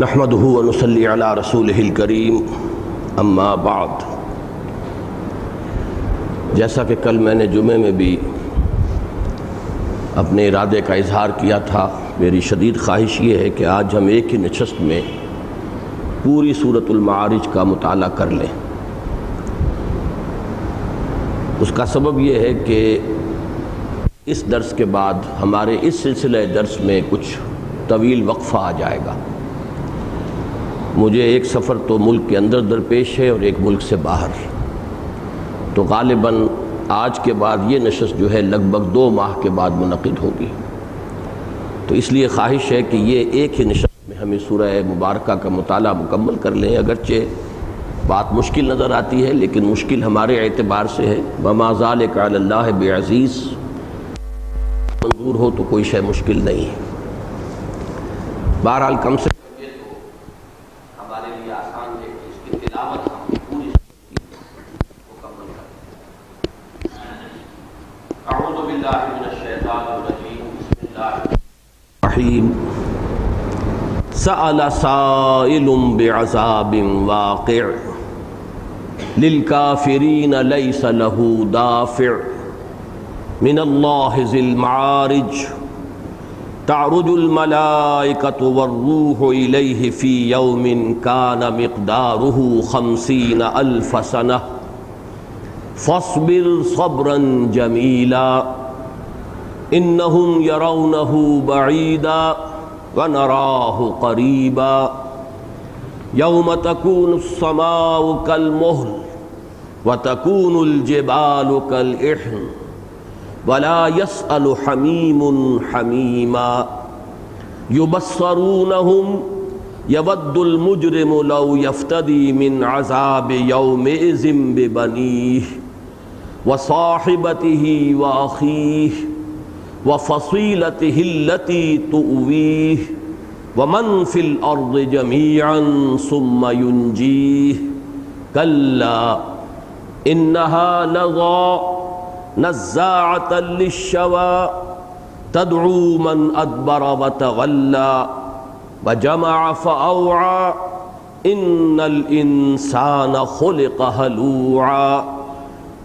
نحمده ونصلي على رسوله الكريم اما بعد۔ جیسا کہ کل میں نے جمعے میں بھی اپنے ارادے کا اظہار کیا تھا، میری شدید خواہش یہ ہے کہ آج ہم ایک ہی نشست میں پوری سورۃ المعارج کا مطالعہ کر لیں۔ اس کا سبب یہ ہے کہ اس درس کے بعد ہمارے اس سلسلہ درس میں کچھ طویل وقفہ آ جائے گا۔ مجھے ایک سفر تو ملک کے اندر درپیش ہے اور ایک ملک سے باہر، تو غالباً آج کے بعد یہ نشست جو ہے لگ بھگ 2 ماہ کے بعد منعقد ہوگی۔ تو اس لیے خواہش ہے کہ یہ ایک ہی نشست میں ہمیں سورہ مبارکہ کا مطالعہ مکمل کر لیں۔ اگرچہ بات مشکل نظر آتی ہے لیکن مشکل ہمارے اعتبار سے ہے، وَمَا ذَلِكَ عَلَى اللَّهِ بِعَزِيزٍ، منظور ہو تو کوئی شے مشکل نہیں ہے۔ بہرحال کم سے سأل سائل بعذاب واقع للكافرين ليس له دافع من الله ذي المعارج تعرج الملائكة والروح إليه في يوم كان مقداره 50,000 سنة فاصبر صبرا جميلا إنهم يرونه بعيدا ونراه قريبا يوم تكون السماء كالمهل وتكون الجبال كالإحن ولا يسأل حميم حميما يبصرونهم يود المجرم لو يفتدي من عذاب يومئذ ببنيه وصاحبته وأخيه وفصيلته التي تؤويه ومن في الأرض جميعا ثم ينجيه كلا إنها لظى نزاعة للشوى تدعو من أدبر وتولى وجمع فأوعى إن الإنسان خلق هلوعا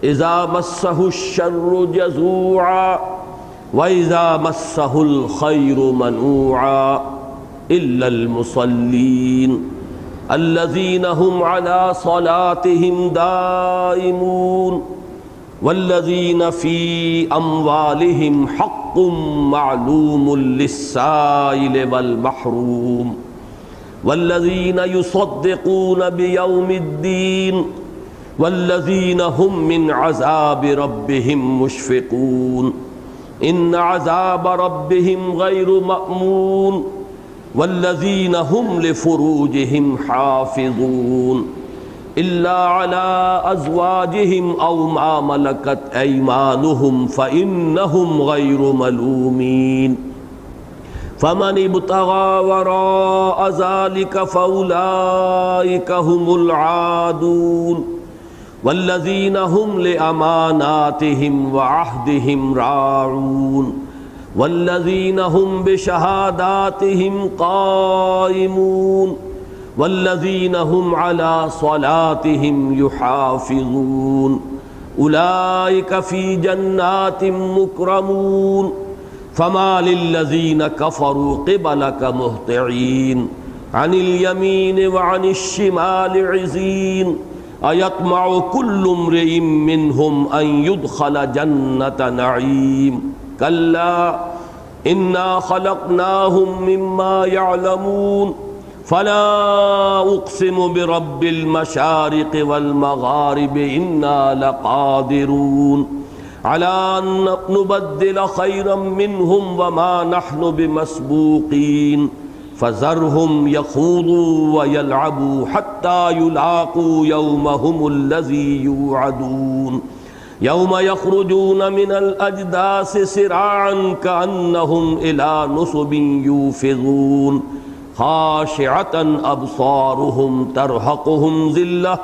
إذا مسه الشر جزوعا وَإِذَا مَسَّهُ الْخَيْرُ مَنُوعًا إِلَّا الْمُصَلِّينَ الَّذِينَ هُمْ عَلَى صَلَاتِهِمْ دَائِمُونَ وَالَّذِينَ فِي أَمْوَالِهِمْ حَقٌّ مَّعْلُومٌ لِلسَّائِلِ وَالْمَحْرُومِ وَالَّذِينَ يُصَدِّقُونَ بِيَوْمِ الدِّينِ وَالَّذِينَ هُمْ مِنْ عَذَابِ رَبِّهِمْ مُشْفِقُونَ إن عذاب ربهم غير مأمون والذين هم لفروجهم حافظون إلا على أزواجهم أو ما ملكت أيمانهم فإنهم غير ملومين فمن ابتغى وراء ذلك فأولئك هم العادون والذين هم لأماناتهم وعهدهم راعون والذين هم بشهاداتهم قائمون والذين هم على صلاتهم يحافظون أولئك في جنات مكرمون فما للذين كفروا قبلك مهطعين عن اليمين وعن الشمال عزين أيطمع كل امرئ منهم أن يدخل جنة نعيم كلا إنا خلقناهم مما يعلمون فلا أقسم برب المشارق والمغارب إنا لقادرون على أن نبدل خيرا منهم وما نحن بمسبوقين فذرهم يخوضوا ويلعبوا حتى يلاقوا يومهم الذي يوعدون يوم يخرجون من الأجداث سراعا كأنهم إلى نصب يوفضون خاشعة أبصارهم ترهقهم ذلة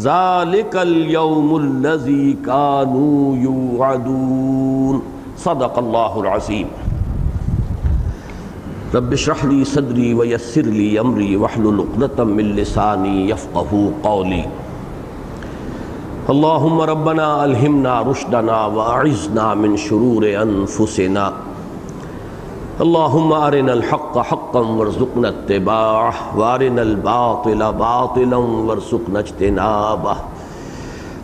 ذلك اليوم الذي كانوا يوعدون۔ صدق اللہ العظیم۔ رب اشرح لی صدری ویسر لی امری واحلل عقدۃ من لسانی یفقہوا قولی اللہم ربنا الہمنا رشدنا واعذنا من شرور انفسنا اللہم ارنا الحق حقا وارزقنا اتباعہ وارنا الباطل باطلا وارزقنا اجتنابہ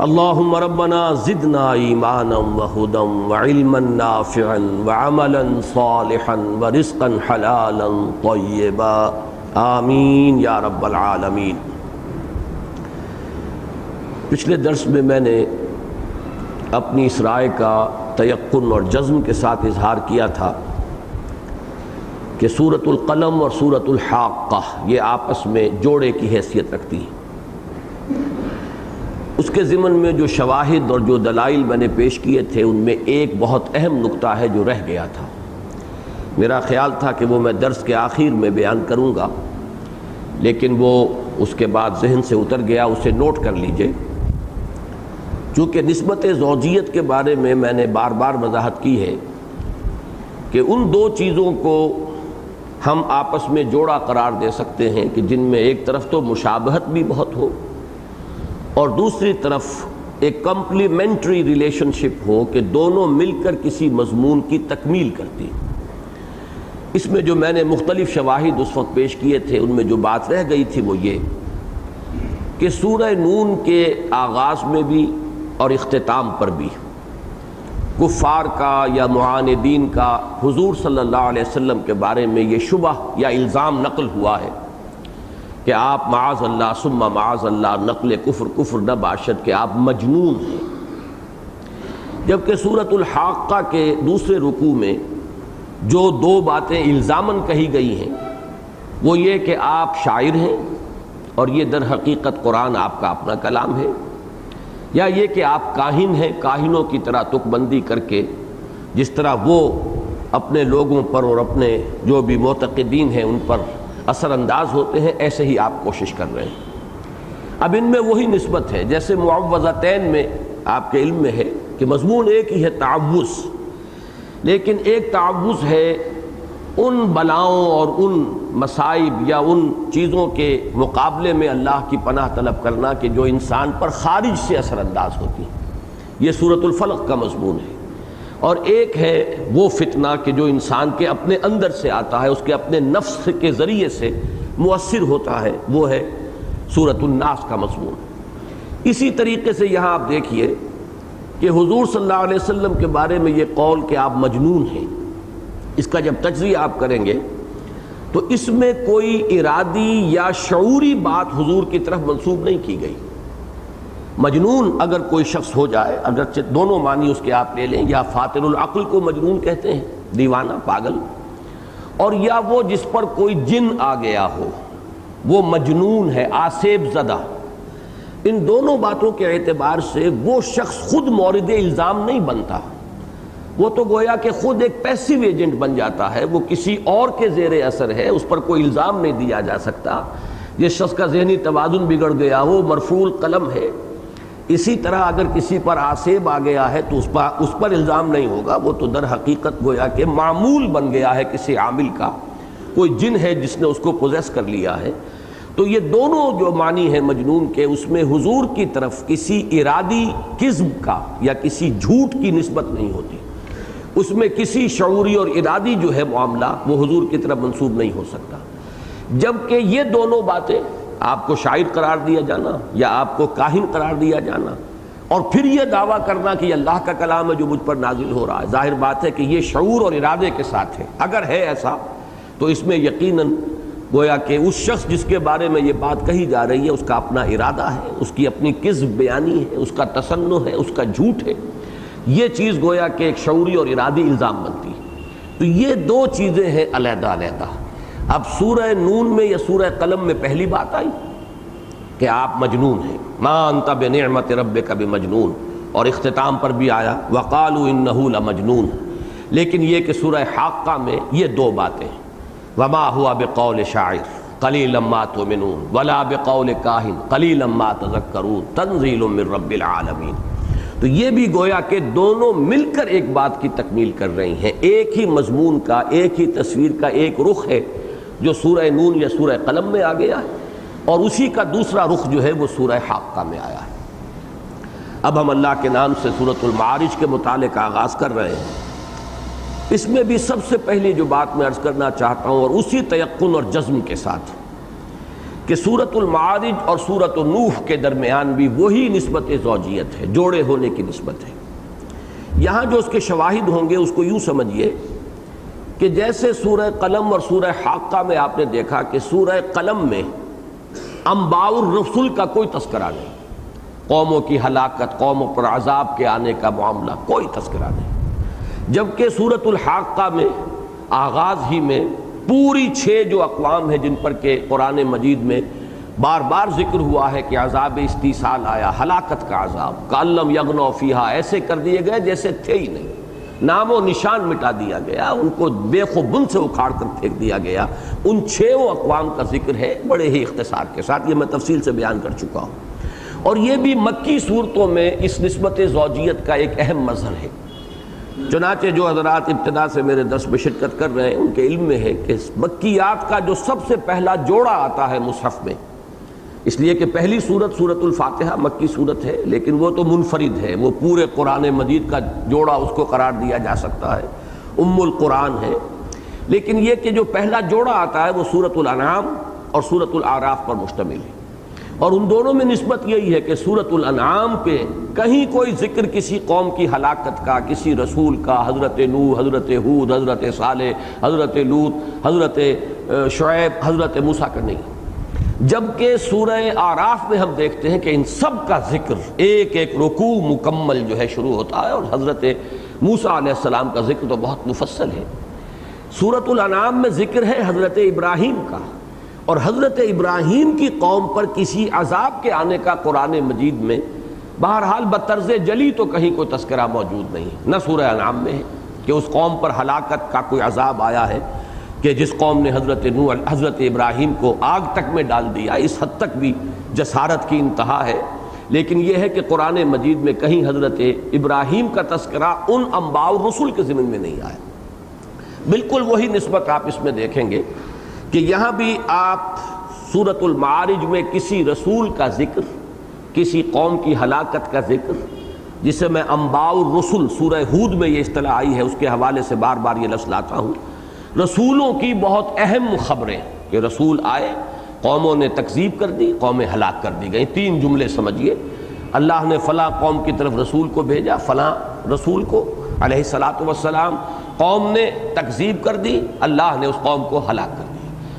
اللہم ربنا زدنا ایمانا وہدا وعلما نافعا وعملا صالحا ورزقا حلالا طیبا آمین یا رب العالمین۔ پچھلے درس میں نے اپنی اس رائے کا تیقن اور جزم کے ساتھ اظہار کیا تھا کہ سورۃ القلم اور سورۃ الحاقہ یہ آپس میں جوڑے کی حیثیت رکھتی ہیں۔ اس کے ضمن میں جو شواہد اور جو دلائل میں نے پیش کیے تھے ان میں ایک بہت اہم نقطہ ہے جو رہ گیا تھا۔ میرا خیال تھا کہ وہ میں درس کے آخر میں بیان کروں گا، لیکن وہ اس کے بعد ذہن سے اتر گیا، اسے نوٹ کر لیجئے۔ چونکہ نسبت زوجیت کے بارے میں نے بار بار وضاحت کی ہے کہ ان دو چیزوں کو ہم آپس میں جوڑا قرار دے سکتے ہیں کہ جن میں ایک طرف تو مشابہت بھی بہت ہو اور دوسری طرف ایک کمپلیمنٹری ریلیشن شپ ہو کہ دونوں مل کر کسی مضمون کی تکمیل کرتی۔ اس میں جو میں نے مختلف شواہد اس وقت پیش کیے تھے ان میں جو بات رہ گئی تھی وہ یہ کہ سورہ نون کے آغاز میں بھی اور اختتام پر بھی کفار کا یا معاندین کا حضور صلی اللہ علیہ وسلم کے بارے میں یہ شبہ یا الزام نقل ہوا ہے کہ آپ معاذ اللہ ثم معاذ اللہ نقل کفر نہ باشد کہ آپ مجنون ہیں، جبکہ سورۃ الحاقہ کے دوسرے رکوع میں جو دو باتیں الزاماً کہی گئی ہیں وہ یہ کہ آپ شاعر ہیں اور یہ در حقیقت قرآن آپ کا اپنا کلام ہے، یا یہ کہ آپ کاہن ہیں، کاہنوں کی طرح تک بندی کر کے جس طرح وہ اپنے لوگوں پر اور اپنے جو بھی معتقدین ہیں ان پر اثر انداز ہوتے ہیں، ایسے ہی آپ کوشش کر رہے ہیں۔ اب ان میں وہی نسبت ہے جیسے معوذتین میں آپ کے علم میں ہے کہ مضمون ایک ہی ہے تعوذ، لیکن ایک تعوذ ہے ان بلاؤں اور ان مصائب یا ان چیزوں کے مقابلے میں اللہ کی پناہ طلب کرنا کہ جو انسان پر خارج سے اثر انداز ہوتی ہیں، یہ سورۃ الفلق کا مضمون ہے۔ اور ایک ہے وہ فتنہ کہ جو انسان کے اپنے اندر سے آتا ہے، اس کے اپنے نفس کے ذریعے سے مؤثر ہوتا ہے، وہ ہے سورۃ الناس کا مضمون۔ اسی طریقے سے یہاں آپ دیکھیے کہ حضور صلی اللہ علیہ وسلم کے بارے میں یہ قول کہ آپ مجنون ہیں، اس کا جب تجزیہ آپ کریں گے تو اس میں کوئی ارادی یا شعوری بات حضور کی طرف منسوب نہیں کی گئی۔ مجنون اگر کوئی شخص ہو جائے، اگرچہ دونوں معنی اس کے آپ لے لیں، یا فاطر العقل کو مجنون کہتے ہیں، دیوانہ پاگل، اور یا وہ جس پر کوئی جن آ گیا ہو وہ مجنون ہے، آسیب زدہ۔ ان دونوں باتوں کے اعتبار سے وہ شخص خود مورد الزام نہیں بنتا، وہ تو گویا کہ خود ایک پیسیو ایجنٹ بن جاتا ہے، وہ کسی اور کے زیر اثر ہے، اس پر کوئی الزام نہیں دیا جا سکتا۔ جس شخص کا ذہنی توازن بگڑ گیا ہو مرفوع القلم ہے۔ اسی طرح اگر کسی پر آسیب آ گیا ہے تو اس پر الزام نہیں ہوگا، وہ تو در حقیقت گویا کہ معمول بن گیا ہے کسی عامل کا، کوئی جن ہے جس نے اس کو پوزیس کر لیا ہے۔ تو یہ دونوں جو معنی ہیں مجنون کے، اس میں حضور کی طرف کسی ارادی کذب کا یا کسی جھوٹ کی نسبت نہیں ہوتی، اس میں کسی شعوری اور ارادی جو ہے معاملہ وہ حضور کی طرف منسوب نہیں ہو سکتا۔ جبکہ یہ دونوں باتیں، آپ کو شاعر قرار دیا جانا یا آپ کو کاہن قرار دیا جانا، اور پھر یہ دعویٰ کرنا کہ یہ اللہ کا کلام ہے جو مجھ پر نازل ہو رہا ہے، ظاہر بات ہے کہ یہ شعور اور ارادے کے ساتھ ہے۔ اگر ہے ایسا تو اس میں یقیناً گویا کہ اس شخص جس کے بارے میں یہ بات کہی جا رہی ہے اس کا اپنا ارادہ ہے، اس کی اپنی کذب بیانی ہے، اس کا تصنع ہے، اس کا جھوٹ ہے، یہ چیز گویا کہ ایک شعوری اور ارادی الزام بنتی ہے۔ تو یہ دو چیزیں ہیں علیحدہ علیحدہ۔ اب سورہ نون میں یا سورہ قلم میں پہلی بات آئی کہ آپ مجنون ہیں، ما انت بنعمت ربک بمجنون، اور اختتام پر بھی آیا وقالوا انہ لمجنون۔ لیکن یہ کہ سورہ حاقہ میں یہ دو باتیں، وما ہوا بقول شاعر قلیلا ما تؤمنون ولا بقول کاہن قلیلا ما تذکرون تنزیل من رب العالمین۔ تو یہ بھی گویا کہ دونوں مل کر ایک بات کی تکمیل کر رہی ہیں، ایک ہی مضمون کا، ایک ہی تصویر کا ایک رخ ہے جو سورہ نون یا سورہ قلم میں آ گیا ہے، اور اسی کا دوسرا رخ جو ہے وہ سورہ حاقہ میں آیا ہے۔ اب ہم اللہ کے نام سے سورۃ المعارج کے مطالعے کا آغاز کر رہے ہیں۔ اس میں بھی سب سے پہلی جو بات میں عرض کرنا چاہتا ہوں، اور اسی تیقن اور جزم کے ساتھ، کہ سورۃ المعارج اور سورۃ نوح کے درمیان بھی وہی نسبت زوجیت ہے، جوڑے ہونے کی نسبت ہے۔ یہاں جو اس کے شواہد ہوں گے اس کو یوں سمجھیے کہ جیسے سورہ قلم اور سورہ حاقہ میں آپ نے دیکھا کہ سورہ قلم میں انباء الرسل کا کوئی تذکرہ نہیں، قوموں کی ہلاکت، قوموں پر عذاب کے آنے کا معاملہ، کوئی تذکرہ نہیں، جبکہ سورۃ الحاقہ میں آغاز ہی میں پوری 6 جو اقوام ہیں جن پر کہ قرآن مجید میں بار بار ذکر ہوا ہے کہ عذاب استیصال آیا، ہلاکت کا عذاب، کأن لم یغنوا فیہا، ایسے کر دیے گئے جیسے تھے ہی نہیں، نام و نشان مٹا دیا گیا، ان کو بے خبن سے اکھاڑ کر پھینک دیا گیا۔ ان 6 اقوام کا ذکر ہے بڑے ہی اختصار کے ساتھ، یہ میں تفصیل سے بیان کر چکا ہوں، اور یہ بھی مکی صورتوں میں اس نسبت زوجیت کا ایک اہم مظہر ہے۔ چنانچہ جو حضرات ابتدا سے میرے درس میں شرکت کر رہے ہیں ان کے علم میں ہے کہ مکیات کا جو سب سے پہلا جوڑا آتا ہے مصحف میں، اس لیے کہ پہلی سورت سورۃ الفاتحہ مکی سورت ہے، لیکن وہ تو منفرد ہے، وہ پورے قرآن مجید کا جوڑا اس کو قرار دیا جا سکتا ہے، ام القرآن ہے، لیکن یہ کہ جو پہلا جوڑا آتا ہے وہ سورۃ الانعام اور سورۃ الاعراف پر مشتمل ہے، اور ان دونوں میں نسبت یہی ہے کہ سورۃ الانعام پہ کہیں کوئی ذکر کسی قوم کی ہلاکت کا، کسی رسول کا، حضرت نوح، حضرت ہود، حضرت صالح، حضرت لوط، حضرت شعیب، حضرت موسیٰ کا نہیں، جبکہ سورہ اعراف میں ہم دیکھتے ہیں کہ ان سب کا ذکر ایک ایک رکوع مکمل جو ہے شروع ہوتا ہے، اور حضرت موسیٰ علیہ السلام کا ذکر تو بہت مفصل ہے۔ سورۃ الانعام میں ذکر ہے حضرت ابراہیم کا، اور حضرت ابراہیم کی قوم پر کسی عذاب کے آنے کا قرآن مجید میں بہرحال بطرز جلی تو کہیں کوئی تذکرہ موجود نہیں، نہ سورہ انعام میں ہے کہ اس قوم پر ہلاکت کا کوئی عذاب آیا ہے کہ جس قوم نے حضرت ابراہیم کو آگ تک میں ڈال دیا، اس حد تک بھی جسارت کی انتہا ہے، لیکن یہ ہے کہ قرآن مجید میں کہیں حضرت ابراہیم کا تذکرہ ان انباء الرسل کے ضمن میں نہیں آیا۔ بالکل وہی نسبت آپ اس میں دیکھیں گے کہ یہاں بھی آپ سورۃ المعارج میں کسی رسول کا ذکر، کسی قوم کی ہلاکت کا ذکر، جسے میں انباء الرسل سورہ ہود میں یہ اصطلاح آئی ہے اس کے حوالے سے بار بار یہ لفظ لاتا ہوں، رسولوں کی بہت اہم خبریں کہ رسول آئے، قوموں نے تکذیب کر دی، قومیں ہلاک کر دی گئیں، 3 جملے سمجھیے، اللہ نے فلاں قوم کی طرف رسول کو بھیجا، فلاں رسول کو علیہ الصلاۃ والسلام، قوم نے تکذیب کر دی، اللہ نے اس قوم کو ہلاک کر دیا،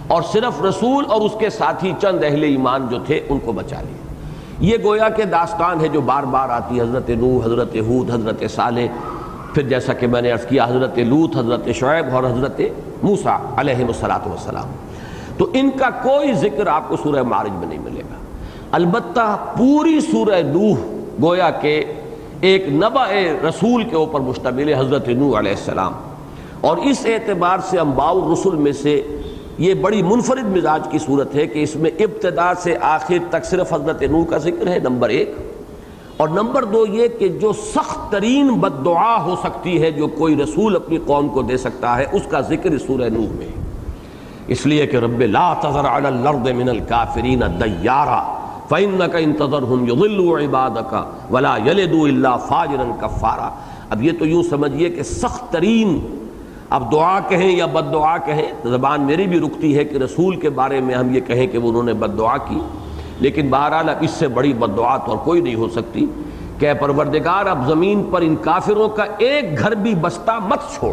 اور صرف رسول اور اس کے ساتھی چند اہل ایمان جو تھے ان کو بچا لیا۔ یہ گویا کہ داستان ہے جو بار بار آتی ہے، حضرت نوح، حضرت ہود، حضرت صالح، پھر جیسا کہ میں نے عرض کیا حضرت لوط، حضرت شعیب اور حضرت موسیٰ علیہ الصلاۃ والسلام، تو ان کا کوئی ذکر آپ کو سورہ معارج میں نہیں ملے گا۔ البتہ پوری سورہ نوح گویا کہ ایک نبأ رسول کے اوپر مشتمل ہے، حضرت نوح علیہ السلام، اور اس اعتبار سے انباء الرسل میں سے یہ بڑی منفرد مزاج کی صورت ہے کہ اس میں ابتدا سے آخر تک صرف حضرت نوح کا ذکر ہے، نمبر 1، اور نمبر 2 یہ کہ جو سخت ترین بد دعا ہو سکتی ہے جو کوئی رسول اپنی قوم کو دے سکتا ہے، اس کا ذکر اس سورہ نوح میں ہے، اس لیے کہ رب لا تذر علی الارض من الکافرین دیارا فإنک ان تذرہم یضلوا عبادک ولا یلدوا الا فاجرا کفارا۔ اب یہ تو یوں سمجھیے کہ سخت ترین، اب دعا کہیں یا بد دعا کہیں، زبان میری بھی رکتی ہے کہ رسول کے بارے میں ہم یہ کہیں کہ انہوں نے بد دعا کی، لیکن بہرحال اب اس سے بڑی بد دعا تو اور کوئی نہیں ہو سکتی کہ اے پروردگار اب زمین پر ان کافروں کا ایک گھر بھی بستا مت چھوڑ،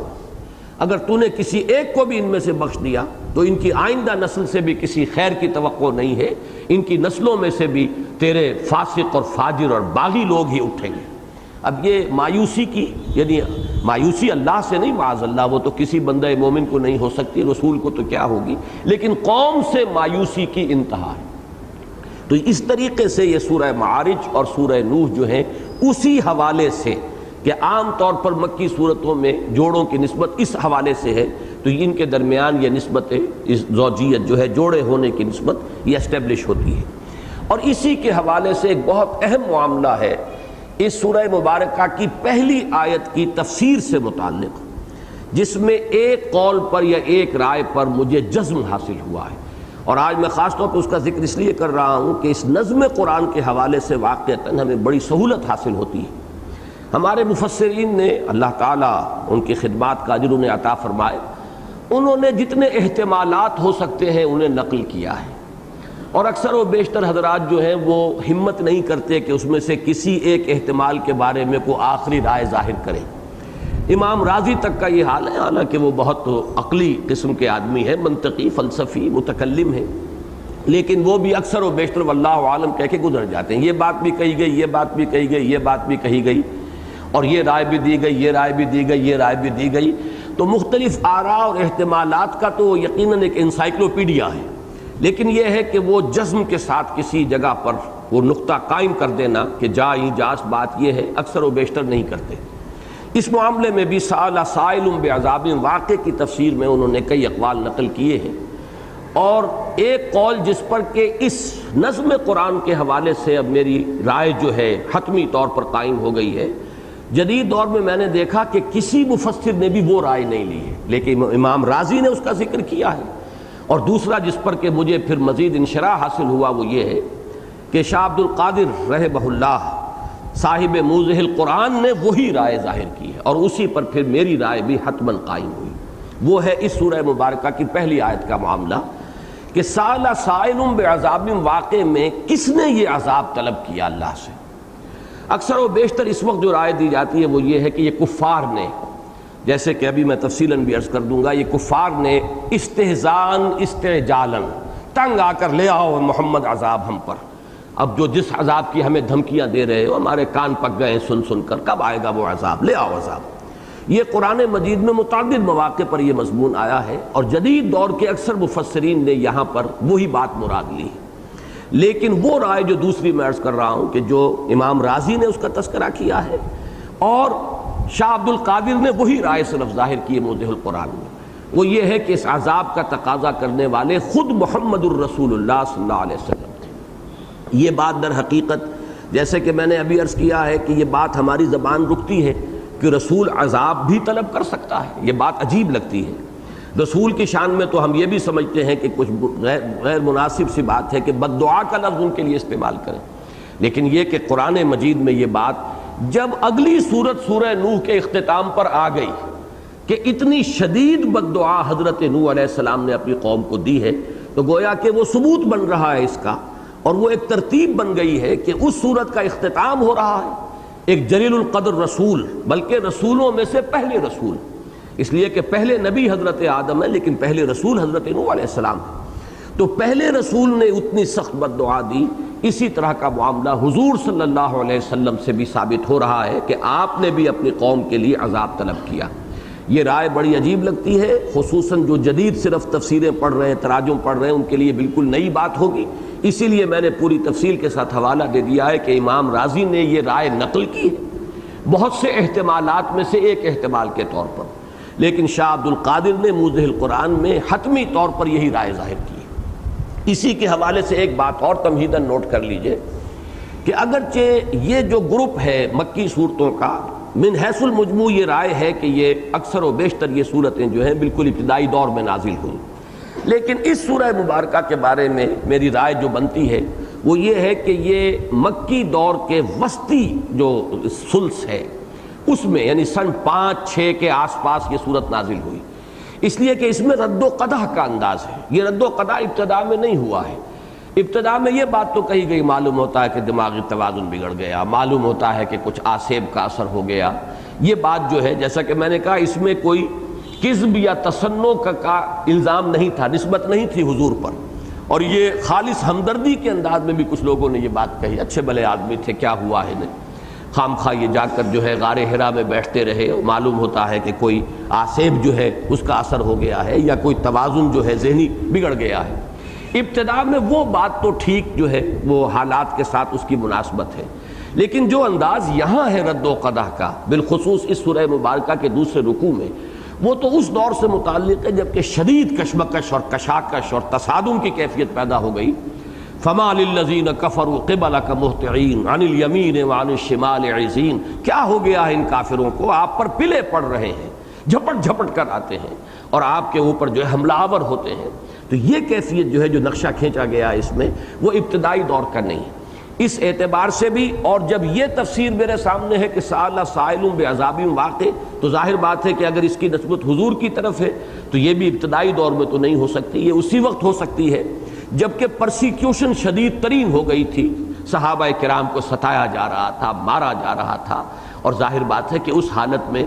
اگر تو نے کسی ایک کو بھی ان میں سے بخش دیا تو ان کی آئندہ نسل سے بھی کسی خیر کی توقع نہیں ہے، ان کی نسلوں میں سے بھی تیرے فاسق اور فاجر اور باغی لوگ ہی اٹھیں گے۔ اب یہ مایوسی کی، یعنی مایوسی اللہ سے نہیں معاذ اللہ، وہ تو کسی بندہ مومن کو نہیں ہو سکتی، رسول کو تو کیا ہوگی، لیکن قوم سے مایوسی کی انتہا ہے۔ تو اس طریقے سے یہ سورہ معارج اور سورہ نوح جو ہیں اسی حوالے سے کہ عام طور پر مکی صورتوں میں جوڑوں کی نسبت اس حوالے سے ہے، تو ان کے درمیان یہ نسبت زوجیت جو ہے، جوڑے ہونے کی نسبت، یہ اسٹیبلش ہوتی ہے۔ اور اسی کے حوالے سے ایک بہت اہم معاملہ ہے اس سورہ مبارکہ کی پہلی آیت کی تفسیر سے متعلق، جس میں ایک قول پر یا ایک رائے پر مجھے جزم حاصل ہوا ہے، اور آج میں خاص طور پر اس کا ذکر اس لیے کر رہا ہوں کہ اس نظم قرآن کے حوالے سے واقعتاً ہمیں بڑی سہولت حاصل ہوتی ہے۔ ہمارے مفسرین نے، اللہ تعالیٰ ان کی خدمات کا اجر انہیں عطا فرمائے، انہوں نے جتنے احتمالات ہو سکتے ہیں انہیں نقل کیا ہے، اور اکثر و بیشتر حضرات جو ہیں وہ ہمت نہیں کرتے کہ اس میں سے کسی ایک احتمال کے بارے میں کوئی آخری رائے ظاہر کریں۔ امام راضی تک کا یہ حال ہے، حالانکہ وہ بہت عقلی قسم کے آدمی ہیں، منطقی، فلسفی، متکلم ہیں، لیکن وہ بھی اکثر و بیشتر واللہ عالم کہہ کے گزر جاتے ہیں۔ یہ بات بھی کہی گئی، یہ بات بھی کہی گئی، یہ بات بھی کہی گئی، اور یہ رائے بھی دی گئی، یہ رائے بھی دی گئی، یہ رائے بھی دی گئی۔ تو مختلف آراء اور احتمالات کا تو یقیناً ایک انسائکلوپیڈیا ہے، لیکن یہ ہے کہ وہ جزم کے ساتھ کسی جگہ پر وہ نقطہ قائم کر دینا کہ جا ایجاز بات یہ ہے، اکثر و بیشتر نہیں کرتے۔ اس معاملے میں بھی سأل سائل بعذاب واقع کی تفسیر میں انہوں نے کئی اقوال نقل کیے ہیں، اور ایک قول جس پر کہ اس نظم قرآن کے حوالے سے اب میری رائے جو ہے حتمی طور پر قائم ہو گئی ہے، جدید دور میں میں نے دیکھا کہ کسی مفسر نے بھی وہ رائے نہیں لی ہے، لیکن امام راضی نے اس کا ذکر کیا ہے۔ اور دوسرا جس پر کہ مجھے پھر مزید انشراح حاصل ہوا وہ یہ ہے کہ شاہ عبد القادر رحمہ اللہ صاحب موضح القرآن نے وہی رائے ظاہر کی ہے، اور اسی پر پھر میری رائے بھی حتماً قائم ہوئی۔ وہ ہے اس سورہ مبارکہ کی پہلی آیت کا معاملہ کہ سأل سائل بعذاب واقع میں کس نے یہ عذاب طلب کیا اللہ سے۔ اکثر و بیشتر اس وقت جو رائے دی جاتی ہے وہ یہ ہے کہ یہ کفار نے، جیسے کہ ابھی میں تفصیلاً بھی عرض کر دوں گا، یہ کفار نے استہزاءً استعجالاً تنگ آ کر لے آؤ محمد عذاب ہم پر، اب جو جس عذاب کی ہمیں دھمکیاں دے رہے ہو ہمارے کان پک گئے ہیں سن سن کر، کب آئے گا وہ عذاب، لے آؤ عذاب۔ یہ قرآن مجید میں متعدد مواقع پر یہ مضمون آیا ہے، اور جدید دور کے اکثر مفسرین نے یہاں پر وہی بات مراد لی ہے۔ لیکن وہ رائے جو دوسری میں عرض کر رہا ہوں کہ جو امام راضی نے اس کا تذکرہ کیا ہے، اور شاہ عبد القادر نے وہی رائے صرف ظاہر کی ہے موضح القرآن میں، وہ یہ ہے کہ اس عذاب کا تقاضا کرنے والے خود محمد الرسول اللہ صلی اللہ علیہ وسلم تھے۔ یہ بات در حقیقت جیسے کہ میں نے ابھی عرض کیا ہے کہ یہ بات ہماری زبان رکتی ہے کہ رسول عذاب بھی طلب کر سکتا ہے، یہ بات عجیب لگتی ہے۔ رسول کی شان میں تو ہم یہ بھی سمجھتے ہیں کہ کچھ غیر مناسب سی بات ہے کہ بد دعا کا لفظ ان کے لیے استعمال کریں، لیکن یہ کہ قرآن مجید میں یہ بات جب اگلی سورت سورہ نوح کے اختتام پر آ گئی کہ اتنی شدید بد دعا حضرت نوح علیہ السلام نے اپنی قوم کو دی ہے، تو گویا کہ وہ ثبوت بن رہا ہے اس کا، اور وہ ایک ترتیب بن گئی ہے کہ اس سورت کا اختتام ہو رہا ہے ایک جلیل القدر رسول، بلکہ رسولوں میں سے پہلے رسول، اس لیے کہ پہلے نبی حضرت آدم ہے لیکن پہلے رسول حضرت نوح علیہ السلام ہے۔ تو پہلے رسول نے اتنی سخت بد دعا دی، اسی طرح کا معاملہ حضور صلی اللہ علیہ وسلم سے بھی ثابت ہو رہا ہے کہ آپ نے بھی اپنی قوم کے لیے عذاب طلب کیا۔ یہ رائے بڑی عجیب لگتی ہے، خصوصاً جو جدید صرف تفسیریں پڑھ رہے ہیں، تراجم پڑھ رہے ہیں، ان کے لیے بالکل نئی بات ہوگی، اسی لیے میں نے پوری تفصیل کے ساتھ حوالہ دے دیا ہے کہ امام راضی نے یہ رائے نقل کی ہے بہت سے احتمالات میں سے ایک احتمال کے طور پر، لیکن شاہ عبد القادر نے موضح القرآن میں حتمی طور پر یہی رائے ظاہر کی ہے۔ اسی کے حوالے سے ایک بات اور تمہیداً نوٹ کر لیجئے کہ اگرچہ یہ جو گروپ ہے مکی صورتوں کا، من حیث المجموع یہ رائے ہے کہ یہ اکثر و بیشتر یہ صورتیں جو ہیں بالکل ابتدائی دور میں نازل ہوئیں، لیکن اس سورہ مبارکہ کے بارے میں میری رائے جو بنتی ہے وہ یہ ہے کہ یہ مکی دور کے وسطی جو ثلث ہے اس میں، یعنی سن 5-6 کے آس پاس یہ صورت نازل ہوئی، اس لیے کہ اس میں رد و قدح کا انداز ہے۔ یہ رد و قدح ابتدا میں نہیں ہوا ہے، ابتدا میں یہ بات تو کہی گئی، معلوم ہوتا ہے کہ دماغی توازن بگڑ گیا، معلوم ہوتا ہے کہ کچھ آسیب کا اثر ہو گیا۔ یہ بات جو ہے جیسا کہ میں نے کہا اس میں کوئی کذب یا تصنع کا الزام نہیں تھا، نسبت نہیں تھی حضور پر، اور یہ خالص ہمدردی کے انداز میں بھی کچھ لوگوں نے یہ بات کہی، اچھے بھلے آدمی تھے، کیا ہوا ہے انہیں، خام خواہ یہ جا کر جو ہے غار حرا میں بیٹھتے رہے، معلوم ہوتا ہے کہ کوئی آسیب جو ہے اس کا اثر ہو گیا ہے یا کوئی توازن جو ہے ذہنی بگڑ گیا ہے۔ ابتدا میں وہ بات تو ٹھیک جو ہے وہ حالات کے ساتھ اس کی مناسبت ہے، لیکن جو انداز یہاں ہے رد و قدح کا، بالخصوص اس سورہ مبارکہ کے دوسرے رکوع میں، وہ تو اس دور سے متعلق ہے جبکہ شدید کشمکش اور کشاکش اور تصادم کی کیفیت پیدا ہو گئی۔ فما للذین کفروا قبلک مہطعین عن الیمین وعن الشمال عزین، کیا ہو گیا ہے ان کافروں کو، آپ پر پلے پڑ رہے ہیں، جھپٹ جھپٹ کر آتے ہیں اور آپ کے اوپر جو ہے حملہ آور ہوتے ہیں۔ تو یہ کیفیت جو ہے جو نقشہ کھینچا گیا ہے اس میں، وہ ابتدائی دور کا نہیں۔ اس اعتبار سے بھی، اور جب یہ تفسیر میرے سامنے ہے کہ سأل سائل بعذاب واقع، تو ظاہر بات ہے کہ اگر اس کی نسبت حضور کی طرف ہے تو یہ بھی ابتدائی دور میں تو نہیں ہو سکتی، یہ اسی وقت ہو سکتی ہے جبکہ پرسیکیوشن شدید ترین ہو گئی تھی، صحابہ کرام کو ستایا جا رہا تھا، مارا جا رہا تھا، اور ظاہر بات ہے کہ اس حالت میں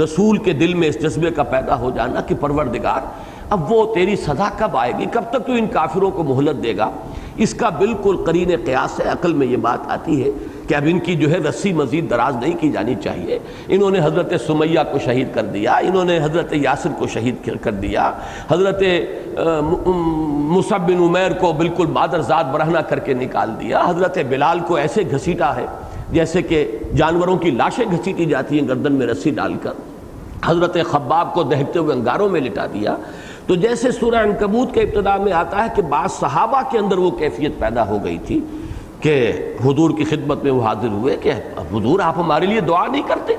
رسول کے دل میں اس جذبے کا پیدا ہو جانا کہ پروردگار اب وہ تیری سزا کب آئے گی، کب تک تو ان کافروں کو مہلت دے گا، اس کا بالکل قرین قیاس ہے، عقل میں یہ بات آتی ہے کہ اب ان کی جو ہے رسی مزید دراز نہیں کی جانی چاہیے۔ انہوں نے حضرت سمیہ کو شہید کر دیا، انہوں نے حضرت یاسر کو شہید کر دیا، حضرت مصعب بن عمیر کو بالکل مادرزاد برہنہ کر کے نکال دیا، حضرت بلال کو ایسے گھسیٹا ہے جیسے کہ جانوروں کی لاشیں گھسیٹی جاتی ہیں گردن میں رسی ڈال کر، حضرت خباب کو دہکتے ہوئے انگاروں میں لٹا دیا۔ تو جیسے سورہ عنکبوت کے ابتدا میں آتا ہے کہ بعض صحابہ کے اندر وہ کیفیت پیدا ہو گئی تھی کہ حضور کی خدمت میں وہ حاضر ہوئے کہ حضور آپ ہمارے لیے دعا نہیں کرتے،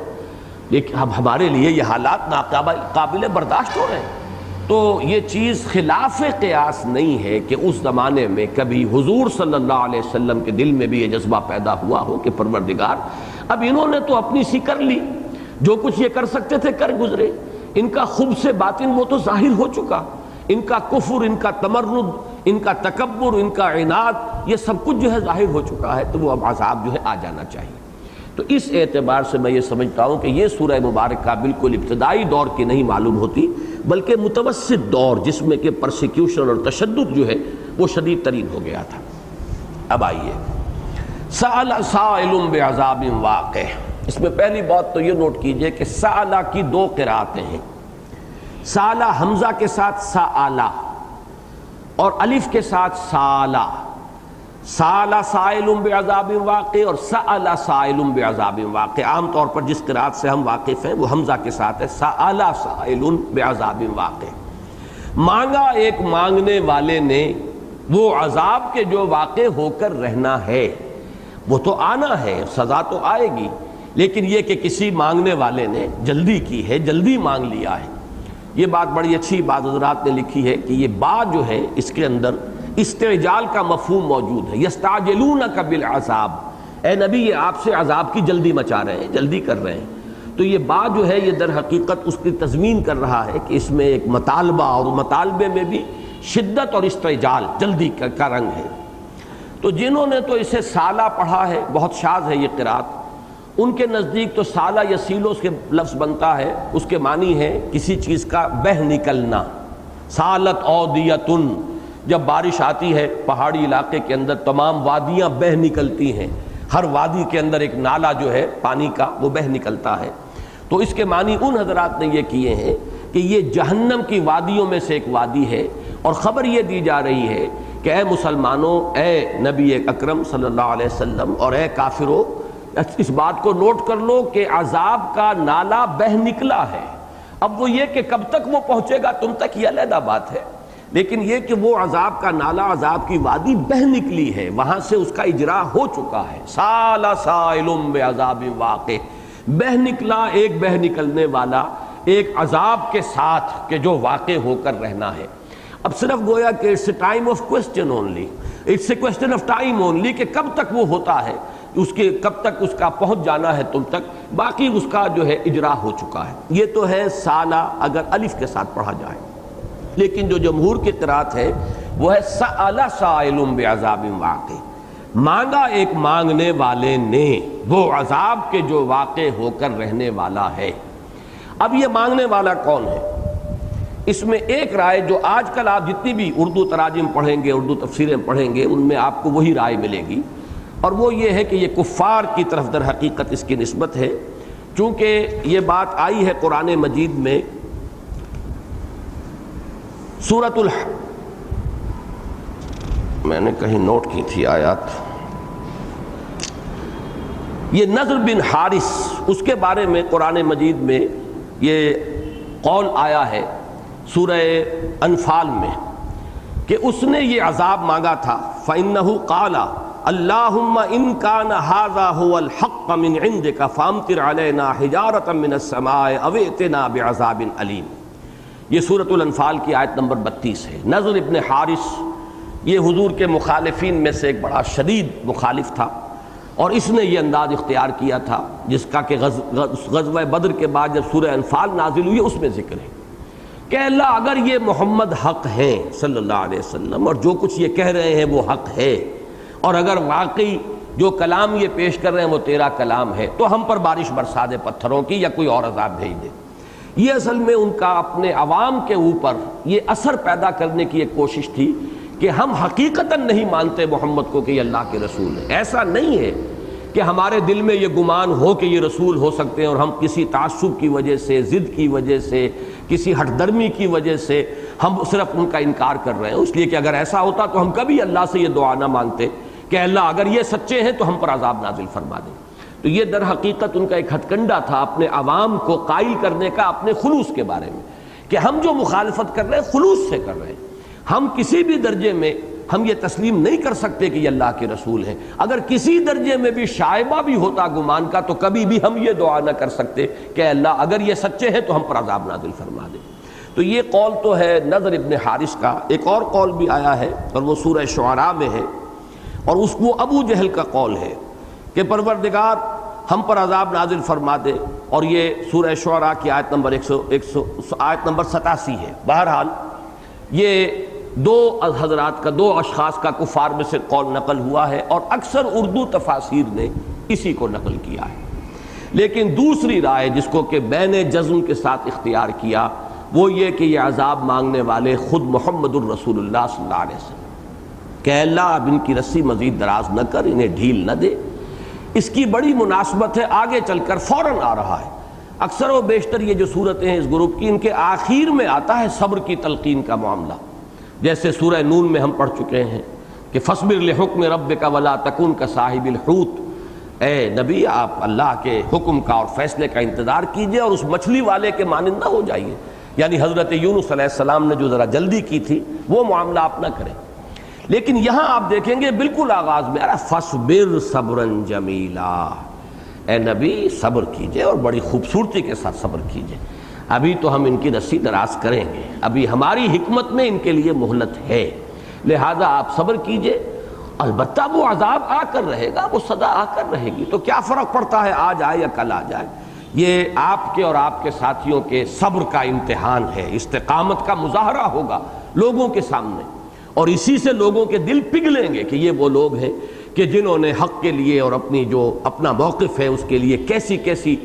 لیکن اب ہمارے لیے یہ حالات ناقابل برداشت ہو رہے ہیں۔ تو یہ چیز خلاف قیاس نہیں ہے کہ اس زمانے میں کبھی حضور صلی اللہ علیہ وسلم کے دل میں بھی یہ جذبہ پیدا ہوا ہو کہ پروردگار اب انہوں نے تو اپنی سی کر لی، جو کچھ یہ کر سکتے تھے کر گزرے، ان کا خبث باطن وہ تو ظاہر ہو چکا، ان کا کفر، ان کا تمرد، ان کا تکبر، ان کا عناد، یہ سب کچھ جو ہے ظاہر ہو چکا ہے، تو وہ اب عذاب جو ہے آ جانا چاہیے۔ تو اس اعتبار سے میں یہ سمجھتا ہوں کہ یہ سورہ مبارکہ بالکل ابتدائی دور کی نہیں معلوم ہوتی، بلکہ متوسط دور جس میں کہ پرسیکیوشن اور تشدد جو ہے وہ شدید ترین ہو گیا تھا۔ اب آئیے سأل سائل بعذاب واقع، اس میں پہلی بات تو یہ نوٹ کیجئے کہ سألہ کی دو قرأتیں ہیں، سألہ حمزہ کے ساتھ سألہ اور الف کے ساتھ سالہ، سألہ سائل بعذاب واقع اور سأل سائل بعذاب واقع۔ عام طور پر جس قرأت سے ہم واقف ہیں وہ حمزہ کے ساتھ ہے، سأل سائل بعذاب واقع، مانگا ایک مانگنے والے نے وہ عذاب کے جو واقع ہو کر رہنا ہے، وہ تو آنا ہے، سزا تو آئے گی، لیکن یہ کہ کسی مانگنے والے نے جلدی کی ہے، جلدی مانگ لیا ہے۔ یہ بات بڑی اچھی بات حضرات نے لکھی ہے کہ یہ بات جو ہے اس کے اندر استعجال کا مفہوم موجود ہے، یستعجلونک بالعذاب، اے نبی یہ آپ سے عذاب کی جلدی مچا رہے ہیں، جلدی کر رہے ہیں۔ تو یہ بات جو ہے یہ در حقیقت اس کی تضمین کر رہا ہے کہ اس میں ایک مطالبہ، اور مطالبے میں بھی شدت اور استعجال، جلدی کا رنگ ہے۔ تو جنہوں نے تو اسے سالہ پڑھا ہے، بہت شاذ ہے یہ قرأت، ان کے نزدیک تو سالہ یسیلو کے لفظ بنتا ہے، اس کے معنی ہے کسی چیز کا بہ نکلنا، سالت اودیتن، جب بارش آتی ہے پہاڑی علاقے کے اندر تمام وادیاں بہ نکلتی ہیں، ہر وادی کے اندر ایک نالا جو ہے پانی کا وہ بہ نکلتا ہے۔ تو اس کے معنی ان حضرات نے یہ کیے ہیں کہ یہ جہنم کی وادیوں میں سے ایک وادی ہے، اور خبر یہ دی جا رہی ہے کہ اے مسلمانوں، اے نبی اکرم صلی اللہ علیہ وسلم، اور اے کافروں، اس بات کو نوٹ کر لو کہ عذاب کا نالا بہ نکلا ہے۔ اب وہ یہ کہ کب تک وہ پہنچے گا تم تک یہ علیحدہ بات ہے، لیکن یہ کہ وہ عذاب کا نالا، عذاب کی وادی بہ نکلی ہے، وہاں سے اس کا اجرا ہو چکا ہے۔ سال سائل بعذاب واقع، بہ نکلا ایک بہ نکلنے والا ایک عذاب کے ساتھ کہ جو واقع ہو کر رہنا ہے۔ اب صرف گویا کہ it's a time of question only, it's a question of time only, کہ کب تک وہ ہوتا ہے، اس کے کب تک اس کا پہنچ جانا ہے تم تک، باقی اس کا جو ہے اجرا ہو چکا ہے۔ یہ تو ہے سالہ اگر الف کے ساتھ پڑھا جائے، لیکن جو جمہور کی قرأت ہے وہ ہے سأل سائل بعذاب واقع، مانگا ایک مانگنے والے نے وہ عذاب کے جو واقع ہو کر رہنے والا ہے۔ اب یہ مانگنے والا کون ہے؟ اس میں ایک رائے جو آج کل آپ جتنی بھی اردو تراجم پڑھیں گے، اردو تفسیریں پڑھیں گے، ان میں آپ کو وہی رائے ملے گی، اور وہ یہ ہے کہ یہ کفار کی طرف در حقیقت اس کی نسبت ہے، چونکہ یہ بات آئی ہے قرآن مجید میں سورۃ میں نے کہیں نوٹ کی تھی آیات، یہ نضر بن حارث، اس کے بارے میں قرآن مجید میں یہ قول آیا ہے سورہ انفال میں کہ اس نے یہ عذاب مانگا تھا، فَإِنَّهُ قَالَ اللہم ان کان ھذا ھو الحق من عندک فامطر علینا حجارۃ من السماء او ائتنا بعذاب علیم۔ یہ سورۃ الانفال کی آیت نمبر 32 ہے۔ نضر ابن حارث یہ حضور کے مخالفین میں سے ایک بڑا شدید مخالف تھا، اور اس نے یہ انداز اختیار کیا تھا جس کا کہ غزوہ بدر کے بعد جب سورہ انفال نازل ہوئی اس میں ذکر ہے کہ اللہ اگر یہ محمد حق ہیں صلی اللہ علیہ وسلم اور جو کچھ یہ کہہ رہے ہیں وہ حق ہے، اور اگر واقعی جو کلام یہ پیش کر رہے ہیں وہ تیرا کلام ہے، تو ہم پر بارش برسا دے پتھروں کی یا کوئی اور عذاب بھیج دے۔ یہ اصل میں ان کا اپنے عوام کے اوپر یہ اثر پیدا کرنے کی ایک کوشش تھی کہ ہم حقیقتاً نہیں مانتے محمد کو کہ یہ اللہ کے رسول ہے۔ ایسا نہیں ہے کہ ہمارے دل میں یہ گمان ہو کہ یہ رسول ہو سکتے ہیں اور ہم کسی تعصب کی وجہ سے، ضد کی وجہ سے، کسی ہٹ درمی کی وجہ سے ہم صرف ان کا انکار کر رہے ہیں، اس لیے کہ اگر ایسا ہوتا تو ہم کبھی اللہ سے یہ دعا نہ مانگتے کہ اللہ اگر یہ سچے ہیں تو ہم پر عذاب نازل فرما دیں۔ تو یہ در حقیقت ان کا ایک ہتھ کنڈا تھا اپنے عوام کو قائل کرنے کا اپنے خلوص کے بارے میں، کہ ہم جو مخالفت کر رہے ہیں خلوص سے کر رہے ہیں، ہم کسی بھی درجے میں ہم یہ تسلیم نہیں کر سکتے کہ یہ اللہ کے رسول ہیں۔ اگر کسی درجے میں بھی شائبہ بھی ہوتا گمان کا تو کبھی بھی ہم یہ دعا نہ کر سکتے کہ اللہ اگر یہ سچے ہیں تو ہم پر عذاب نازل فرما دے۔ تو یہ قول تو ہے نضر ابن حارث کا۔ ایک اور قول بھی آیا ہے اور وہ سورہ شعراء میں ہے، اور اس کو ابو جہل کا قول ہے کہ پروردگار ہم پر عذاب نازل فرما دے، اور یہ سورہ شعراء کی آیت نمبر 87 ہے۔ بہرحال یہ دو حضرات کا، دو اشخاص کا کفار میں سے قول نقل ہوا ہے، اور اکثر اردو تفاسیر نے اسی کو نقل کیا ہے۔ لیکن دوسری رائے جس کو کہ بین جزم کے ساتھ اختیار کیا وہ یہ کہ یہ عذاب مانگنے والے خود محمد الرسول اللہ صلی اللہ علیہ وسلم، کہ اللہ اب ان کی رسی مزید دراز نہ کر، انہیں ڈھیل نہ دے۔ اس کی بڑی مناسبت ہے آگے چل کر فوراً آ رہا ہے۔ اکثر و بیشتر یہ جو صورتیں ہیں اس گروپ کی، ان کے آخر میں آتا ہے صبر کی تلقین کا معاملہ، جیسے سورہ نون میں ہم پڑھ چکے ہیں کہ فاصبر لحکم ربک ولا تکن کصاحب الحوت، اے نبی آپ اللہ کے حکم کا اور فیصلے کا انتظار کیجئے اور اس مچھلی والے کے مانند نہ ہو جائیے، یعنی حضرت یونس علیہ السلام نے جو ذرا جلدی کی تھی وہ معاملہ آپ نہ کریں۔ لیکن یہاں آپ دیکھیں گے بالکل آغاز میں فاصبر صبرا جمیلا، اے نبی صبر کیجئے اور بڑی خوبصورتی کے ساتھ صبر کیجئے، ابھی تو ہم ان کی رسی دراز کریں گے، ابھی ہماری حکمت میں ان کے لیے مہلت ہے، لہذا آپ صبر کیجئے۔ البتہ وہ عذاب آ کر رہے گا، وہ سزا آ کر رہے گی، تو کیا فرق پڑتا ہے آج آئے یا کل آ جائے۔ یہ آپ کے اور آپ کے ساتھیوں کے صبر کا امتحان ہے، استقامت کا مظاہرہ ہوگا لوگوں کے سامنے، اور اسی سے لوگوں کے دل پگھلیں گے کہ یہ وہ لوگ ہیں کہ جنہوں نے حق کے لیے اور اپنی جو اپنا موقف ہے اس کے لیے کیسی کیسی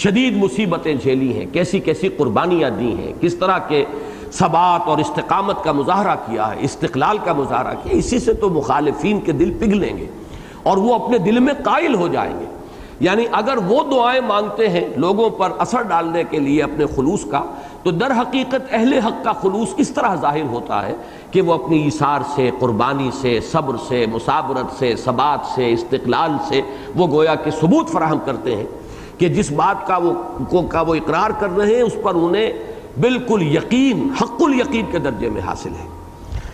شدید مصیبتیں جھیلی ہیں، کیسی کیسی قربانیاں دی ہیں، کس طرح کے ثبات اور استقامت کا مظاہرہ کیا ہے، استقلال کا مظاہرہ کیا۔ اسی سے تو مخالفین کے دل پگھلیں گے اور وہ اپنے دل میں قائل ہو جائیں گے۔ یعنی اگر وہ دعائیں مانگتے ہیں لوگوں پر اثر ڈالنے کے لیے اپنے خلوص کا، تو در حقیقت اہل حق کا خلوص اس طرح ظاہر ہوتا ہے کہ وہ اپنی ایثار سے، قربانی سے، صبر سے، مصابرت سے، ثبات سے، استقلال سے وہ گویا کہ ثبوت فراہم کرتے ہیں کہ جس بات کا وہ اقرار کر رہے ہیں اس پر انہیں بالکل یقین، حق الیقین کے درجے میں حاصل ہے۔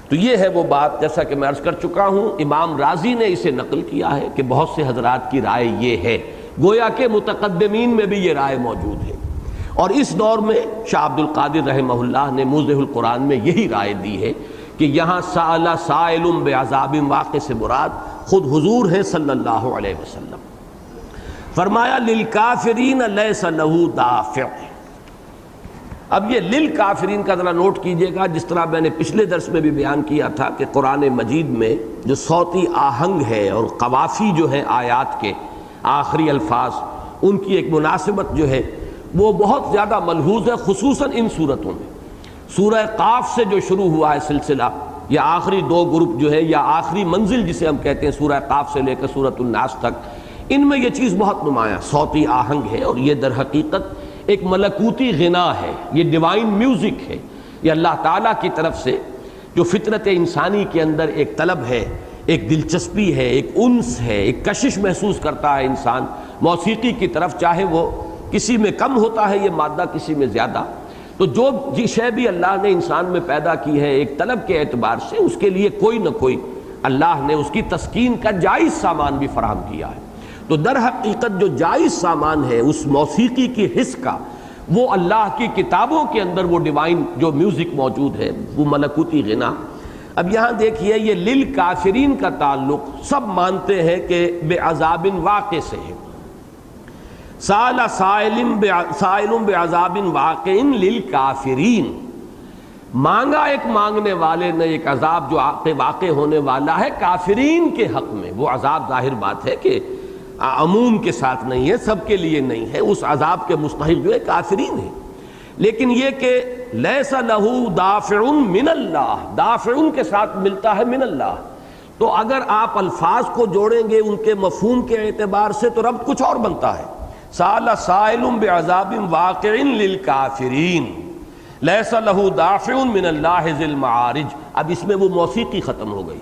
تو یہ ہے وہ بات، جیسا کہ میں عرض کر چکا ہوں، امام رازی نے اسے نقل کیا ہے کہ بہت سے حضرات کی رائے یہ ہے، گویا کہ متقدمین میں بھی یہ رائے موجود ہے، اور اس دور میں شاہ عبد القادر رحمہ اللہ نے موضح القرآن میں یہی رائے دی ہے کہ یہاں سأل سائل بعذاب واقع سے مراد خود حضور ہیں صلی اللہ علیہ وسلم۔ فرمایا للکافرین لیس لہ دافع۔ اب یہ للکافرین کا ذرا نوٹ کیجئے گا، جس طرح میں نے پچھلے درس میں بھی بیان کیا تھا کہ قرآن مجید میں جو صوتی آہنگ ہے اور قوافی جو ہیں آیات کے آخری الفاظ، ان کی ایک مناسبت جو ہے وہ بہت زیادہ ملحوظ ہے، خصوصاً ان صورتوں میں۔ سورہ قاف سے جو شروع ہوا ہے سلسلہ، یا آخری دو گروپ جو ہے، یا آخری منزل جسے ہم کہتے ہیں سورہ قاف سے لے کر سورۃ الناس تک، ان میں یہ چیز بہت نمایاں صوتی آہنگ ہے، اور یہ در حقیقت ایک ملکوتی غنا ہے، یہ ڈیوائن میوزک ہے، یہ اللہ تعالیٰ کی طرف سے جو فطرت انسانی کے اندر ایک طلب ہے، ایک دلچسپی ہے، ایک انس ہے، ایک کشش محسوس کرتا ہے انسان موسیقی کی طرف، چاہے وہ کسی میں کم ہوتا ہے یہ مادہ، کسی میں زیادہ، تو جو شے بھی اللہ نے انسان میں پیدا کی ہے ایک طلب کے اعتبار سے، اس کے لیے کوئی نہ کوئی اللہ نے اس کی تسکین کا جائز سامان بھی فراہم کیا ہے۔ تو در حقیقت جو جائز سامان ہے اس موسیقی کی حص کا، وہ اللہ کی کتابوں کے اندر وہ ڈیوائن جو میوزک موجود ہے، وہ ملکوتی غنا۔ اب یہاں دیکھیے یہ للکافرین کا تعلق سب مانتے ہیں کہ بے عذاب واقع سے ہے۔ سال سائل بعذاب واقع للکافرین، مانگا ایک مانگنے والے نے ایک عذاب جو واقع ہونے والا ہے کافرین کے حق میں۔ وہ عذاب ظاہر بات ہے کہ عموم کے ساتھ نہیں ہے، سب کے لیے نہیں ہے، اس عذاب کے مستحق جو ہے کافرین ہے۔ لیکن یہ کہ لیس لہ دافع من اللہ، دافع کے ساتھ ملتا ہے من اللہ، تو اگر آپ الفاظ کو جوڑیں گے ان کے مفہوم کے اعتبار سے تو رب کچھ اور بنتا ہے۔ سال سائل بعذاب واقع للکافرین لیس لہ دافع من اللہ ذی المعارج۔ اب اس میں وہ موسیقی ختم ہو گئی،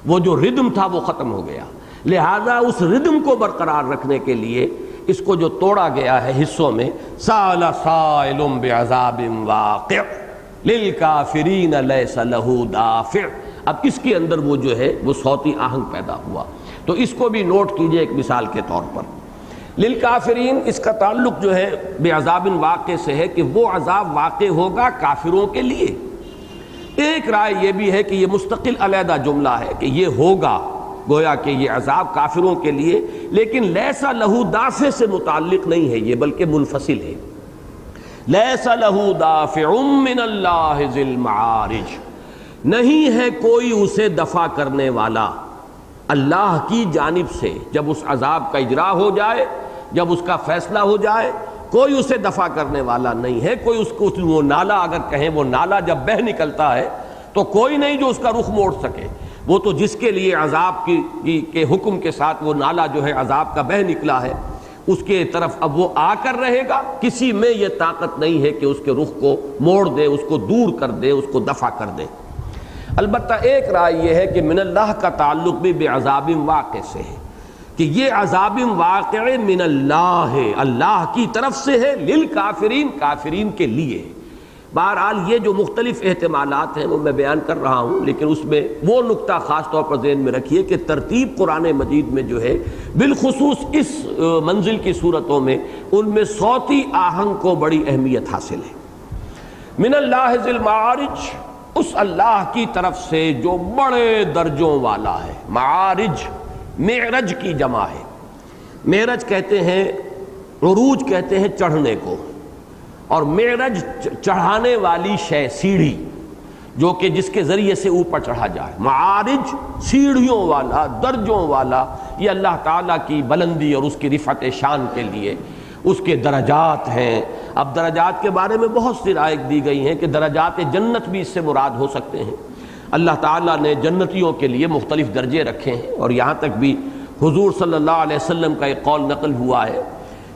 وہ جو ردم تھا وہ ختم ہو گیا، لہذا اس ردم کو برقرار رکھنے کے لیے اس کو جو توڑا گیا ہے حصوں میں، سال سائل بعذاب واقع للکافرین لیس لہ دافع، اب اس کے اندر وہ جو ہے وہ صوتی آہنگ پیدا ہوا۔ تو اس کو بھی نوٹ کیجئے ایک مثال کے طور پر۔ للکافرین اس کا تعلق جو ہے بعذاب واقع سے ہے کہ وہ عذاب واقع ہوگا کافروں کے لیے۔ ایک رائے یہ بھی ہے کہ یہ مستقل علیحدہ جملہ ہے کہ یہ ہوگا، گویا کہ یہ عذاب کافروں کے لیے، لیکن لیسا لہو دافع سے متعلق نہیں ہے یہ، بلکہ منفصل ہے۔ لیسا لہو دافع من اللہ ذی المعارج، نہیں ہے کوئی اسے دفع کرنے والا اللہ کی جانب سے۔ جب اس عذاب کا اجرا ہو جائے، جب اس کا فیصلہ ہو جائے، کوئی اسے دفع کرنے والا نہیں ہے۔ کوئی اس کو وہ نالا اگر کہیں، وہ نالا جب بہہ نکلتا ہے تو کوئی نہیں جو اس کا رخ موڑ سکے۔ وہ تو جس کے لیے عذاب کے حکم کے ساتھ وہ نالا جو ہے عذاب کا بہہ نکلا ہے، اس کے طرف اب وہ آ کر رہے گا، کسی میں یہ طاقت نہیں ہے کہ اس کے رخ کو موڑ دے، اس کو دور کر دے، اس کو دفع کر دے۔ البتہ ایک رائے یہ ہے کہ من اللہ کا تعلق بھی بعذاب واقع سے ہے، کہ یہ عذاب واقع من اللہ ہے، اللہ کی طرف سے ہے، للکافرین، کافرین کے لیے۔ بہرحال یہ جو مختلف احتمالات ہیں وہ میں بیان کر رہا ہوں، لیکن اس میں وہ نقطہ خاص طور پر ذہن میں رکھیے کہ ترتیب قرآن مجید میں جو ہے بالخصوص اس منزل کی صورتوں میں ان میں صوتی آہنگ کو بڑی اہمیت حاصل ہے۔ من اللہ ذی المعارج، اس اللہ کی طرف سے جو بڑے درجوں والا ہے۔ معارج معرج کی جمع ہے، معرج کہتے ہیں، عروج کہتے ہیں چڑھنے کو، اور معرج چڑھانے والی شے، سیڑھی جو کہ جس کے ذریعے سے اوپر چڑھا جائے۔ معارج سیڑھیوں والا، درجوں والا، یہ اللہ تعالیٰ کی بلندی اور اس کی رفعت شان کے لیے اس کے درجات ہیں۔ اب درجات کے بارے میں بہت سی رائے دی گئی ہیں کہ درجات جنت بھی اس سے مراد ہو سکتے ہیں۔ اللہ تعالیٰ نے جنتیوں کے لیے مختلف درجے رکھے ہیں، اور یہاں تک بھی حضور صلی اللہ علیہ وسلم کا ایک قول نقل ہوا ہے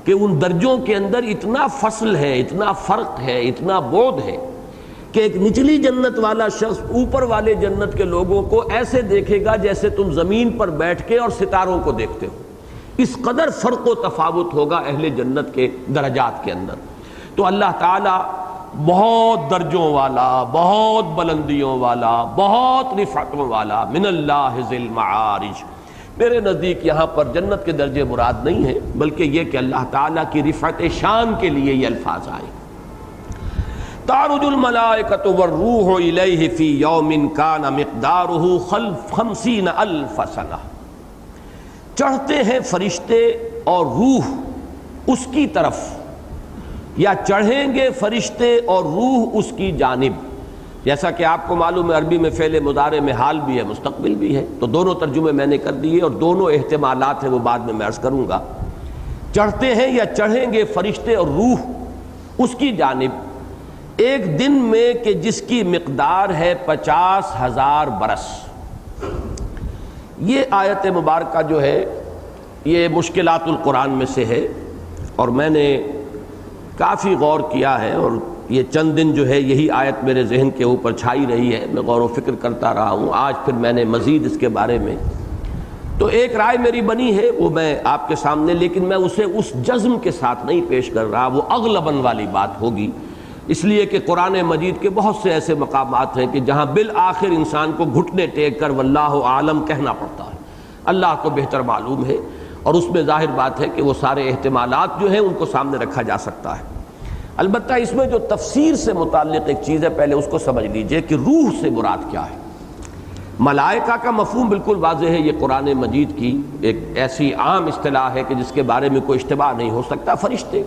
کہ ان درجوں کے اندر اتنا فصل ہے، اتنا فرق ہے، اتنا بعد ہے کہ ایک نچلی جنت والا شخص اوپر والے جنت کے لوگوں کو ایسے دیکھے گا جیسے تم زمین پر بیٹھ کے اور ستاروں کو دیکھتے ہو۔ اس قدر فرق و تفاوت ہوگا اہل جنت کے درجات کے اندر۔ تو اللہ تعالیٰ بہت درجوں والا، بہت بلندیوں والا، بہت رفعتوں والا، من اللہ ذی المعارج۔ میرے نزدیک یہاں پر جنت کے درجے مراد نہیں ہیں، بلکہ یہ کہ اللہ تعالیٰ کی رفعت شان کے لیے یہ الفاظ آئے۔ تعرج الملائکۃ والروح الیہ فی یوم کان مقدارہ 50,000 سنہ، چڑھتے ہیں فرشتے اور روح اس کی طرف، یا چڑھیں گے فرشتے اور روح اس کی جانب۔ جیسا کہ آپ کو معلوم ہے عربی میں فعل مضارع میں حال بھی ہے، مستقبل بھی ہے، تو دونوں ترجمے میں نے کر دیے، اور دونوں احتمالات ہیں وہ بعد میں عرض کروں گا۔ چڑھتے ہیں یا چڑھیں گے فرشتے اور روح اس کی جانب ایک دن میں کہ جس کی مقدار ہے 50,000 برس۔ یہ آیت مبارکہ جو ہے یہ مشکلات القرآن میں سے ہے، اور میں نے کافی غور کیا ہے، اور یہ چند دن جو ہے یہی آیت میرے ذہن کے اوپر چھائی رہی ہے، میں غور و فکر کرتا رہا ہوں۔ آج پھر میں نے مزید اس کے بارے میں تو ایک رائے میری بنی ہے، وہ میں آپ کے سامنے، لیکن میں اسے اس جزم کے ساتھ نہیں پیش کر رہا، وہ اغلباً والی بات ہوگی اس لیے کہ قرآن مجید کے بہت سے ایسے مقامات ہیں کہ جہاں بالآخر انسان کو گھٹنے ٹیک کر واللہ عالم کہنا پڑتا ہے، اللہ کو بہتر معلوم ہے، اور اس میں ظاہر بات ہے کہ وہ سارے احتمالات جو ہیں ان کو سامنے رکھا جا سکتا ہے۔ البتہ اس میں جو تفسیر سے متعلق ایک چیز ہے، پہلے اس کو سمجھ لیجئے کہ روح سے مراد کیا ہے۔ ملائکہ کا مفہوم بالکل واضح ہے، یہ قرآن مجید کی ایک ایسی عام اصطلاح ہے کہ جس کے بارے میں کوئی اشتباہ نہیں ہو سکتا، فرشتے۔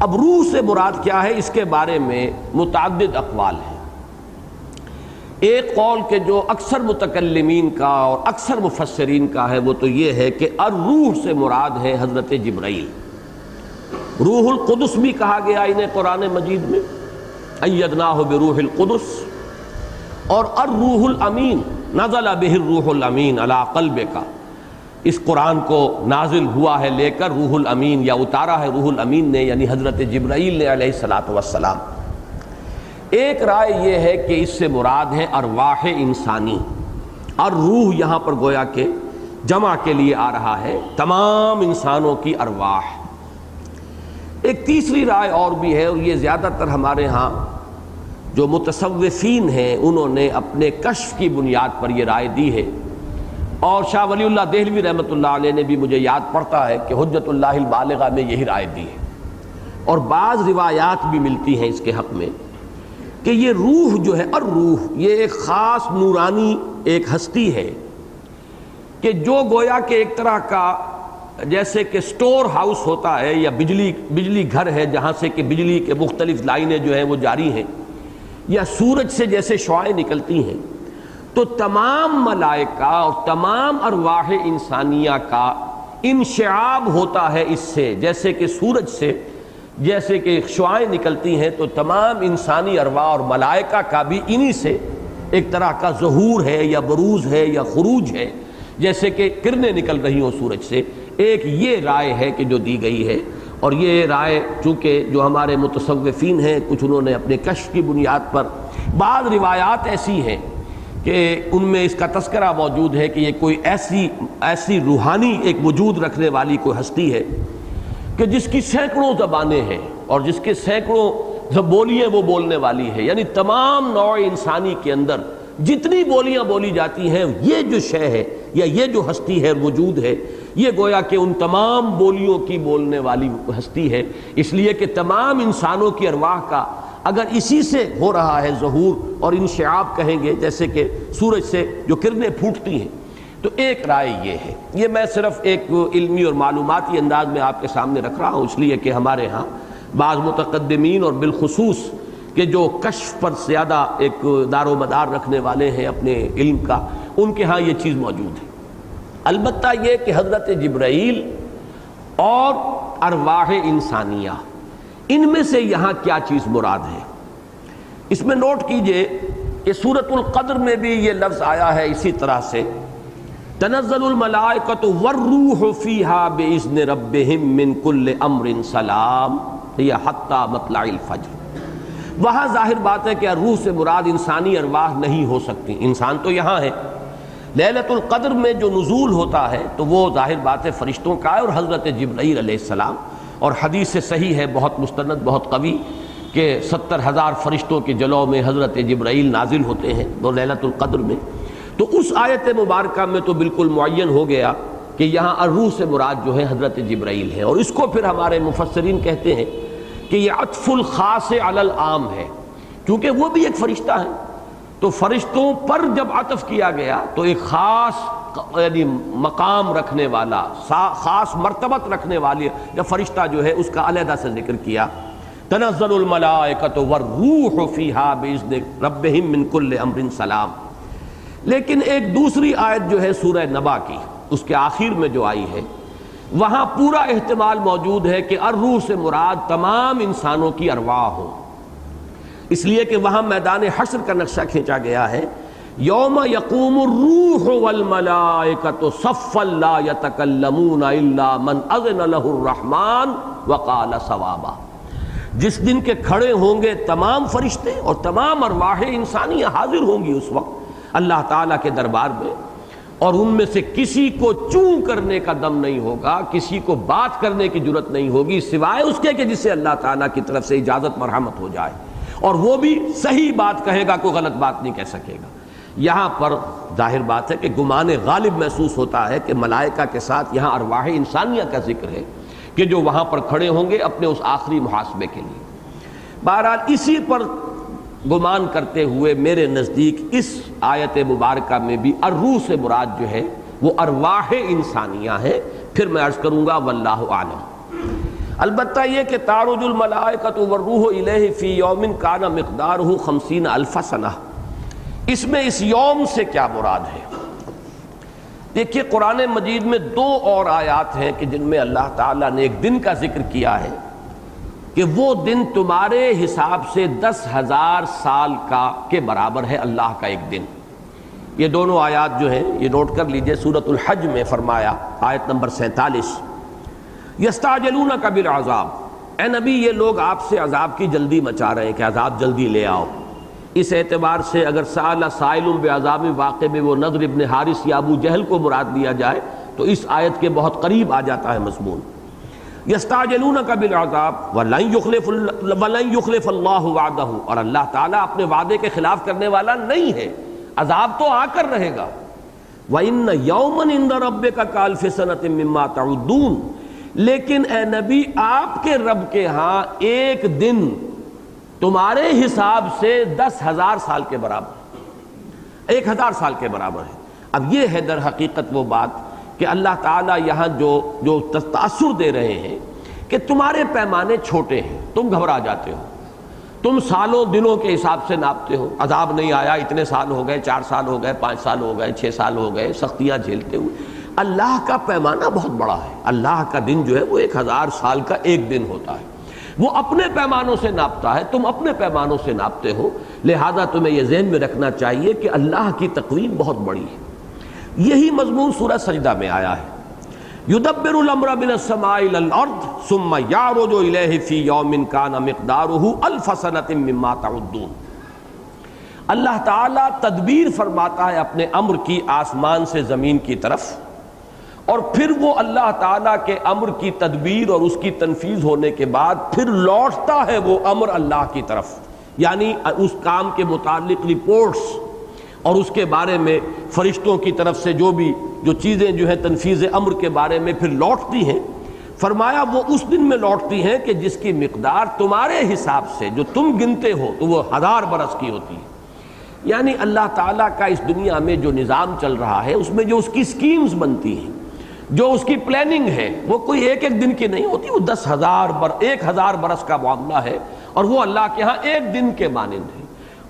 اب روح سے مراد کیا ہے، اس کے بارے میں متعدد اقوال ہیں۔ ایک قول کہ جو اکثر متکلمین کا اور اکثر مفسرین کا ہے وہ تو یہ ہے کہ الروح سے مراد ہے حضرت جبرائیل۔ روح القدس بھی کہا گیا انہیں قرآن مجید میں، ایدناہ بروح القدس، اور الروح الامین، نزل بہ الروح الامین علی قلبک، اس قرآن کو نازل ہوا ہے لے کر روح الامین، یا اتارا ہے روح الامین نے، یعنی حضرت جبرائیل نے علیہ الصلاۃ والسلام۔ ایک رائے یہ ہے کہ اس سے مراد ہے ارواح انسانی، اور روح یہاں پر گویا کہ جمع کے لیے آ رہا ہے، تمام انسانوں کی ارواح۔ ایک تیسری رائے اور بھی ہے، اور یہ زیادہ تر ہمارے ہاں جو متصوفین ہیں انہوں نے اپنے کشف کی بنیاد پر یہ رائے دی ہے، اور شاہ ولی اللہ دہلوی رحمۃ اللہ علیہ نے بھی، مجھے یاد پڑتا ہے کہ حجت اللہ البالغہ میں یہی رائے دی ہے، اور بعض روایات بھی ملتی ہیں اس کے حق میں کہ یہ روح جو ہے، الروح، یہ ایک خاص نورانی ایک ہستی ہے کہ جو گویا کہ ایک طرح کا جیسے کہ سٹور ہاؤس ہوتا ہے، یا بجلی گھر ہے جہاں سے کہ بجلی کے مختلف لائنیں جو ہیں وہ جاری ہیں، یا سورج سے جیسے شعاعیں نکلتی ہیں، تو تمام ملائکہ اور تمام ارواح انسانیہ کا انشعاب ہوتا ہے اس سے، جیسے کہ سورج سے جیسے کہ شعاعیں نکلتی ہیں، تو تمام انسانی ارواح اور ملائکہ کا بھی انہی سے ایک طرح کا ظہور ہے، یا بروز ہے، یا خروج ہے، جیسے کہ کرنیں نکل رہی ہوں سورج سے۔ ایک یہ رائے ہے کہ جو دی گئی ہے، اور یہ رائے چونکہ جو ہمارے متصوفین ہیں کچھ انہوں نے اپنے کشف کی بنیاد پر، بعض روایات ایسی ہیں کہ ان میں اس کا تذکرہ موجود ہے کہ یہ کوئی ایسی روحانی ایک وجود رکھنے والی کوئی ہستی ہے کہ جس کی سینکڑوں زبانیں ہیں، اور جس کے سینکڑوں بولیاں وہ بولنے والی ہے، یعنی تمام نوع انسانی کے اندر جتنی بولیاں بولی جاتی ہیں، یہ جو شے ہے یا یہ جو ہستی ہے، وجود ہے، یہ گویا کہ ان تمام بولیوں کی بولنے والی ہستی ہے، اس لیے کہ تمام انسانوں کی ارواح کا اگر اسی سے ہو رہا ہے ظہور اور انشعاب کہیں گے، جیسے کہ سورج سے جو کرنیں پھوٹتی ہیں، تو ایک رائے یہ ہے۔ یہ میں صرف ایک علمی اور معلوماتی انداز میں آپ کے سامنے رکھ رہا ہوں، اس لیے کہ ہمارے ہاں بعض متقدمین اور بالخصوص کہ جو کشف پر زیادہ ایک دار و مدار رکھنے والے ہیں اپنے علم کا، ان کے ہاں یہ چیز موجود ہے۔ البتہ یہ کہ حضرت جبرائیل اور ارواح انسانیہ، ان میں سے یہاں کیا چیز مراد ہے، اس میں نوٹ کیجئے کہ سورۃ القدر میں بھی یہ لفظ آیا ہے اسی طرح سے، تنزل الملائکۃ والروح فیہا بإذن ربہم من کل امر سلام ہی حتی مطلع الفجر۔ وہاں ظاہر بات ہے کہ روح سے مراد انسانی ارواح نہیں ہو سکتی، انسان تو یہاں ہے۔ لیلۃ القدر میں جو نزول ہوتا ہے تو وہ ظاہر بات ہے فرشتوں کا ہے، اور حضرت جبرائیل علیہ السلام، اور حدیث سے صحیح ہے، بہت مستند، بہت قوی، کہ 70,000 فرشتوں کے جلوہ میں حضرت جبرائیل نازل ہوتے ہیں وہ لیلۃ القدر میں۔ تو اس آیت مبارکہ میں تو بالکل معین ہو گیا کہ یہاں الروح سے مراد جو ہے حضرت جبرائیل ہے، اور اس کو پھر ہمارے مفسرین کہتے ہیں کہ یہ عطف الخاص علی العام ہے، کیونکہ وہ بھی ایک فرشتہ ہے، تو فرشتوں پر جب عطف کیا گیا تو ایک خاص یعنی مقام رکھنے والا، خاص مرتبت رکھنے والی جب فرشتہ جو ہے اس کا علیحدہ سے ذکر کیا، تنزل الملائکۃ والروح فیہا بإذن ربہم من کل امر سلام۔ لیکن ایک دوسری آیت جو ہے سورہ نبا کی، اس کے آخر میں جو آئی ہے، وہاں پورا احتمال موجود ہے کہ الروح سے مراد تمام انسانوں کی ارواح ہو، اس لیے کہ وہاں میدان حشر کا نقشہ کھینچا گیا ہے، یوم یقوم الروح والملائکۃ صفا لا یتکلمون الا من اذن له الرحمن وقال صوابا۔ جس دن کے کھڑے ہوں گے تمام فرشتے اور تمام ارواح انسانیہ حاضر ہوں گی اس وقت اللہ تعالیٰ کے دربار میں، اور ان میں سے کسی کو چوں کرنے کا دم نہیں ہوگا، کسی کو بات کرنے کی جرت نہیں ہوگی سوائے اس کے کہ جسے اللہ تعالیٰ کی طرف سے اجازت مرحمت ہو جائے، اور وہ بھی صحیح بات کہے گا، کوئی غلط بات نہیں کہہ سکے گا۔ یہاں پر ظاہر بات ہے کہ گمان غالب محسوس ہوتا ہے کہ ملائکہ کے ساتھ یہاں ارواح انسانیہ کا ذکر ہے کہ جو وہاں پر کھڑے ہوں گے اپنے اس آخری محاسبے کے لیے۔ بہرحال اسی پر گمان کرتے ہوئے میرے نزدیک اس آیت مبارکہ میں بھی الروح سے مراد جو ہے وہ ارواح انسانیہ ہے۔ پھر میں عرض کروں گا واللہ اعلم۔ البتہ یہ کہ تعرج الملائکۃ والروح الیہ فی یوم کان مقدارہ 50,000 سنہ، اس میں اس یوم سے کیا مراد ہے؟ دیکھیے قرآن مجید میں 2 اور آیات ہیں کہ جن میں اللہ تعالیٰ نے ایک دن کا ذکر کیا ہے کہ وہ دن تمہارے حساب سے 10,000 سال کے برابر ہے، اللہ کا ایک دن۔ یہ دونوں آیات جو ہیں یہ نوٹ کر لیجئے، سورۃ الحج میں فرمایا آیت نمبر 47، یستعجلونک بالعذاب، اے نبی یہ لوگ آپ سے عذاب کی جلدی مچا رہے ہیں کہ عذاب جلدی لے آؤ۔ اس اعتبار سے اگر سأل سائل بعذاب واقع میں وہ نضر ابن حارث یا ابو جہل کو مراد لیا جائے تو اس آیت کے بہت قریب آ جاتا ہے مضمون۔ یستعجلونک بالعذاب ولن یخلف اللہ وعدہ، اور اللہ تعالیٰ اپنے وعدے کے خلاف کرنے والا نہیں ہے، عذاب تو آ کر رہے گا۔ وَإِنَّ يَوْمًا عِندَ رَبِّكَ كَأَلْفِ سَنَةٍ مِّمَّا تَعُدُّونَ، لیکن اے نبی آپ کے رب کے ہاں ایک دن تمہارے حساب سے 10,000 سال کے برابر، 1,000 سال کے برابر ہے۔ اب یہ ہے در حقیقت وہ بات کہ اللہ تعالیٰ یہاں جو تاثر دے رہے ہیں کہ تمہارے پیمانے چھوٹے ہیں، تم گھبرا جاتے ہو، تم سالوں دنوں کے حساب سے ناپتے ہو، عذاب نہیں آیا، اتنے سال ہو گئے، 4 سال ہو گئے، 5 سال ہو گئے، 6 سال ہو گئے، سختیاں جھیلتے ہوئے۔ اللہ کا پیمانہ بہت بڑا ہے، اللہ کا دن جو ہے وہ 1,000 سال کا ایک دن ہوتا ہے، وہ اپنے پیمانوں سے ناپتا ہے، تم اپنے پیمانوں سے ناپتے ہو، لہذا تمہیں یہ ذہن میں رکھنا چاہیے کہ اللہ کی تقویم بہت بڑی ہے۔ یہی مضمون سورہ سجدہ میں آیا ہے، یدبر الامر من السماء الى الارض ثم یعرج الیہ فی یوم کان مقدارہ 1000 سنۃ مما تعدون۔ اللہ تعالیٰ تدبیر فرماتا ہے اپنے امر کی آسمان سے زمین کی طرف، اور پھر وہ اللہ تعالیٰ کے امر کی تدبیر اور اس کی تنفیذ ہونے کے بعد پھر لوٹتا ہے وہ امر اللہ کی طرف، یعنی اس کام کے متعلق رپورٹس اور اس کے بارے میں فرشتوں کی طرف سے جو چیزیں جو ہیں تنفیذ امر کے بارے میں پھر لوٹتی ہیں۔ فرمایا وہ اس دن میں لوٹتی ہیں کہ جس کی مقدار تمہارے حساب سے جو تم گنتے ہو تو وہ 1000 برس کی ہوتی ہے۔ یعنی اللہ تعالیٰ کا اس دنیا میں جو نظام چل رہا ہے، اس میں جو اس کی سکیمز بنتی ہیں، جو اس کی پلاننگ ہے، وہ کوئی ایک دن کی نہیں ہوتی، وہ 10,000 برس کا معاملہ ہے، اور وہ اللہ کے ہاں ایک دن کے مانند ہے۔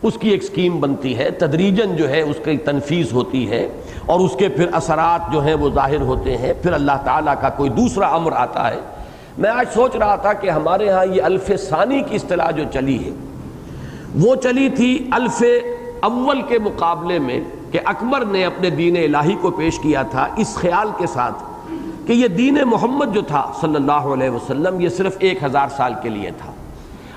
اس کی ایک سکیم بنتی ہے، تدریجاً جو ہے اس کی تنفیذ ہوتی ہے، اور اس کے پھر اثرات جو ہیں وہ ظاہر ہوتے ہیں، پھر اللہ تعالیٰ کا کوئی دوسرا امر آتا ہے۔ میں آج سوچ رہا تھا کہ ہمارے ہاں یہ الف ثانی کی اصطلاح جو چلی ہے وہ چلی تھی الف اول کے مقابلے میں، کہ اکبر نے اپنے دین الہی کو پیش کیا تھا اس خیال کے ساتھ کہ یہ دین محمد جو تھا صلی اللہ علیہ وسلم یہ صرف 1000 سال کے لیے تھا۔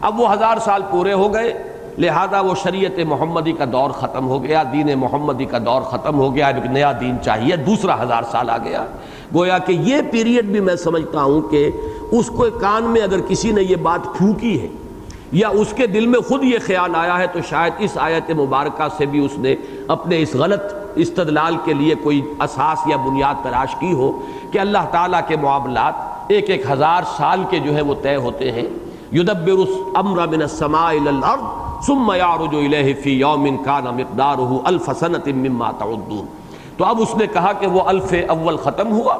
اب وہ 1000 سال پورے ہو گئے، لہذا وہ شریعت محمدی کا دور ختم ہو گیا، دین محمدی کا دور ختم ہو گیا، اب ایک نیا دین چاہیے، دوسرا 1000 سال آ گیا۔ گویا کہ یہ پیریڈ بھی میں سمجھتا ہوں کہ اس کو کان میں اگر کسی نے یہ بات پھونکی ہے یا اس کے دل میں خود یہ خیال آیا ہے تو شاید اس آیت مبارکہ سے بھی اس نے اپنے اس غلط استدلال کے لیے کوئی اساس یا بنیاد تلاش کی ہو کہ اللہ تعالیٰ کے معاملات 1000 سال کے جو ہے وہ طے ہوتے ہیں۔ یدبر الامر من السماء الى الارض ثم یعرج الیہ فی یوم کان مقدارہ 1000 سنۃ مما تعدون۔ تو اب اس نے کہا کہ وہ الف اول ختم ہوا،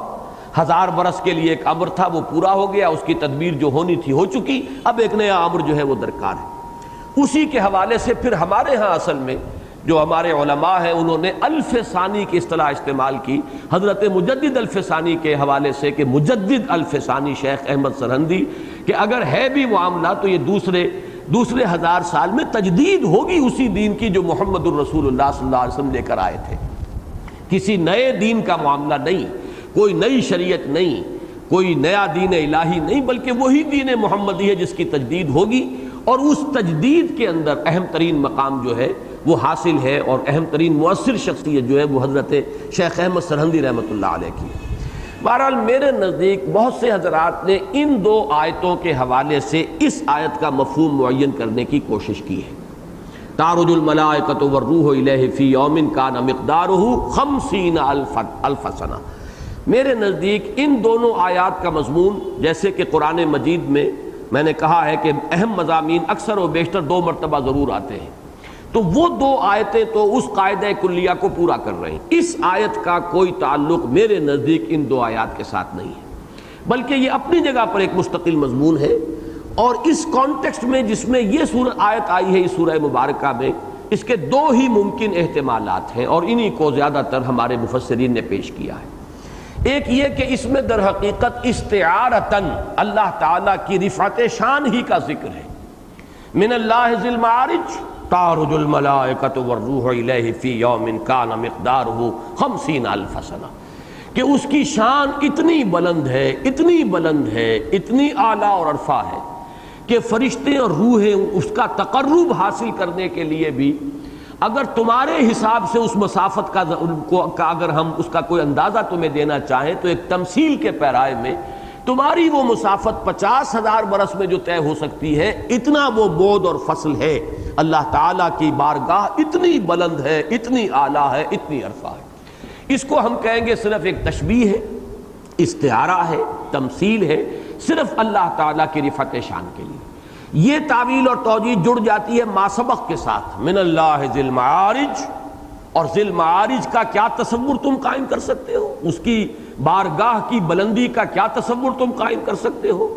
1000 برس کے لیے ایک امر تھا وہ پورا ہو گیا، اس کی تدبیر جو ہونی تھی ہو چکی، اب ایک نیا امر جو ہے وہ درکار ہے۔ اسی کے حوالے سے پھر ہمارے ہاں اصل میں جو ہمارے علماء ہیں انہوں نے الف ثانی کی اصطلاح استعمال کی، حضرت مجدد الف ثانی کے حوالے سے کہ مجدد الف ثانی شیخ احمد سرہندی، کہ اگر ہے بھی معاملہ تو یہ دوسرے 1000 سال میں تجدید ہوگی اسی دین کی جو محمد الرسول اللہ صلی اللہ علیہ وسلم لے کر آئے تھے، کسی نئے دین کا معاملہ نہیں، کوئی نئی شریعت نہیں، کوئی نیا دین الہی نہیں، بلکہ وہی دین محمدی ہے جس کی تجدید ہوگی، اور اس تجدید کے اندر اہم ترین مقام جو ہے وہ حاصل ہے، اور اہم ترین مؤثر شخصیت جو ہے وہ حضرت شیخ احمد سرہندی رحمۃ اللہ علیہ کی ہے۔ بہرحال میرے نزدیک بہت سے حضرات نے ان دو آیتوں کے حوالے سے اس آیت کا مفہوم معین کرنے کی کوشش کی ہے۔ تعرج الملائکۃ والروح الیہ فی یوم کان مقدارہ 50,000 سنہ۔ میرے نزدیک ان دونوں آیات کا مضمون، جیسے کہ قرآن مجید میں نے کہا ہے کہ اہم مضامین اکثر و بیشتر 2 مرتبہ ضرور آتے ہیں، تو وہ 2 آیتیں تو اس قاعدہ کلیہ کو پورا کر رہے ہیں۔ اس آیت کا کوئی تعلق میرے نزدیک ان 2 آیات کے ساتھ نہیں ہے، بلکہ یہ اپنی جگہ پر ایک مستقل مضمون ہے، اور اس کانٹیکسٹ میں جس میں یہ آیت آئی ہے اس سورہ مبارکہ میں، اس کے 2 ہی ممکن احتمالات ہیں، اور انہی کو زیادہ تر ہمارے مفسرین نے پیش کیا ہے۔ ایک یہ کہ اس میں در حقیقت استعارتاً اللہ تعالیٰ کی رفعت شان ہی کا ذکر ہے۔ من اللہ ذی المعارج تعرج الملائکۃ والروح الیہ فی یوم کان مقدارہ 50,000 سنہ، کہ اس کی شان اتنی بلند ہے، اتنی بلند ہے، اتنی اعلیٰ اور عرفہ ہے کہ فرشتے اور روحیں اس کا تقرب حاصل کرنے کے لیے بھی اگر تمہارے حساب سے اس مسافت کا اگر ہم اس کا کوئی اندازہ تمہیں دینا چاہیں تو ایک تمثیل کے پیرائے میں تمہاری وہ مسافت 50,000 برس میں جو طے ہو سکتی ہے، اتنا وہ بعد اور فصل ہے۔ اللہ تعالیٰ کی بارگاہ اتنی بلند ہے، اتنی اعلیٰ ہے، اتنی عرفہ ہے۔ اس کو ہم کہیں گے صرف ایک تشبیہ ہے، استعارہ ہے، تمثیل ہے، صرف اللہ تعالیٰ کی رفعت شان کے لیے۔ یہ تعویل اور توجیہ جڑ جاتی ہے ما سبق کے ساتھ، من اللہ ذی المعارج، اور ذی المعارج کا کیا تصور تم قائم کر سکتے ہو؟ اس کی بارگاہ کی بلندی کا کیا تصور تم قائم کر سکتے ہو؟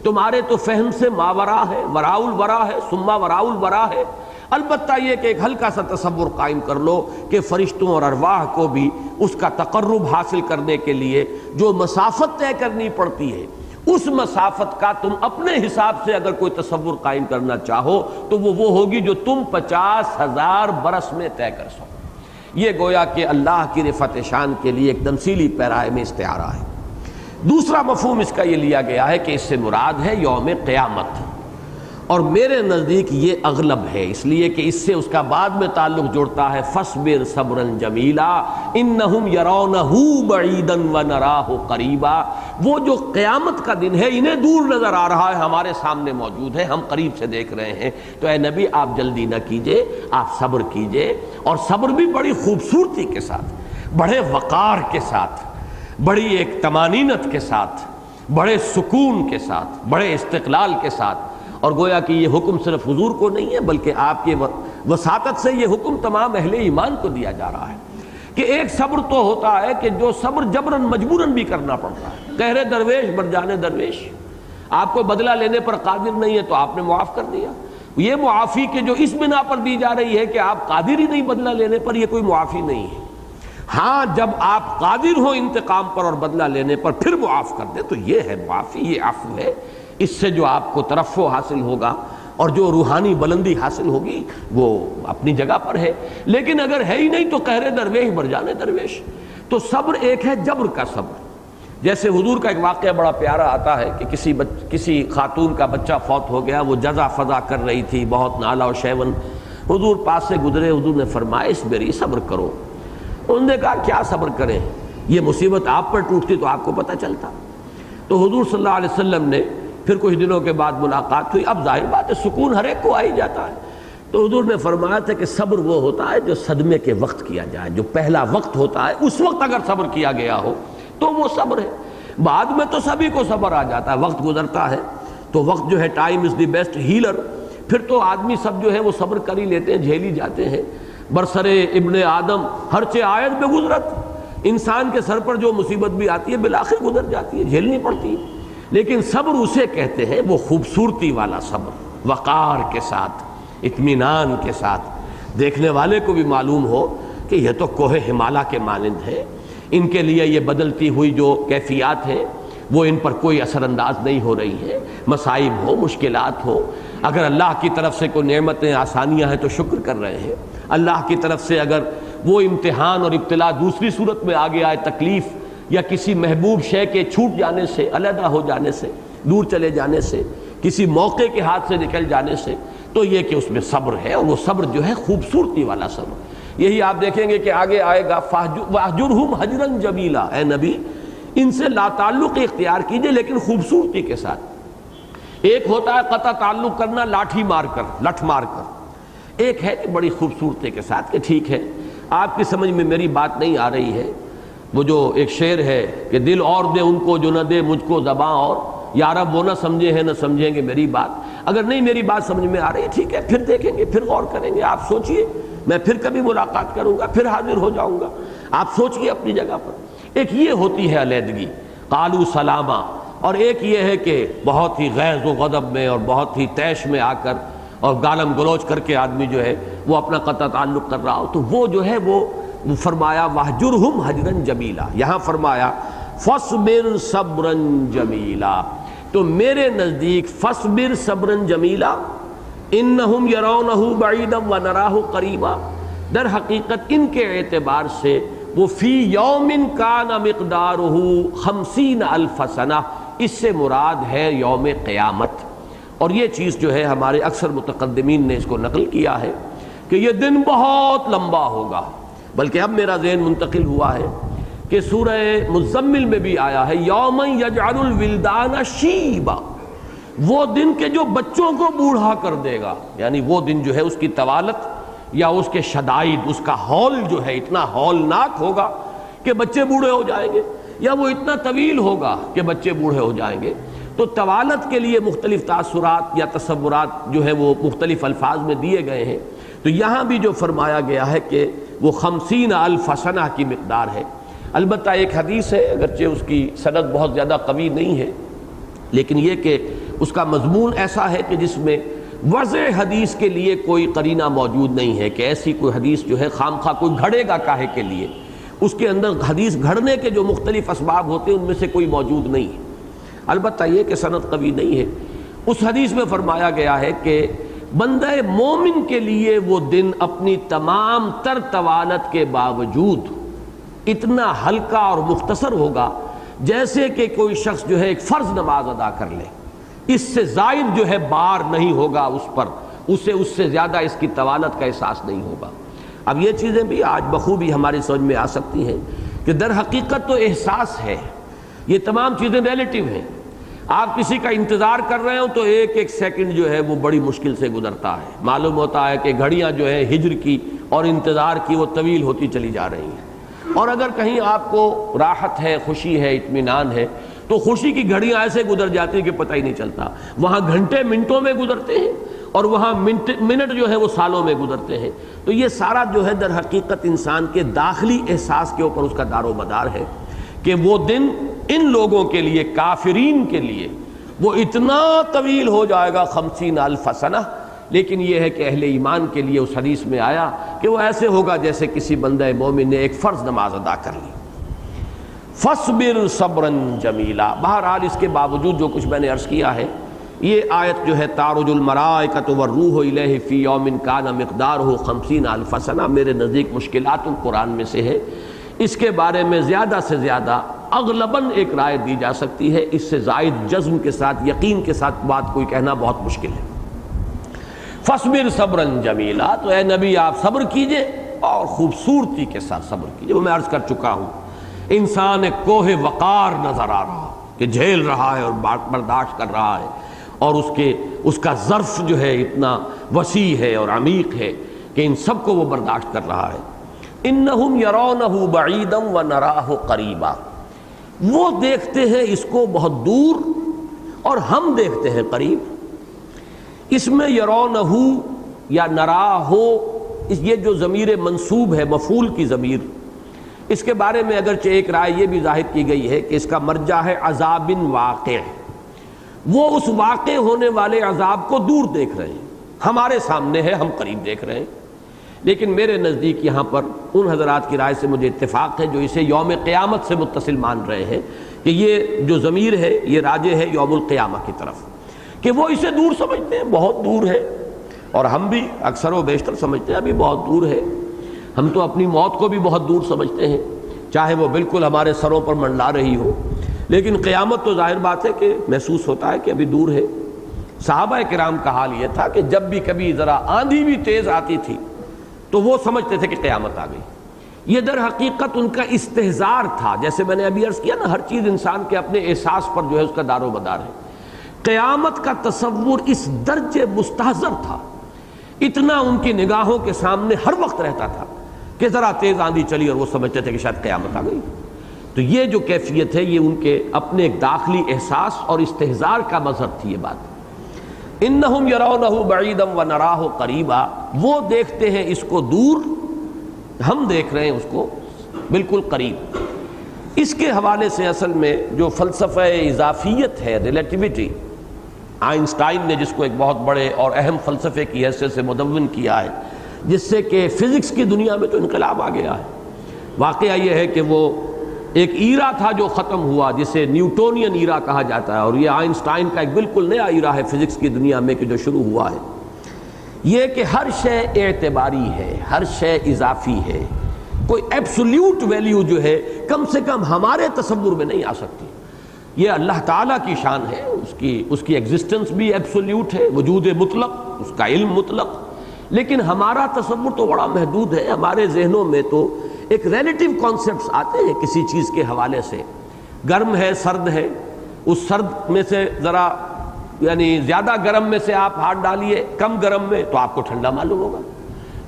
تمہارے تو فہم سے ماورا ہے، وراء الورا ہے، ثم وراء الورا ہے۔ البتہ یہ کہ ایک ہلکا سا تصور قائم کر لو کہ فرشتوں اور ارواح کو بھی اس کا تقرب حاصل کرنے کے لیے جو مسافت طے کرنی پڑتی ہے، اس مسافت کا تم اپنے حساب سے اگر کوئی تصور قائم کرنا چاہو تو وہ ہوگی جو تم 50,000 برس میں طے کر سکو۔ یہ گویا کہ اللہ کی رفعت شان کے لیے ایک تمثیلی پیرائے میں استعارہ ہے۔ دوسرا مفہوم اس کا یہ لیا گیا ہے کہ اس سے مراد ہے یوم قیامت، اور میرے نزدیک یہ اغلب ہے، اس لیے کہ اس سے اس کا بعد میں تعلق جڑتا ہے فاصبر صبرا جمیلا انہم یرونہ بعیدا ونراہ قریبا۔ وہ جو قیامت کا دن ہے انہیں دور نظر آ رہا ہے، ہمارے سامنے موجود ہے، ہم قریب سے دیکھ رہے ہیں، تو اے نبی آپ جلدی نہ کیجئے، آپ صبر کیجئے، اور صبر بھی بڑی خوبصورتی کے ساتھ، بڑے وقار کے ساتھ، بڑی ایک طمانینت کے ساتھ، بڑے سکون کے ساتھ، بڑے استقلال کے ساتھ۔ اور گویا کہ یہ حکم صرف حضور کو نہیں ہے بلکہ آپ کے وساطت سے یہ حکم تمام اہل ایمان کو دیا جا رہا ہے کہ ایک صبر تو ہوتا ہے کہ جو صبر جبراً مجبوراً بھی کرنا پڑتا ہے۔ قہر درویش بر جانے درویش، آپ کو بدلہ لینے پر قادر نہیں ہے تو آپ نے معاف کر دیا۔ یہ معافی کہ جو اس بنا پر دی جا رہی ہے کہ آپ قادر ہی نہیں بدلہ لینے پر، یہ کوئی معافی نہیں ہے۔ ہاں جب آپ قادر ہو انتقام پر اور بدلہ لینے پر پھر معاف کر دیں تو یہ ہے معافی، یہ عفو ہے۔ اس سے جو آپ کو ترفع حاصل ہوگا اور جو روحانی بلندی حاصل ہوگی وہ اپنی جگہ پر ہے، لیکن اگر ہے ہی نہیں تو قہر درویش بر جانے درویش۔ تو صبر ایک ہے جبر کا صبر، جیسے حضور کا ایک واقعہ بڑا پیارا آتا ہے کہ کسی خاتون کا بچہ فوت ہو گیا، وہ جزا فضا کر رہی تھی، بہت نالا و شیون، حضور پاس سے گزرے، حضور نے فرمایا اصبری، صبر کرو۔ انہوں نے کہا کیا صبر کریں، یہ مصیبت آپ پر ٹوٹتی تو آپ کو پتہ چلتا۔ تو حضور صلی اللہ علیہ وسلم نے پھر کچھ دنوں کے بعد ملاقات ہوئی، اب ظاہر بات ہے سکون ہر ایک کو آ ہی جاتا ہے، تو حضور نے فرمایا تھا کہ صبر وہ ہوتا ہے جو صدمے کے وقت کیا جائے، جو پہلا وقت ہوتا ہے اس وقت اگر صبر کیا گیا ہو تو وہ صبر ہے۔ بعد میں تو سبھی کو صبر آ جاتا ہے، وقت گزرتا ہے تو وقت جو ہے time is the best healer, پھر تو آدمی سب جو ہے وہ صبر کر ہی لیتے ہیں، جھیل ہی جاتے ہیں۔ برسر ابن آدم ہر چہ آیت بے گزرت، انسان کے سر پر جو مصیبت بھی آتی ہے بالآخر گزر جاتی ہے، جھیلنی پڑتی ہے۔ لیکن صبر اسے کہتے ہیں وہ خوبصورتی والا صبر، وقار کے ساتھ، اطمینان کے ساتھ، دیکھنے والے کو بھی معلوم ہو کہ یہ تو کوہ ہمالیہ کے مانند ہے، ان کے لیے یہ بدلتی ہوئی جو کیفیات ہیں وہ ان پر کوئی اثر انداز نہیں ہو رہی ہے، مصائب ہو، مشکلات ہو، اگر اللہ کی طرف سے کوئی نعمتیں آسانیاں ہیں تو شکر کر رہے ہیں، اللہ کی طرف سے اگر وہ امتحان اور ابتلا دوسری صورت میں آگے آئے، تکلیف یا کسی محبوب شے کے چھوٹ جانے سے، علیحدہ ہو جانے سے، دور چلے جانے سے، کسی موقع کے ہاتھ سے نکل جانے سے، تو یہ کہ اس میں صبر ہے، اور وہ صبر جو ہے خوبصورتی والا صبر۔ یہی آپ دیکھیں گے کہ آگے آئے گا وَاہْجُرْهُمْ هَجْرًا جَمِيلًا، اے نبی ان سے لا تعلق اختیار کیجئے لیکن خوبصورتی کے ساتھ۔ ایک ہوتا ہے قطع تعلق کرنا لاٹھی مار کر، لٹھ مار کر، ایک ہے کہ بڑی خوبصورتی کے ساتھ کہ ٹھیک ہے آپ کی سمجھ میں میری بات نہیں آ رہی ہے، وہ جو ایک شعر ہے کہ دل اور دے ان کو جو نہ دے مجھ کو زباں اور، یا رب وہ نہ سمجھے ہیں نہ سمجھیں گے میری بات، اگر نہیں میری بات سمجھ میں آ رہی ہے ٹھیک ہے پھر دیکھیں گے، پھر غور کریں گے، آپ سوچئے، میں پھر کبھی ملاقات کروں گا، پھر حاضر ہو جاؤں گا، آپ سوچئے اپنی جگہ پر۔ ایک یہ ہوتی ہے علیحدگی، قالوا سلاما، اور ایک یہ ہے کہ بہت ہی غیظ و غضب میں اور بہت ہی طیش میں آ کر اور گالم گلوچ کر کے آدمی جو ہے وہ اپنا قطع تعلق کر رہا ہو، تو وہ جو ہے وہ فرمایا وَاہْجُرْهُمْ هَجْرًا جَمِيلًا، یہاں فرمایا فَاصْبِرْ صَبْرًا جَمِيلًا، تو میرے نزدیک فَاصْبِرْ صَبْرًا جَمِيلًا إِنَّهُمْ يَرَوْنَهُ بَعِيدًا وَنَرَاهُ قَرِيبًا، در حقیقت ان کے اعتبار سے وہ فی یوم کان مقدارہ 50,000 سنہ، اس سے مراد ہے یوم قیامت۔ اور یہ چیز جو ہے ہمارے اکثر متقدمین نے اس کو نقل کیا ہے کہ یہ دن بہت لمبا ہوگا، بلکہ اب میرا ذہن منتقل ہوا ہے کہ سورہ مزمل میں بھی آیا ہے یوم یجعل الولدان شیبا، وہ دن کے جو بچوں کو بوڑھا کر دے گا، یعنی وہ دن جو ہے اس کی طوالت یا اس کے شدائد، اس کا ہول جو ہے اتنا ہولناک ہوگا کہ بچے بوڑھے ہو جائیں گے، یا وہ اتنا طویل ہوگا کہ بچے بوڑھے ہو جائیں گے۔ تو طوالت کے لیے مختلف تاثرات یا تصورات جو ہے وہ مختلف الفاظ میں دیے گئے ہیں، تو یہاں بھی جو فرمایا گیا ہے کہ وہ 50,000 سنہ کی مقدار ہے۔ البتہ ایک حدیث ہے، اگرچہ اس کی سند بہت زیادہ قوی نہیں ہے، لیکن یہ کہ اس کا مضمون ایسا ہے کہ جس میں وضع حدیث کے لیے کوئی قرینہ موجود نہیں ہے، کہ ایسی کوئی حدیث جو ہے خام خواہ کوئی گھڑے گا کاہے کے لیے، اس کے اندر حدیث گھڑنے کے جو مختلف اسباب ہوتے ہیں ان میں سے کوئی موجود نہیں ہے۔ البتہ یہ کہ سند قوی نہیں ہے۔ اس حدیث میں فرمایا گیا ہے کہ بندہ مومن کے لیے وہ دن اپنی تمام تر طوالت کے باوجود اتنا ہلکا اور مختصر ہوگا جیسے کہ کوئی شخص جو ہے ایک فرض نماز ادا کر لے، اس سے زائد جو ہے بار نہیں ہوگا اس پر، اسے اس سے زیادہ اس کی طوالت کا احساس نہیں ہوگا۔ اب یہ چیزیں بھی آج بخوبی ہماری سمجھ میں آ سکتی ہیں کہ در حقیقت تو احساس ہے، یہ تمام چیزیں ریلیٹیو ہیں۔ آپ کسی کا انتظار کر رہے ہو تو ایک ایک سیکنڈ جو ہے وہ بڑی مشکل سے گزرتا ہے، معلوم ہوتا ہے کہ گھڑیاں جو ہے ہجر کی اور انتظار کی وہ طویل ہوتی چلی جا رہی ہیں۔ اور اگر کہیں آپ کو راحت ہے، خوشی ہے، اطمینان ہے، تو خوشی کی گھڑیاں ایسے گزر جاتی ہیں کہ پتہ ہی نہیں چلتا، وہاں گھنٹے منٹوں میں گزرتے ہیں اور وہاں منٹ جو ہے وہ سالوں میں گزرتے ہیں۔ تو یہ سارا جو ہے در حقیقت انسان کے داخلی احساس کے اوپر اس کا دار و مدار ہے کہ وہ دن ان لوگوں کے لیے، کافرین کے لیے وہ اتنا طویل ہو جائے گا 50,000 سنہ، لیکن یہ ہے کہ اہل ایمان کے لیے اس حدیث میں آیا کہ وہ ایسے ہوگا جیسے کسی بندہ مومن نے ایک فرض نماز ادا کر لی۔ فَاصْبِرْ صَبْرًا جَمِيلًا، بہرحال اس کے باوجود جو کچھ میں نے عرض کیا ہے، یہ آیت جو ہے تَعْرُجُ الْمَلَائِکَةُ وَالرُّوحُ إِلَيْهِ فِي يَوْمٍ كَانَ مِقْدَارُهُ 50,000 سنہ میرے نزدیک مشکلات القرآن میں سے ہے۔ اس کے بارے میں زیادہ سے زیادہ اغلباً ایک رائے دی جا سکتی ہے، اس سے زائد جزم کے ساتھ، یقین کے ساتھ بات کوئی کہنا بہت مشکل ہے۔ فَاصْبِرْ صَبْرًا جَمِيلًا، تو اے نبی آپ صبر کیجئے اور خوبصورتی کے ساتھ صبر کیجئے۔ وہ میں عرض کر چکا ہوں، انسان ایک کوہ وقار نظر آ رہا کہ جھیل رہا ہے اور برداشت کر رہا ہے، اور اس کا ظرف جو ہے اتنا وسیع ہے اور عمیق ہے کہ ان سب کو وہ برداشت کر رہا ہے۔ انہم یرونہ بعیدا ونراہ قریبا، وہ دیکھتے ہیں اس کو بہت دور اور ہم دیکھتے ہیں قریب۔ اس میں یرونہ یا نراہ، یہ جو ضمیر منصوب ہے، مفعول کی ضمیر، اس کے بارے میں اگرچہ ایک رائے یہ بھی ظاہر کی گئی ہے کہ اس کا مرجع ہے عذاب واقع، وہ اس واقع ہونے والے عذاب کو دور دیکھ رہے ہیں، ہمارے سامنے ہے، ہم قریب دیکھ رہے ہیں۔ لیکن میرے نزدیک یہاں پر ان حضرات کی رائے سے مجھے اتفاق ہے جو اسے یوم قیامت سے متصل مان رہے ہیں کہ یہ جو ضمیر ہے یہ راجع ہے یوم القیامہ کی طرف، کہ وہ اسے دور سمجھتے ہیں، بہت دور ہے، اور ہم بھی اکثر و بیشتر سمجھتے ہیں ابھی بہت دور ہے۔ ہم تو اپنی موت کو بھی بہت دور سمجھتے ہیں، چاہے وہ بالکل ہمارے سروں پر منڈلا رہی ہو، لیکن قیامت تو ظاہر بات ہے کہ محسوس ہوتا ہے کہ ابھی دور ہے۔ صحابہ کرام کا حال یہ تھا کہ جب بھی کبھی ذرا آندھی بھی تیز آتی تھی تو وہ سمجھتے تھے کہ قیامت آ گئی. یہ در حقیقت ان کا استحضار تھا. جیسے میں نے ابھی عرض کیا نا، ہر چیز انسان کے اپنے احساس پر جو ہے اس کا دار و مدار ہے. قیامت کا تصور اس درجے مستحضر تھا، اتنا ان کی نگاہوں کے سامنے ہر وقت رہتا تھا کہ ذرا تیز آندھی چلی اور وہ سمجھتے تھے کہ شاید قیامت آ گئی. تو یہ جو کیفیت ہے یہ ان کے اپنے ایک داخلی احساس اور استحضار کا مظہر تھی یہ بات. انہم یرونہ بعیدا ونراہ قریبا، وہ دیکھتے ہیں اس کو دور، ہم دیکھ رہے ہیں اس کو بالکل قریب. اس کے حوالے سے اصل میں جو فلسفہ اضافیت ہے، ریلیٹیوٹی، آئنسٹائن نے جس کو ایک بہت بڑے اور اہم فلسفے کی حیثیت سے مدون کیا ہے، جس سے کہ فزکس کی دنیا میں تو انقلاب آ گیا ہے. واقعہ یہ ہے کہ وہ ایک ایرا تھا جو ختم ہوا جسے نیوٹونین ایرا کہا جاتا ہے، اور یہ آئنسٹائن کا ایک بالکل نیا ایرا ہے فزکس کی دنیا میں کہ جو شروع ہوا ہے. یہ کہ ہر شے اعتباری ہے، ہر شے اضافی ہے، کوئی ایبسولیوٹ ویلیو جو ہے کم سے کم ہمارے تصور میں نہیں آ سکتی. یہ اللہ تعالیٰ کی شان ہے، اس کی ایگزسٹنس بھی ایبسولیوٹ ہے، وجود مطلق، اس کا علم مطلق. لیکن ہمارا تصور تو بڑا محدود ہے. ہمارے ذہنوں میں تو ایک ریلیٹیو کانسیپٹس آتے ہیں کسی چیز کے حوالے سے. گرم ہے، سرد ہے، اس سرد میں سے ذرا یعنی زیادہ گرم میں سے آپ ہاتھ ڈالیے کم گرم میں تو آپ کو ٹھنڈا معلوم ہوگا.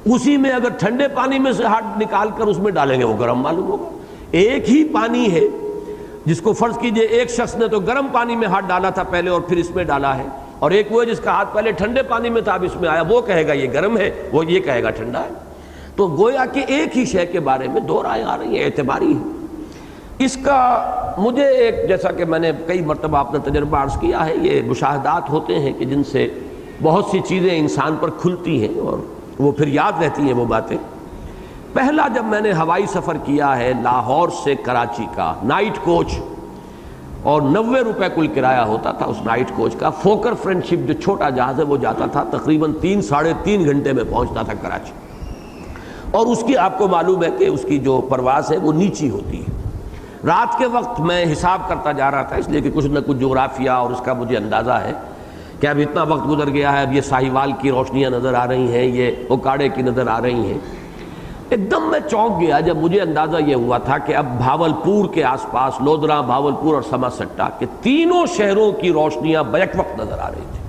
اسی میں اگر ٹھنڈے پانی میں سے ہاتھ نکال کر اس میں ڈالیں گے وہ گرم معلوم ہوگا. ایک ہی پانی ہے جس کو فرض کیجئے ایک شخص نے تو گرم پانی میں ہاتھ ڈالا تھا پہلے اور پھر اس میں ڈالا ہے، اور ایک وہ ہے جس کا ہاتھ پہلے ٹھنڈے پانی میں تھا اب اس میں آیا، وہ کہے گا یہ گرم ہے، وہ یہ کہے گا ٹھنڈا ہے. تو گویا کہ ایک ہی شے کے بارے میں دو رائے آ رہی ہیں، اعتباری ہے. اس کا مجھے ایک، جیسا کہ میں نے کئی مرتبہ اپنا تجربہ عرض کیا ہے، یہ مشاہدات ہوتے ہیں کہ جن سے بہت سی چیزیں انسان پر کھلتی ہیں اور وہ پھر یاد رہتی ہیں وہ باتیں. پہلا جب میں نے ہوائی سفر کیا ہے لاہور سے کراچی کا، نائٹ کوچ، اور 90 روپے کل کرایہ ہوتا تھا اس نائٹ کوچ کا. فوکر فرینڈشپ جو چھوٹا جہاز ہے وہ جاتا تھا تقریباً 3-3.5 گھنٹے میں پہنچتا تھا کراچی. اور اس کی آپ کو معلوم ہے کہ اس کی جو پرواز ہے وہ نیچی ہوتی ہے. رات کے وقت میں حساب کرتا جا رہا تھا، اس لیے کہ کچھ نہ کچھ جغرافیہ اور اس کا مجھے اندازہ ہے کہ اب اتنا وقت گزر گیا ہے، اب یہ ساہیوال کی روشنیاں نظر آ رہی ہیں، یہ اوکاڑے کی نظر آ رہی ہیں. ایک دم میں چونک گیا جب مجھے اندازہ یہ ہوا تھا کہ اب بھاولپور کے آس پاس، لودھرا، بھاولپور اور سماسٹا کے تینوں شہروں کی روشنیاں بیک وقت نظر آ رہی تھی.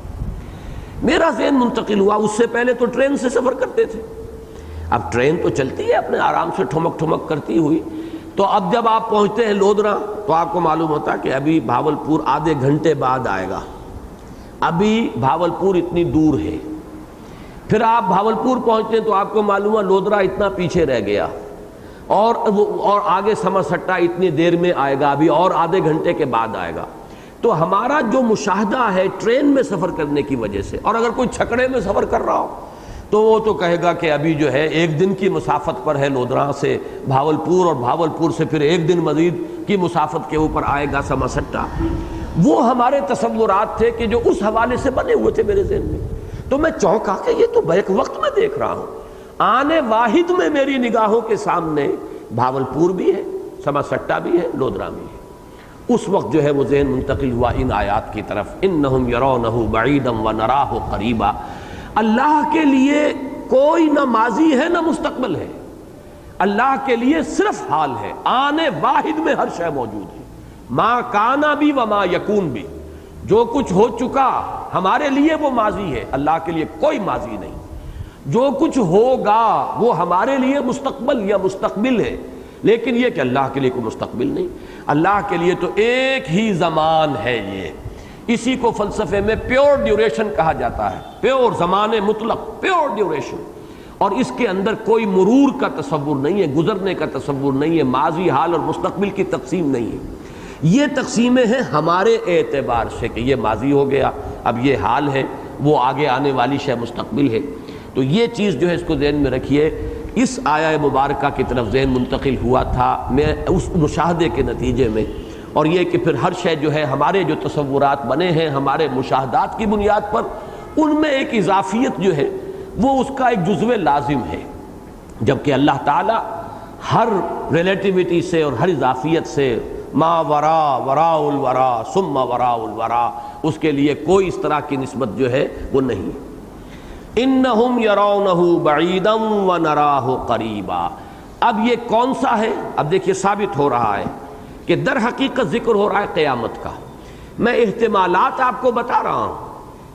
میرا ذہن منتقل ہوا، اس سے پہلے تو ٹرین سے سفر کرتے تھے، اب ٹرین تو چلتی ہے اپنے آرام سے ٹھمک ٹھمک کرتی ہوئی. تو اب جب آپ پہنچتے ہیں لودھرا تو آپ کو معلوم ہوتا کہ ابھی بھاولپور آدھے گھنٹے بعد آئے گا، ابھی بھاولپور اتنی دور ہے. پھر آپ بھاولپور پہنچتے ہیں تو آپ کو معلوم ہے لودھرا اتنا پیچھے رہ گیا، اور آگے سماسٹا اتنی دیر میں آئے گا، ابھی اور آدھے گھنٹے کے بعد آئے گا. تو ہمارا جو مشاہدہ ہے ٹرین میں سفر کرنے کی وجہ سے، اور اگر کوئی چھکڑے میں سفر کر رہا ہو تو وہ تو کہے گا کہ ابھی جو ہے ایک دن کی مسافت پر ہے لودھرا سے بھاولپور، اور بھاولپور سے پھر ایک دن مزید کی مسافت کے اوپر آئے گا سماسٹا. وہ ہمارے تصورات تھے کہ جو اس حوالے سے بنے ہوئے تھے میرے ذہن میں. تو میں چونکا کہ یہ تو بیک وقت میں دیکھ رہا ہوں. آنے واحد میں میری نگاہوں کے سامنے بھاولپور بھی ہے، سماسٹا بھی ہے، لودھرا بھی ہے. اس وقت جو ہے وہ ذہن منتقل ہوا ان آیات کی طرف، انہم یرونہ بعیدا ونراہ قریبا. اللہ کے لیے کوئی نہ ماضی ہے نہ مستقبل ہے، اللہ کے لیے صرف حال ہے. آنے واحد میں ہر شے موجود ہے، ما کانا بھی وما یکون بھی. جو کچھ ہو چکا ہمارے لیے وہ ماضی ہے، اللہ کے لیے کوئی ماضی نہیں. جو کچھ ہوگا وہ ہمارے لیے مستقبل یا مستقبل ہے، لیکن یہ کہ اللہ کے لیے کوئی مستقبل نہیں. اللہ کے لیے تو ایک ہی زمان ہے. یہ اسی کو فلسفے میں پیور ڈیوریشن کہا جاتا ہے، پیور زمان مطلق، پیور ڈیوریشن. اور اس کے اندر کوئی مرور کا تصور نہیں ہے، گزرنے کا تصور نہیں ہے، ماضی، حال اور مستقبل کی تقسیم نہیں ہے. یہ تقسیمیں ہیں ہمارے اعتبار سے کہ یہ ماضی ہو گیا، اب یہ حال ہے، وہ آگے آنے والی شے مستقبل ہے. تو یہ چیز جو ہے اس کو ذہن میں رکھیے. اس آیہ مبارکہ کی طرف ذہن منتقل ہوا تھا میں اس مشاہدے کے نتیجے میں، اور یہ کہ پھر ہر شے جو ہے ہمارے جو تصورات بنے ہیں ہمارے مشاہدات کی بنیاد پر، ان میں ایک اضافیت جو ہے وہ اس کا ایک جزو لازم ہے، جبکہ اللہ تعالیٰ ہر ریلیٹیوٹی سے اور ہر اضافیت سے ما وراء الورا ثم وراء الورا، اس کے لیے کوئی اس طرح کی نسبت جو ہے وہ نہیں۔ انہم یرونہ بعیدا ونراہ قریبا۔ اب یہ کون سا ہے؟ اب دیکھیے ثابت ہو رہا ہے کہ در حقیقت ذکر ہو رہا ہے قیامت کا۔ میں احتمالات آپ کو بتا رہا ہوں،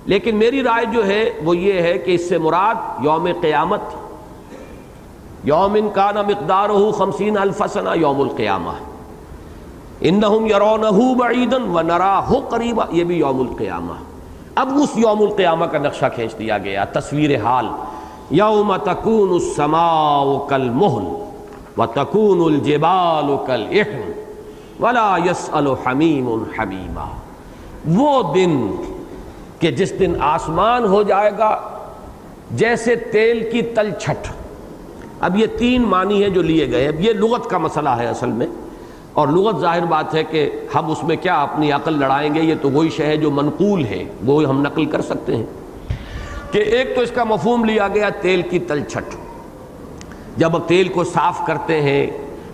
لیکن میری رائے جو ہے وہ یہ ہے کہ اس سے مراد یوم قیامت، یوم کان مقدارہ 50,000 سنہ یوم القیامہ۔ انہم یرونہ بعیدا ونراہ قریبا، یہ بھی یوم القیامہ۔ اب اس یوم القیامہ کا نقشہ کھینچ دیا گیا، تصویر حال۔ یوم تکون السماء کالمہل وتکون الجبال کالعہن ولا یسأل حمیم حمیما۔ وہ دن کہ جس دن آسمان ہو جائے گا جیسے تیل کی تلچھٹ۔ اب یہ تین معنی ہیں جو لیے گئے، اب یہ لغت کا مسئلہ ہے اصل میں، اور لغت ظاہر بات ہے کہ ہم اس میں کیا اپنی عقل لڑائیں گے، یہ تو وہی شے ہے جو منقول ہے، وہ ہم نقل کر سکتے ہیں۔ کہ ایک تو اس کا مفہوم لیا گیا تیل کی تلچھٹ، جب تیل کو صاف کرتے ہیں،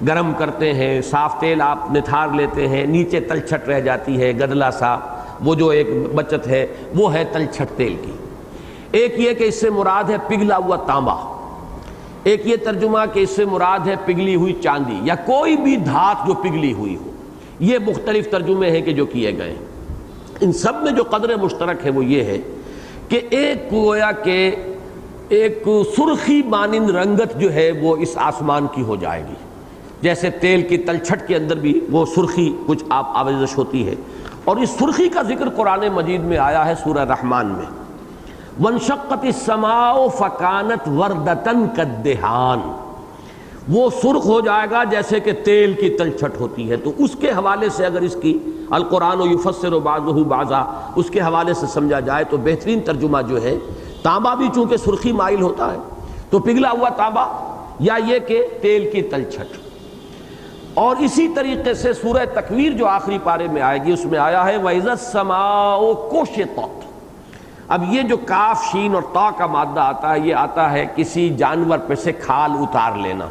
گرم کرتے ہیں، صاف تیل آپ نتھار لیتے ہیں، نیچے تلچھٹ رہ جاتی ہے گدلا سا، وہ جو ایک بچت ہے وہ ہے تلچھٹ تیل کی۔ ایک یہ کہ اس سے مراد ہے پگھلا ہوا تانبا، ایک یہ ترجمہ کہ اس سے مراد ہے پگھلی ہوئی چاندی یا کوئی بھی دھات جو پگھلی ہوئی ہو۔ یہ مختلف ترجمے ہیں کہ جو کیے گئے۔ ان سب میں جو قدر مشترک ہے وہ یہ ہے کہ ایک گویا کہ ایک سرخی مانند رنگت جو ہے وہ اس آسمان کی ہو جائے گی، جیسے تیل کی تلچھٹ کے اندر بھی وہ سرخی کچھ آویزش ہوتی ہے، اور اس سرخی کا ذکر قرآن مجید میں آیا ہے سورہ رحمان میں۔ وانشقت السماء فکانت وردۃ کالدہان، وہ سرخ ہو جائے گا جیسے کہ تیل کی تلچھٹ ہوتی ہے۔ تو اس کے حوالے سے اگر اس کی القرآن یفسر بعضہ بعضا اس کے حوالے سے سمجھا جائے تو بہترین ترجمہ جو ہے، تانبا بھی چونکہ سرخی مائل ہوتا ہے تو پگھلا ہوا تانبا، یا یہ کہ تیل کی تلچھٹ۔ اور اسی طریقے سے سورہ تکویر جو آخری پارے میں آئے گی اس میں آیا ہے وَإِذَا السَّمَاءُ كُشِطَتْ۔ اب یہ جو کاف شین اور تا کا مادہ آتا ہے، یہ آتا ہے کسی جانور پہ سے کھال اتار لینا۔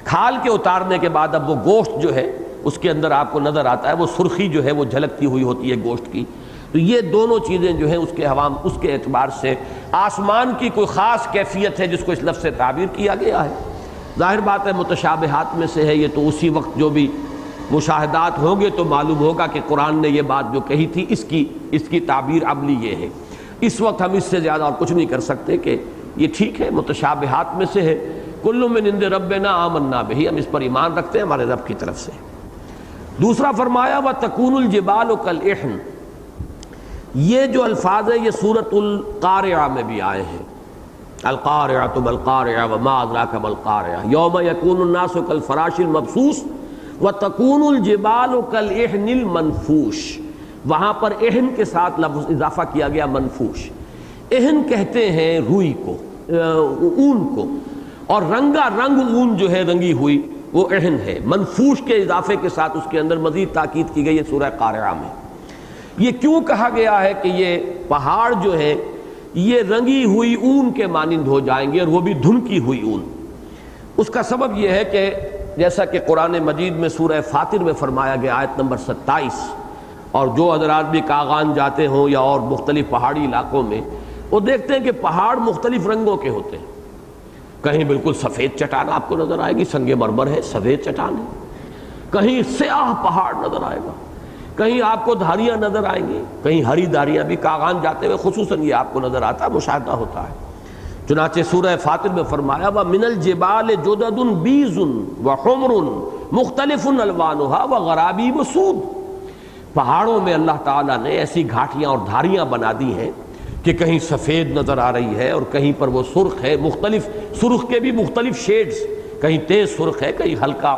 کھال کے اتارنے کے بعد اب وہ گوشت جو ہے اس کے اندر آپ کو نظر آتا ہے، وہ سرخی جو ہے وہ جھلکتی ہوئی ہوتی ہے گوشت کی۔ تو یہ دونوں چیزیں جو ہیں اس کے اعتبار سے آسمان کی کوئی خاص کیفیت ہے جس کو اس لفظ سے تعبیر کیا گیا ہے۔ ظاہر بات ہے متشابہات میں سے ہے یہ، تو اسی وقت جو بھی مشاہدات ہوں گے تو معلوم ہوگا کہ قرآن نے یہ بات جو کہی تھی اس کی تعبیر عملی یہ ہے۔ اس وقت ہم اس سے زیادہ اور کچھ نہیں کر سکتے کہ یہ ٹھیک ہے متشابہات میں سے ہے۔ کل من عند ربنا آمنا بہ، ہم اس پر ایمان رکھتے ہیں ہمارے رب کی طرف سے۔ دوسرا فرمایا وَتَكُونُ الْجِبَالُ كَالْعِهْنِ، یہ جو الفاظ ہیں یہ سورۃ القارعہ میں بھی آئے ہیں۔ القارعۃ مالقارعہ وما ادراک مالقارعہ یوم یکون الناس کالفراش المبثوث وتکون الجبال کالعہن المنفوش۔ وہاں پر عہن کے ساتھ لفظ اضافہ کیا گیا منفوش۔ عہن کہتے ہیں روئی کو، اون کو، اور رنگا رنگ اون جو ہے رنگی ہوئی وہ عہن ہے۔ منفوش کے اضافے کے ساتھ اس کے اندر مزید تاکید کی گئی ہے سورہ قارعہ میں۔ یہ کیوں کہا گیا ہے کہ یہ پہاڑ جو ہے یہ رنگی ہوئی اون کے مانند ہو جائیں گے، اور وہ بھی دھنکی ہوئی اون؟ اس کا سبب یہ ہے کہ جیسا کہ قرآن مجید میں سورہ فاطر میں فرمایا گیا آیت نمبر 27، اور جو حضرات بھی کاغان جاتے ہوں یا اور مختلف پہاڑی علاقوں میں وہ دیکھتے ہیں کہ پہاڑ مختلف رنگوں کے ہوتے ہیں۔ کہیں بالکل سفید چٹان آپ کو نظر آئے گی، سنگ مرمر ہے، سفید چٹان ہے، کہیں سیاہ پہاڑ نظر آئے گا، کہیں آپ کو دھاریاں نظر آئیں گی، کہیں ہری دھاریاں بھی کاغان جاتے ہوئے خصوصاً یہ آپ کو نظر آتا ہے، مشاہدہ ہوتا ہے۔ چنانچہ سورہ فاطر میں فرمایا وَمِنَ الْجِبَالِ جُدَدٌ بِيضٌ وَحُمْرٌ مُخْتَلِفٌ أَلْوَانُهَا وَغَرَابِيبُ سُودٌ۔ پہاڑوں میں اللہ تعالیٰ نے ایسی گھاٹیاں اور دھاریاں بنا دی ہیں کہ کہیں سفید نظر آ رہی ہے اور کہیں پر وہ سرخ ہے، مختلف سرخ کے بھی مختلف شیڈز، کہیں تیز سرخ ہے، کہیں ہلکا،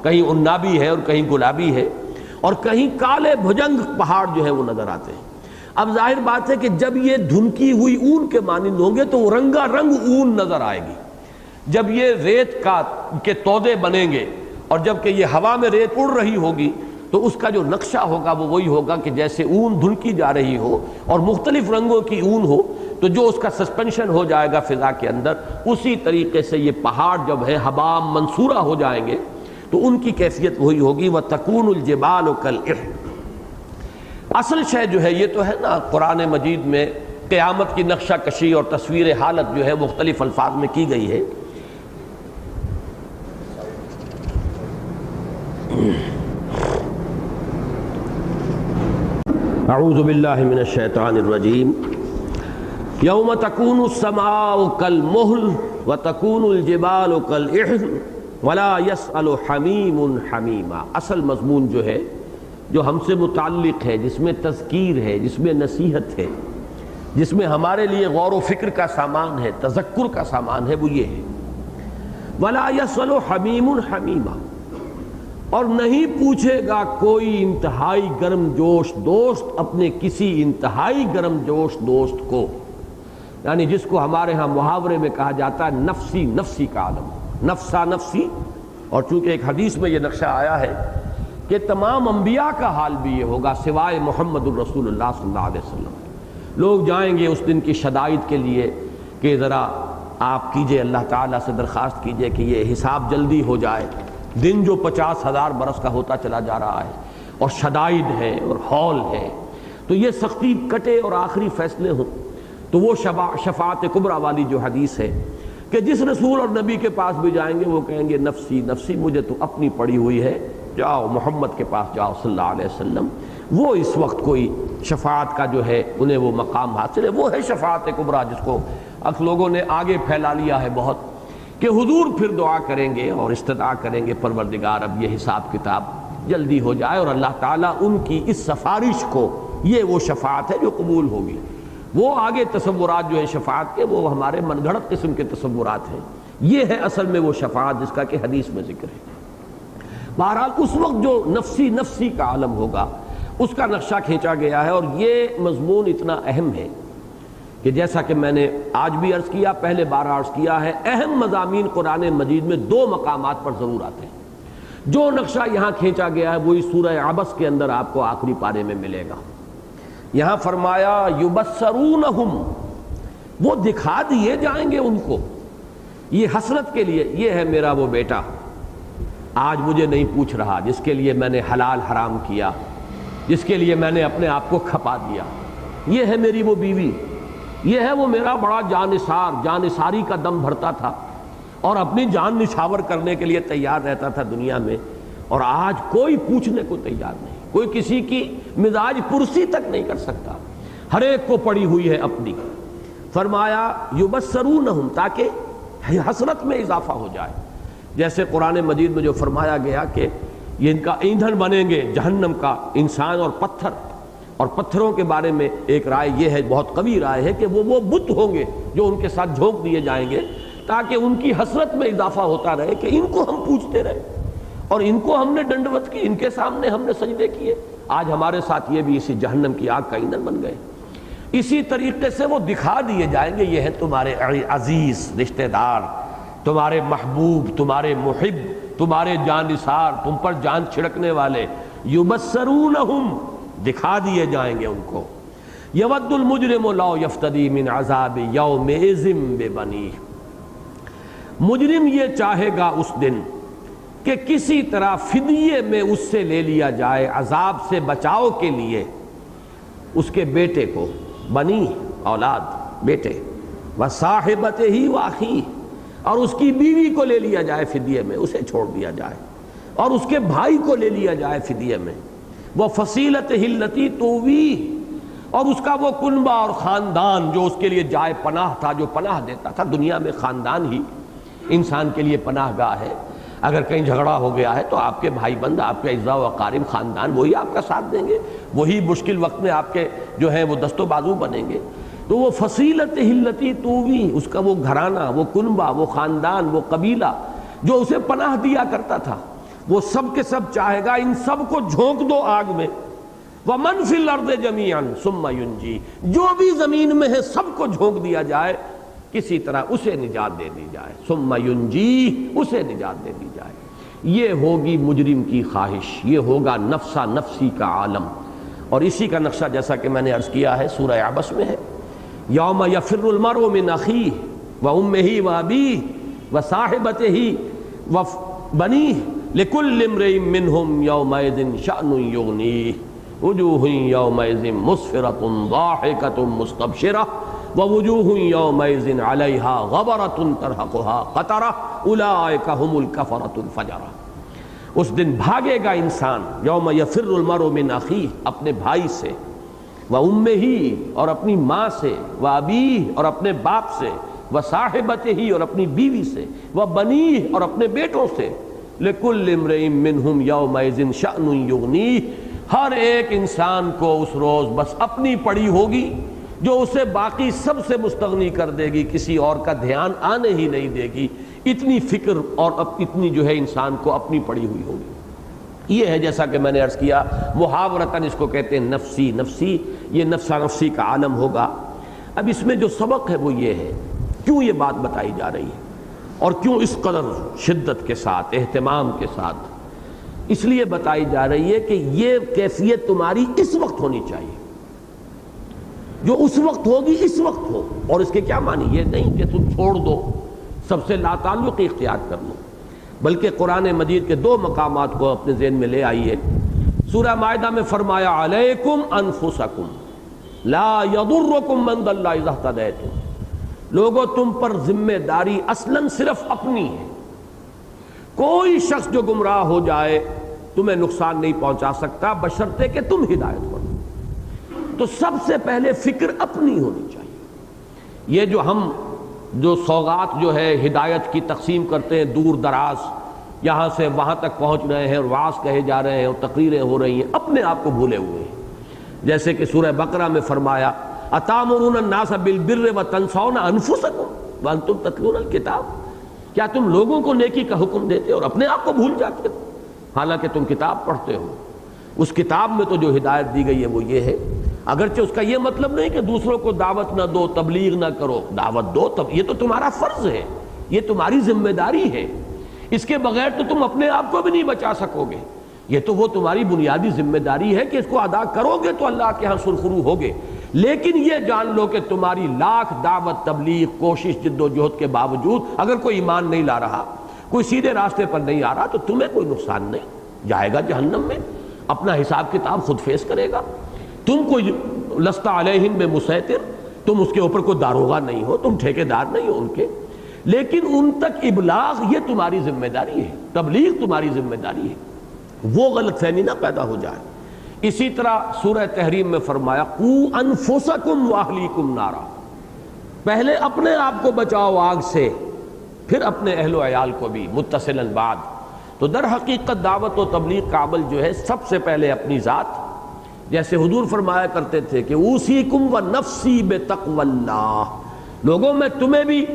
کہیں عنابی ہے اور کہیں گلابی ہے، اور کہیں کالے بھجنگ پہاڑ جو ہیں وہ نظر آتے ہیں۔ اب ظاہر بات ہے کہ جب یہ دھنکی ہوئی اون کے مانند ہوں گے تو وہ رنگا رنگ اون نظر آئے گی۔ جب یہ ریت کے تودے بنیں گے اور جب کہ یہ ہوا میں ریت اڑ رہی ہوگی تو اس کا جو نقشہ ہوگا وہ وہی ہوگا کہ جیسے اون دھنکی جا رہی ہو اور مختلف رنگوں کی اون ہو تو جو اس کا سسپینشن ہو جائے گا فضا کے اندر، اسی طریقے سے یہ پہاڑ جب ہے حبام منصورہ ہو جائیں گے تو ان کی کیفیت وہی ہوگی وَتَكُونُ الْجِبَالُ كَالْعِهْنِ۔ اصل شے جو ہے یہ تو ہے نا، قرآن مجید میں قیامت کی نقشہ کشی اور تصویر حالت جو ہے مختلف الفاظ میں کی گئی ہے۔ اعوذ باللہ من الشیطان الرجیم۔ یوم تکون السماء کالمہل وتکون الجبال کالعہن ولا یسأل حمیم حمیما۔ اصل مضمون جو ہے، جو ہم سے متعلق ہے، جس میں تذکیر ہے، جس میں نصیحت ہے، جس میں ہمارے لیے غور و فکر کا سامان ہے، تذکر کا سامان ہے، وہ یہ ہے ولا یسأل حمیم حمیما، اور نہیں پوچھے گا کوئی انتہائی گرم جوش دوست اپنے کسی انتہائی گرم جوش دوست کو، یعنی جس کو ہمارے ہاں محاورے میں کہا جاتا ہے نفسی نفسی کا عالم، نفسا نفسی۔ اور چونکہ ایک حدیث میں یہ نقشہ آیا ہے کہ تمام انبیاء کا حال بھی یہ ہوگا سوائے محمد الرسول اللہ صلی اللہ علیہ وسلم۔ لوگ جائیں گے اس دن کی شدائد کے لیے کہ ذرا آپ کیجئے، اللہ تعالیٰ سے درخواست کیجئے کہ یہ حساب جلدی ہو جائے، دن جو 50,000 برس کا ہوتا چلا جا رہا ہے، اور شدائد ہے اور ہول ہے، تو یہ سختی کٹے اور آخری فیصلے ہوں۔ تو وہ شفاعت کبریٰ والی جو حدیث ہے کہ جس رسول اور نبی کے پاس بھی جائیں گے وہ کہیں گے نفسی نفسی، مجھے تو اپنی پڑی ہوئی ہے، جاؤ محمد کے پاس جاؤ صلی اللہ علیہ وسلم۔ وہ اس وقت کوئی شفاعت کا جو ہے انہیں وہ مقام حاصل ہے، وہ ہے شفاعت کبریٰ، جس کو اب لوگوں نے آگے پھیلا لیا ہے بہت، کہ حضور پھر دعا کریں گے اور استدعا کریں گے پروردگار اب یہ حساب کتاب جلدی ہو جائے، اور اللہ تعالیٰ ان کی اس سفارش کو، یہ وہ شفاعت ہے جو قبول ہوگی۔ وہ آگے تصورات جو ہیں شفاعت کے، وہ ہمارے من گھڑت قسم کے تصورات ہیں، یہ ہے اصل میں وہ شفاعت جس کا کہ حدیث میں ذکر ہے۔ بہرحال اس وقت جو نفسی نفسی کا عالم ہوگا اس کا نقشہ کھینچا گیا ہے، اور یہ مضمون اتنا اہم ہے کہ جیسا کہ میں نے آج بھی عرض کیا، پہلے بار عرض کیا ہے، اہم مضامین قرآن مجید میں 2 مقامات پر ضرور آتے ہیں۔ جو نقشہ یہاں کھینچا گیا ہے وہی سورہ عبس کے اندر آپ کو آخری پارے میں ملے گا۔ یہاں فرمایا یبصرونہم، وہ دکھا دیے جائیں گے ان کو، یہ حسرت کے لیے، یہ ہے میرا وہ بیٹا آج مجھے نہیں پوچھ رہا، جس کے لیے میں نے حلال حرام کیا، جس کے لیے میں نے اپنے آپ کو کھپا دیا، یہ ہے میری وہ بیوی، یہ ہے وہ میرا بڑا جانثار، جانثاری کا دم بھرتا تھا اور اپنی جان نچھاور کرنے کے لیے تیار رہتا تھا دنیا میں، اور آج کوئی پوچھنے کو تیار نہیں، کوئی کسی کی مزاج پرسی تک نہیں کر سکتا، ہر ایک کو پڑی ہوئی ہے اپنی۔ فرمایا یبصرونہم، تاکہ حسرت میں اضافہ ہو جائے، جیسے قرآن مجید میں جو فرمایا گیا کہ یہ ان کا ایندھن بنیں گے جہنم کا انسان اور پتھر، اور پتھروں کے بارے میں ایک رائے یہ ہے، بہت قوی رائے ہے، کہ وہ بت ہوں گے جو ان کے ساتھ جھونک دیے جائیں گے، تاکہ ان کی حسرت میں اضافہ ہوتا رہے کہ ان کو ہم پوچھتے رہے، اور ان کو ہم نے ڈنڈوت کی، ان کے سامنے ہم نے سجدے کیے، آج ہمارے ساتھ یہ بھی اسی جہنم کی آگ کا ایندھن بن گئے۔ اسی طریقے سے وہ دکھا دیے جائیں گے، یہ ہے تمہارے عزیز رشتہ دار، تمہارے محبوب، تمہارے محب، تمہارے جانثار، تم پر جان چھڑکنے والے، یبصرونہم، دکھا دیے جائیں گے ان کو۔ یود المجرم لو یفتدی من عذاب یومئذ ببنیہ، مجرم یہ چاہے گا اس دن کہ کسی طرح فدیے میں اس سے لے لیا جائے عذاب سے بچاؤ کے لیے اس کے بیٹے کو، بنی اولاد، بیٹے، وصاحبتہ واخیہ، اور اس کی بیوی کو لے لیا جائے فدیے میں، اسے چھوڑ دیا جائے، اور اس کے بھائی کو لے لیا جائے فدیے میں، وفصیلتہ التی تؤویہ، اور اس کا وہ کنبہ اور خاندان جو اس کے لیے جائے پناہ تھا، جو پناہ دیتا تھا۔ دنیا میں خاندان ہی انسان کے لیے پناہ گاہ ہے، اگر کہیں جھگڑا ہو گیا ہے تو آپ کے بھائی بند، آپ کے اعزاء و اقارب، خاندان، وہی آپ کا ساتھ دیں گے، وہی مشکل وقت میں آپ کے جو ہیں وہ دست و بازو بنیں گے۔ تو وہ فصیلتہ التی تؤویہ، اس کا وہ گھرانہ، وہ کنبہ، وہ خاندان، وہ قبیلہ جو اسے پناہ دیا کرتا تھا، وہ سب کے سب چاہے گا ان سب کو جھونک دو آگ میں۔ وَمَنْ فِي الْأَرْضِ جَمِيعًا ثُمَّ يُنْجِيهِ، جو بھی زمین میں ہے سب کو جھونک دیا جائے، کسی طرح اسے نجات دے دی جائے، ثُمَّ يُنْجِيهِ، اسے نجات دے دی جائے۔ یہ ہوگی مجرم کی خواہش، یہ ہوگا نفسا نفسی کا عالم، اور اسی کا نقشہ جیسا کہ میں نے عرض کیا ہے سورہ عبس میں ہے، یوم یفر المرء من اخیہ وامہ وابیہ وصاحبتہ وبنیہ لکل امرئ منہم یومئذ شأن یغنیہ۔ وجوہ یومئذ مسفرۃ ضاحکۃ مستبشرہ ووجوہ یومئذ علیہا غبرۃ ترہقها قطرہ اولئک هم الکفرۃ الفجرہ۔ اس دن بھاگے گا انسان، یوم یفر المرء من اخیہ، اپنے بھائی سے، وامہ، اور اپنی ماں سے، وابیہ، اور اپنے باپ سے، وصاحبتہ، اور اپنی بیوی سے، وبنیہ، اور اپنے بیٹوں سے، لکل امرئ منہم یومئذ شأن یغنیہ، ہر ایک انسان کو اس روز بس اپنی پڑی ہوگی جو اسے باقی سب سے مستغنی کر دے گی، کسی اور کا دھیان آنے ہی نہیں دے گی، اتنی فکر اور اتنی جو ہے انسان کو اپنی پڑی ہوئی ہوگی۔ یہ ہے جیسا کہ میں نے عرض کیا، محاورتاً اس کو کہتے ہیں نفسی نفسی، یہ نفسا نفسی کا عالم ہوگا۔ اب اس میں جو سبق ہے وہ یہ ہے، کیوں یہ بات بتائی جا رہی ہے اور کیوں اس قدر شدت کے ساتھ، اہتمام کے ساتھ؟ اس لیے بتائی جا رہی ہے کہ یہ کیفیت تمہاری اس وقت ہونی چاہیے، جو اس وقت ہوگی اس وقت ہو۔ اور اس کے کیا معنی؟ یہ نہیں کہ تم چھوڑ دو، سب سے لا تعلقی اختیار کر لو، بلکہ قرآن مجید کے دو مقامات کو اپنے ذہن میں لے آئیے۔ سورہ مائدہ میں فرمایا علیکم انفسکم لا یضرکم من ضل اذا اہتدیتم، لوگوں تم پر ذمہ داری اصلاً صرف اپنی ہے، کوئی شخص جو گمراہ ہو جائے تمہیں نقصان نہیں پہنچا سکتا بشرطے کہ تم ہدایت کرو۔ تو سب سے پہلے فکر اپنی ہونی چاہیے۔ یہ جو ہم جو سوغات جو ہے ہدایت کی تقسیم کرتے ہیں دور دراز، یہاں سے وہاں تک پہنچ رہے ہیں اور وعظ کہے جا رہے ہیں اور تقریریں ہو رہی ہیں، اپنے آپ کو بھولے ہوئے ہیں۔ جیسے کہ سورہ بقرہ میں فرمایا اتامرون الناس بالبر وتنسون انفسکم وانتم تتلون الکتاب، کیا تم لوگوں کو نیکی کا حکم دیتے اور اپنے آپ کو بھول جاتے ہو حالانکہ تم کتاب پڑھتے ہو؟ اس کتاب میں تو جو ہدایت دی گئی ہے وہ یہ ہے، اگرچہ اس کا یہ مطلب نہیں کہ دوسروں کو دعوت نہ دو، تبلیغ نہ کرو، دعوت دو، یہ تو تمہارا فرض ہے، یہ تمہاری ذمہ داری ہے، اس کے بغیر تو تم اپنے آپ کو بھی نہیں بچا سکو گے، یہ تو وہ تمہاری بنیادی ذمہ داری ہے کہ اس کو ادا کرو گے تو اللہ کے ہاں سرخرو ہوگے۔ لیکن یہ جان لو کہ تمہاری لاکھ دعوت تبلیغ کوشش جد و جہد کے باوجود اگر کوئی ایمان نہیں لا رہا، کوئی سیدھے راستے پر نہیں آ رہا، تو تمہیں کوئی نقصان نہیں، جائے گا جہنم میں، اپنا حساب کتاب خود فیس کرے گا۔ تم کوئی لست علیہم بمسیطر، تم اس کے اوپر کوئی داروغہ نہیں ہو، تم ٹھیکیدار نہیں ہو ان کے، لیکن ان تک ابلاغ یہ تمہاری ذمہ داری ہے، تبلیغ تمہاری ذمہ داری ہے، وہ غلط فہمی نہ پیدا ہو جائے۔ اسی طرح سورہ تحریم میں فرمایا قوا انفسکم واہلیکم نارا، پہلے اپنے آپ کو بچاؤ آگ سے، پھر اپنے اہل و عیال کو بھی، متصلاً بعد۔ تو در حقیقت دعوت و تبلیغ کا عمل جو ہے سب سے پہلے اپنی ذات، جیسے حضور فرمایا کرتے تھے کہ اوصیکم ونفسی بتقوی اللہ، لوگوں میں تمہیں بھی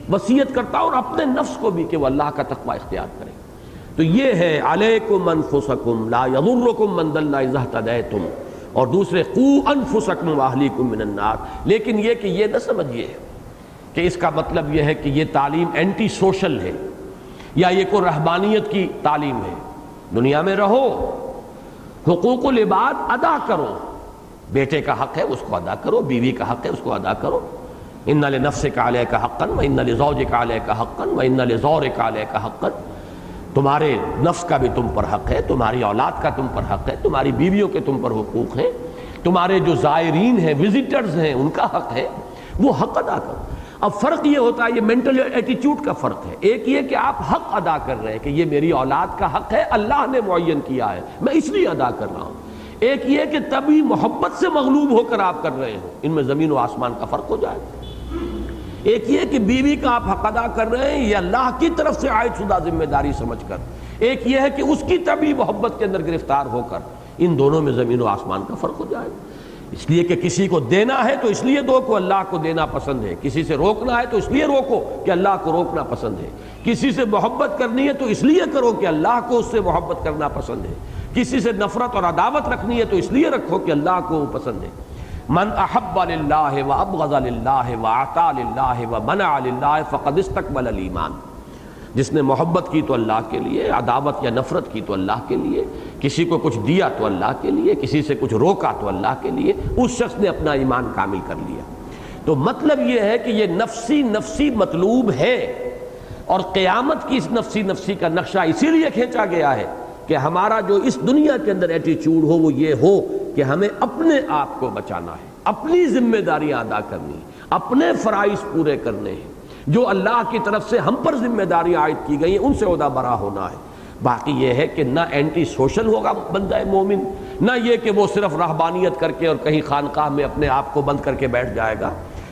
وصیت کرتا ہوں اور اپنے نفس کو بھی کہ وہ اللہ کا تقوی اختیار کرے۔ تو یہ ہے علیکم انفسکم لا یضرکم من ضل اذا اہتدیتم، اور دوسرے قوا انفسکم واہلیکم من النار۔ لیکن یہ کہ یہ نہ سمجھیے کہ اس کا مطلب یہ ہے کہ یہ تعلیم اینٹی سوشل ہے یا یہ کوئی رہبانیت کی تعلیم ہے۔ دنیا میں رہو، حقوق العباد ادا کرو، بیٹے کا حق ہے اس کو ادا کرو، بیوی کا حق ہے اس کو ادا کرو، ان لنفسک علیک حقا وان لزوجک علیک حقا وان لزورک علیک حقا، تمہارے نفس کا بھی تم پر حق ہے، تمہاری اولاد کا تم پر حق ہے، تمہاری بیویوں کے تم پر حقوق ہیں، تمہارے جو زائرین ہیں، وزٹرز ہیں، ان کا حق ہے، وہ حق ادا کرو۔ اب فرق یہ ہوتا ہے، یہ مینٹل ایٹیچیوڈ کا فرق ہے۔ ایک یہ کہ آپ حق ادا کر رہے ہیں کہ یہ میری اولاد کا حق ہے، اللہ نے معین کیا ہے، میں اس لیے ادا کر رہا ہوں۔ ایک یہ کہ تبھی محبت سے مغلوب ہو کر آپ کر رہے ہو، ان میں زمین و آسمان کا فرق ہو جائے۔ ایک یہ کہ بیوی کا آپ حق ادا کر رہے ہیں یہ اللہ کی طرف سے عائد شدہ ذمہ داری سمجھ کر، ایک یہ ہے کہ اس کی طبعی محبت کے اندر گرفتار ہو کر، ان دونوں میں زمین و آسمان کا فرق ہو جائے۔ اس لیے کہ کسی کو دینا ہے تو اس لیے دو کہ اللہ کو دینا پسند ہے، کسی سے روکنا ہے تو اس لیے روکو کہ اللہ کو روکنا پسند ہے، کسی سے محبت کرنی ہے تو اس لیے کرو کہ اللہ کو اس سے محبت کرنا پسند ہے، کسی سے نفرت اور عداوت رکھنی ہے تو اس لیے رکھو کہ اللہ کو پسند ہے۔ من احب للہ وابغض للہ واعطى للہ ومنع للہ فقد استقبل الایمان، جس نے محبت کی تو اللہ کے لیے، عداوت یا نفرت کی تو اللہ کے لیے، کسی کو کچھ دیا تو اللہ کے لیے، کسی سے کچھ روکا تو اللہ کے لیے، اس شخص نے اپنا ایمان کامل کر لیا۔ تو مطلب یہ ہے کہ یہ نفسی نفسی مطلوب ہے، اور قیامت کی اس نفسی نفسی کا نقشہ اسی لیے کھینچا گیا ہے کہ ہمارا جو اس دنیا کے اندر ایٹیچیوڈ ہو وہ یہ ہو کہ ہمیں اپنے آپ کو بچانا ہے، اپنی ذمہ داریاں ادا کرنی، اپنے فرائض پورے کرنے ہیں، جو اللہ کی طرف سے ہم پر ذمہ داریاں عائد کی گئی ہیں ان سے عہدہ برا ہونا ہے۔ باقی یہ ہے کہ نہ اینٹی سوشل ہوگا بندہ مومن، نہ یہ کہ وہ صرف رہبانیت کر کے اور کہیں خانقاہ میں اپنے آپ کو بند کر کے بیٹھ جائے گا،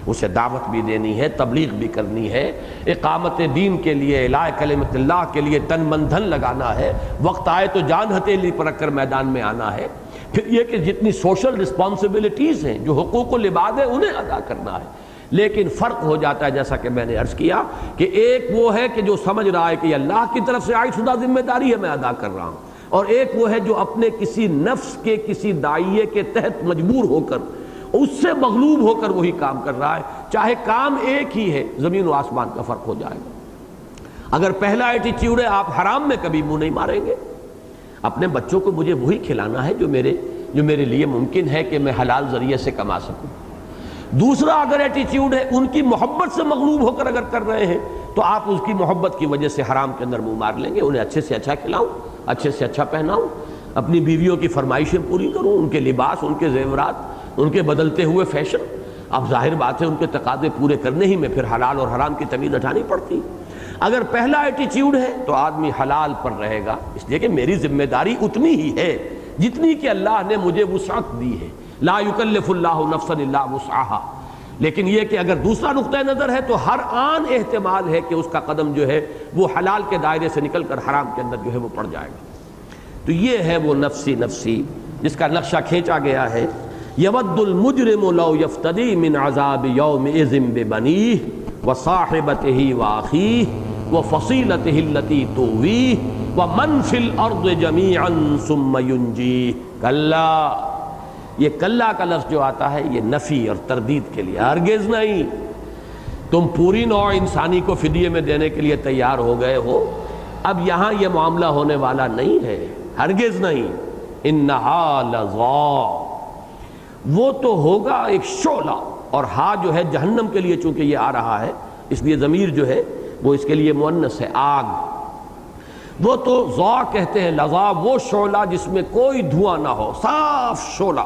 اسے دعوت بھی دینی ہے، تبلیغ بھی کرنی ہے، اقامت دین کے لیے، اعلاء کلمت اللہ کے لیے تن من دھن لگانا ہے، وقت آئے تو جان ہتھیلی پر رکھ کر میدان میں آنا ہے۔ پھر یہ کہ جتنی سوشل رسپانسبلٹیز ہیں، جو حقوق و لباد ہیں، انہیں ادا کرنا ہے۔ لیکن فرق ہو جاتا ہے، جیسا کہ میں نے عرض کیا، کہ ایک وہ ہے کہ جو سمجھ رہا ہے کہ یہ اللہ کی طرف سے عائد شدہ ذمہ داری ہے، میں ادا کر رہا ہوں، اور ایک وہ ہے جو اپنے کسی نفس کے کسی داعیے کے تحت مجبور ہو کر، اس سے مغلوب ہو کر وہی کام کر رہا ہے، چاہے کام ایک ہی ہے، زمین و آسمان کا فرق ہو جائے گا۔ اگر پہلا ایٹیچیوڈ ہے آپ حرام میں کبھی منہ نہیں ماریں گے، اپنے بچوں کو مجھے وہی کھلانا ہے جو میرے لیے ممکن ہے کہ میں حلال ذریعے سے کما سکوں۔ دوسرا اگر ایٹیچیوڈ ہے ان کی محبت سے مغلوب ہو کر اگر کر رہے ہیں تو آپ اس کی محبت کی وجہ سے حرام کے اندر منہ مار لیں گے۔ انہیں اچھے سے اچھا کھلاؤں، اچھے سے اچھا پہناؤں، اپنی بیویوں کی فرمائشیں پوری کروں، ان کے لباس، ان کے زیورات، ان کے بدلتے ہوئے فیشن، اب ظاہر بات ہے ان کے تقاضے پورے کرنے ہی میں پھر حلال اور حرام کی تمیز اٹھانی پڑتی۔ اگر پہلا ایٹیچیوڈ ہے تو آدمی حلال پر رہے گا، اس لیے کہ میری ذمہ داری اتنی ہی ہے جتنی کہ اللہ نے مجھے وسعت دی ہے، لا یکلف اللہ نفسا الا وسعها۔ لیکن یہ کہ اگر دوسرا نقطہ نظر ہے تو ہر آن احتمال ہے کہ اس کا قدم جو ہے وہ حلال کے دائرے سے نکل کر حرام کے اندر جو ہے وہ پڑ جائے گا۔ تو یہ ہے وہ نفسی نفسی جس کا نقشہ کھینچا گیا ہے۔ یود المجرم لو یفتدی من عذاب یومئذ ببنیہ وصاحبتہ واخیہ وفصیلتہ التی تؤویہ ومن فی الارض جمیعا ثم ینجیہ۔ کلا، یہ کلا کا لفظ جو آتا ہے یہ نفی اور تردید کے لیے، ہرگز نہیں، تم پوری نوع انسانی کو فدیے میں دینے کے لیے تیار ہو گئے ہو، اب یہاں یہ معاملہ ہونے والا نہیں ہے، ہرگز نہیں۔ انہا لظا، وہ تو ہوگا ایک شعلہ، اور ہا جو ہے جہنم کے لیے چونکہ یہ آ رہا ہے اس لیے ضمیر جو ہے وہ اس کے لیے مؤنث ہے، آگ۔ وہ تو ضا کہتے ہیں، لظا وہ شعلہ جس میں کوئی دھواں نہ ہو، صاف شعلہ،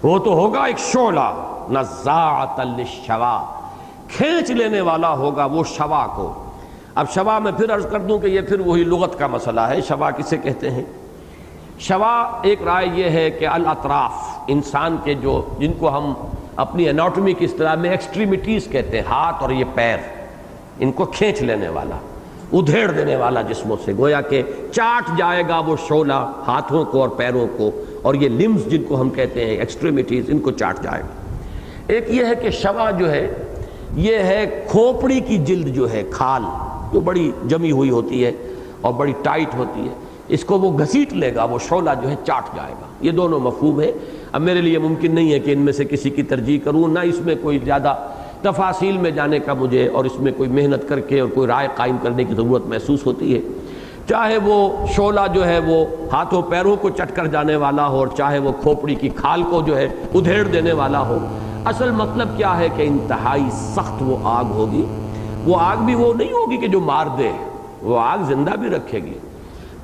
وہ تو ہوگا ایک شعلہ، نزاعۃ للشوا، کھینچ لینے والا ہوگا وہ شوا کو۔ اب شوا میں پھر عرض کر دوں کہ یہ پھر وہی لغت کا مسئلہ ہے، شوا کسے کہتے ہیں؟ شوا ایک رائے یہ ہے کہ الاطراف، انسان کے جن کو ہم اپنی اناٹومی کی اصطلاح میں ایکسٹریمٹیز کہتے ہیں، ہاتھ اور یہ پیر، ان کو کھینچ لینے والا، ادھیڑ دینے والا جسموں سے، گویا کہ چاٹ جائے گا وہ شعلہ ہاتھوں کو اور پیروں کو، اور یہ لمز جن کو ہم کہتے ہیں ایکسٹریمٹیز، ان کو چاٹ جائے گا۔ ایک یہ ہے کہ شوا جو ہے یہ ہے کھوپڑی کی جلد جو ہے، کھال جو بڑی جمی ہوئی ہوتی ہے اور بڑی ٹائٹ ہوتی ہے، اس کو وہ گھسیٹ لے گا، وہ شعلہ جو ہے چاٹ جائے گا۔ یہ دونوں مفہوم ہے۔ اب میرے لیے ممکن نہیں ہے کہ ان میں سے کسی کی ترجیح کروں، نہ اس میں کوئی زیادہ تفاصیل میں جانے کا مجھے اور اس میں کوئی محنت کر کے اور کوئی رائے قائم کرنے کی ضرورت محسوس ہوتی ہے۔ چاہے وہ شعلہ جو ہے وہ ہاتھوں پیروں کو چٹ کر جانے والا ہو، اور چاہے وہ کھوپڑی کی کھال کو جو ہے ادھیڑ دینے والا ہو، اصل مطلب کیا ہے کہ انتہائی سخت وہ آگ ہوگی۔ وہ آگ بھی وہ نہیں ہوگی کہ جو مار دے، وہ آگ زندہ بھی رکھے گی،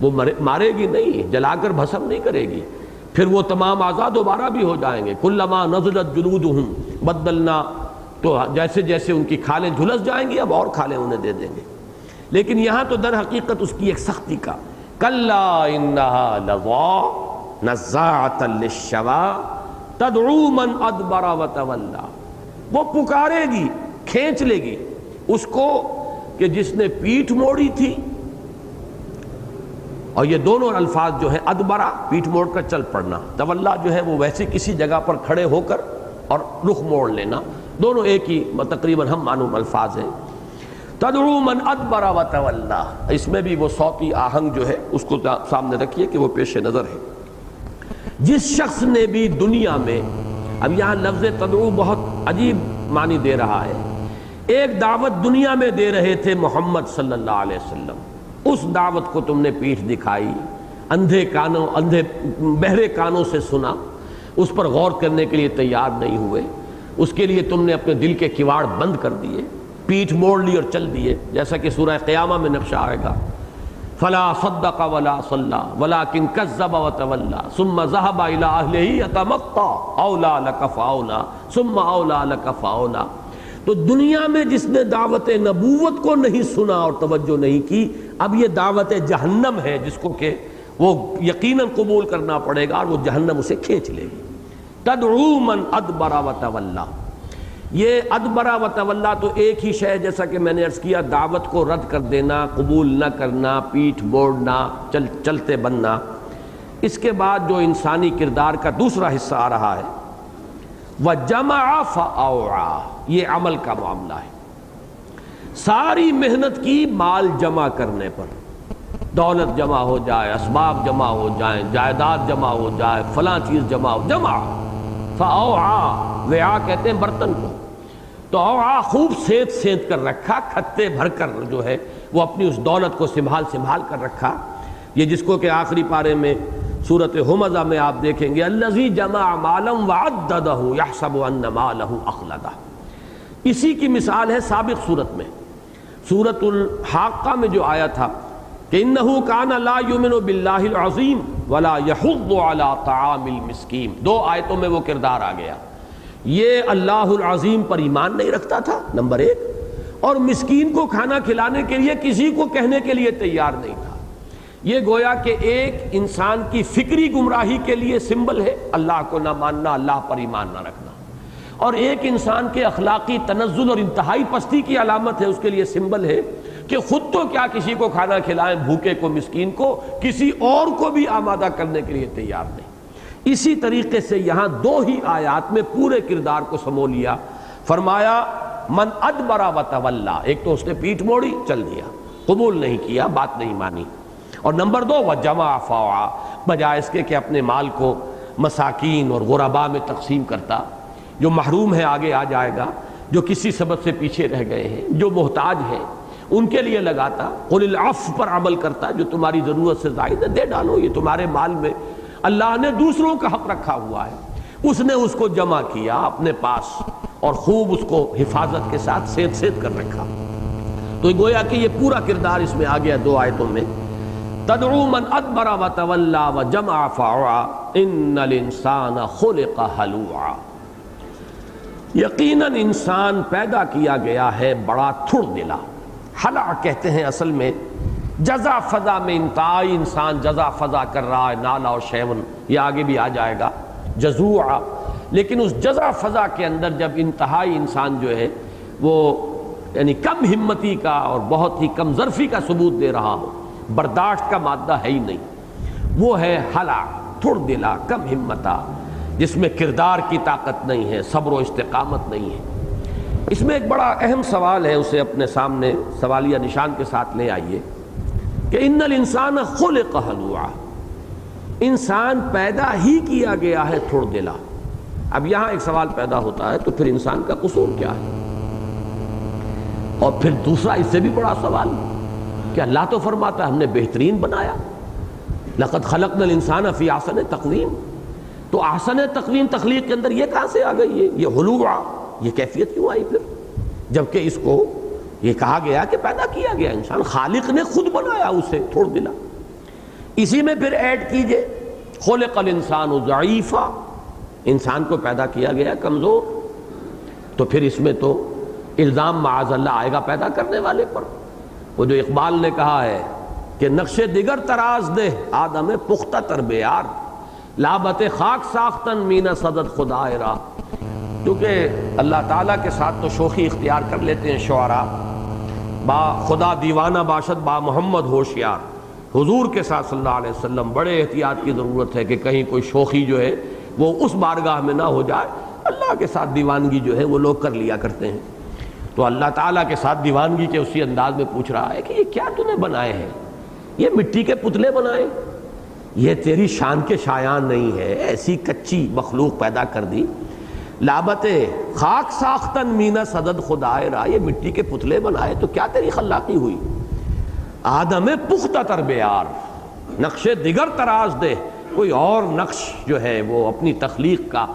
وہ مارے گی نہیں، جلا کر بھسم نہیں کرے گی۔ پھر وہ تمام اعضاء دوبارہ بھی ہو جائیں گے، کلما نضجت جلودہم بدلنا، تو جیسے جیسے ان کی کھالیں جھلس جائیں گی اب اور کھالیں انہیں دے دیں گے۔ لیکن یہاں تو در حقیقت اس کی ایک سختی کا، کلا انہا لظا نزاعۃ للشوا تدعو من ادبر وتولی، وہ پکارے گی، کھینچ لے گی اس کو کہ جس نے پیٹھ موڑی تھی۔ اور یہ دونوں الفاظ جو ہے، ادبرا پیٹھ موڑ کر چل پڑنا، تولا جو ہے وہ ویسے کسی جگہ پر کھڑے ہو کر اور رخ موڑ لینا، دونوں ایک ہی تقریباً ہم معلوم الفاظ ہیں۔ تدعو من ادبر وتولی، اس میں بھی وہ صوتی آہنگ جو ہے اس کو سامنے رکھیے کہ وہ پیش نظر ہے۔ جس شخص نے بھی دنیا میں، اب یہاں لفظ تدعو بہت عجیب معنی دے رہا ہے، ایک دعوت دنیا میں دے رہے تھے محمد صلی اللہ علیہ وسلم، اس دعوت کو تم نے پیٹھ دکھائی، اندھے بہرے کانوں سے سنا، اس پر غور کرنے کے لیے تیار نہیں ہوئے، اس کے لیے تم نے اپنے دل کے کواڑ بند کر دیے، پیٹھ موڑ لی اور چل دیے، جیسا کہ سورہ قیامہ میں نقشہ آئے گا۔ فلا صدق ولا صلى ولكن كذب وتولى ثم ذهب الى اهله يتمطى اولى لك فاولى ثم اولى لك فاولى. تو دنیا میں جس نے دعوت نبوت کو نہیں سنا اور توجہ نہیں کی، اب یہ دعوت جہنم ہے جس کو کہ وہ یقیناً قبول کرنا پڑے گا اور وہ جہنم اسے کھینچ لے گی. تدعو من ادبر وتولى، یہ ادبر وتولى تو ایک ہی شے، جیسا کہ میں نے عرض کیا، دعوت کو رد کر دینا، قبول نہ کرنا، پیٹھ موڑنا، چلتے بننا. اس کے بعد جو انسانی کردار کا دوسرا حصہ آ رہا ہے وَجَمَعَ فَأَوْعَى، یہ عمل کا معاملہ ہے. ساری محنت کی مال جمع کرنے پر، دولت جمع ہو جائے، اسباب جمع ہو جائیں، جائیداد جمع ہو جائے، فلاں چیز جمع ہو، جمع فَأَوْعَى، وعاء کہتے ہیں برتن کو. تو اوعا خوب سینت کر رکھا، کھتے بھر کر جو ہے وہ اپنی اس دولت کو سنبھال کر رکھا. یہ جس کو کہ آخری پارے میں سورۃ ہمزہ میں آپ دیکھیں گے الذی جمع مالا وعددہ یحسب ان مالہ اخلدہ. اسی کی مثال ہے سابق صورت میں، سورۃ الحاقہ میں جو آیا تھا کہ انہ کان لا یؤمن باللہ العظیم ولا یحض علی طعام المسکین. 2 آیتوں میں وہ کردار آ گیا. یہ اللہ العظیم پر ایمان نہیں رکھتا تھا نمبر 1، اور مسکین کو کھانا کھلانے کے لیے کسی کو کہنے کے لیے تیار نہیں تھا. یہ گویا کہ ایک انسان کی فکری گمراہی کے لیے سمبل ہے، اللہ کو نہ ماننا، اللہ پر ایمان نہ رکھنا، اور ایک انسان کے اخلاقی تنزل اور انتہائی پستی کی علامت ہے، اس کے لیے سمبل ہے کہ خود تو کیا کسی کو کھانا کھلائیں، بھوکے کو، مسکین کو، کسی اور کو بھی آمادہ کرنے کے لیے تیار نہیں. اسی طریقے سے یہاں 2 ہی آیات میں پورے کردار کو سمو لیا. فرمایا من ادبر وتولی، ایک تو اس نے پیٹھ موڑی، چل دیا، قبول نہیں کیا، بات نہیں مانی. اور نمبر 2 وجمع فاوعى، بجائے اس کے کہ اپنے مال کو مساکین اور غرباء میں تقسیم کرتا، جو محروم ہے آگے آ جائے گا، جو کسی سبب سے پیچھے رہ گئے ہیں، جو محتاج ہیں، ان کے لیے لگاتا. قل العفو پر عمل کرتا، جو تمہاری ضرورت سے زائد ہے دے ڈالو، یہ تمہارے مال میں اللہ نے دوسروں کا حق رکھا ہوا ہے. اس نے اس کو جمع کیا اپنے پاس اور خوب اس کو حفاظت کے ساتھ سیت کر رکھا. تو گویا کہ یہ پورا کردار اس میں آ گیا 2 آیتوں میں. تدعو من ادبر وتولى وجمع فاوعى ان الانسان خلق هلوعا. یقیناً انسان پیدا کیا گیا ہے بڑا تھڑ دلا. ہلع کہتے ہیں اصل میں جزا فضا میں انتہائی انسان جزا فضا کر رہا ہے، نالا اور شیون، یہ آگے بھی آ جائے گا جزوعا. لیکن اس جزا فضا کے اندر جب انتہائی انسان جو ہے وہ یعنی کم ہمتی کا اور بہت ہی کم ظرفی کا ثبوت دے رہا ہو، برداشت کا مادہ ہے ہی نہیں، وہ ہے ہلع، تھڑ دلا، کم ہمتا، جس میں کردار کی طاقت نہیں ہے، صبر و استقامت نہیں ہے. اس میں ایک بڑا اہم سوال ہے، اسے اپنے سامنے سوالیہ نشان کے ساتھ لے آئیے کہ ان الانسان خلق ہلوعا، انسان پیدا ہی کیا گیا ہے تھڑ دلا. اب یہاں ایک سوال پیدا ہوتا ہے، تو پھر انسان کا قصور کیا ہے؟ اور پھر دوسرا اس سے بھی بڑا سوال کہ اللہ تو فرماتا ہے ہم نے بہترین بنایا، لقد خلقنا الانسان فی احسن تقویم. تو احسن تقویم تخلیق کے اندر یہ کہاں سے آ گئی ہے؟ یہ ہلوعا، یہ کیفیت کیوں آئی پھر؟ جبکہ اس کو یہ کہا گیا کہ پیدا کیا گیا انسان، خالق نے خود بنایا اسے تھوڑ دلا. اسی میں پھر ایڈ کیجئے خلق الانسان ضعیفا، انسان کو پیدا کیا گیا کمزور. تو پھر اس میں تو الزام معاذ اللہ آئے گا پیدا کرنے والے پر. وہ جو اقبال نے کہا ہے کہ نقش دیگر تراز دے آدم پختہ تر بیار، لابت خاک ساختن مینہ صدد خدائے را. کیونکہ اللہ تعالیٰ کے ساتھ تو شوخی اختیار کر لیتے ہیں شعراء، با خدا دیوانہ باشد با محمد ہوشیار. حضور کے ساتھ صلی اللہ علیہ وسلم بڑے احتیاط کی ضرورت ہے کہ کہیں کوئی شوخی جو ہے وہ اس بارگاہ میں نہ ہو جائے. اللہ کے ساتھ دیوانگی جو ہے وہ لوگ کر لیا کرتے ہیں. تو اللہ تعالیٰ کے ساتھ دیوانگی کے اسی انداز میں پوچھ رہا ہے کہ یہ کیا تو نے بنائے ہیں؟ یہ مٹی کے پتلے بنائے، یہ تیری شان کے شایان نہیں ہے، ایسی کچی مخلوق پیدا کر دی. لابت خاک ساختن مینہ صدد خدائے را، یہ مٹی کے پتلے بنائے تو کیا تیری خلاقی ہوئی؟ آدم پختہ تر بیار، نقش دیگر تراز دے، کوئی اور نقش جو ہے وہ اپنی تخلیق کا،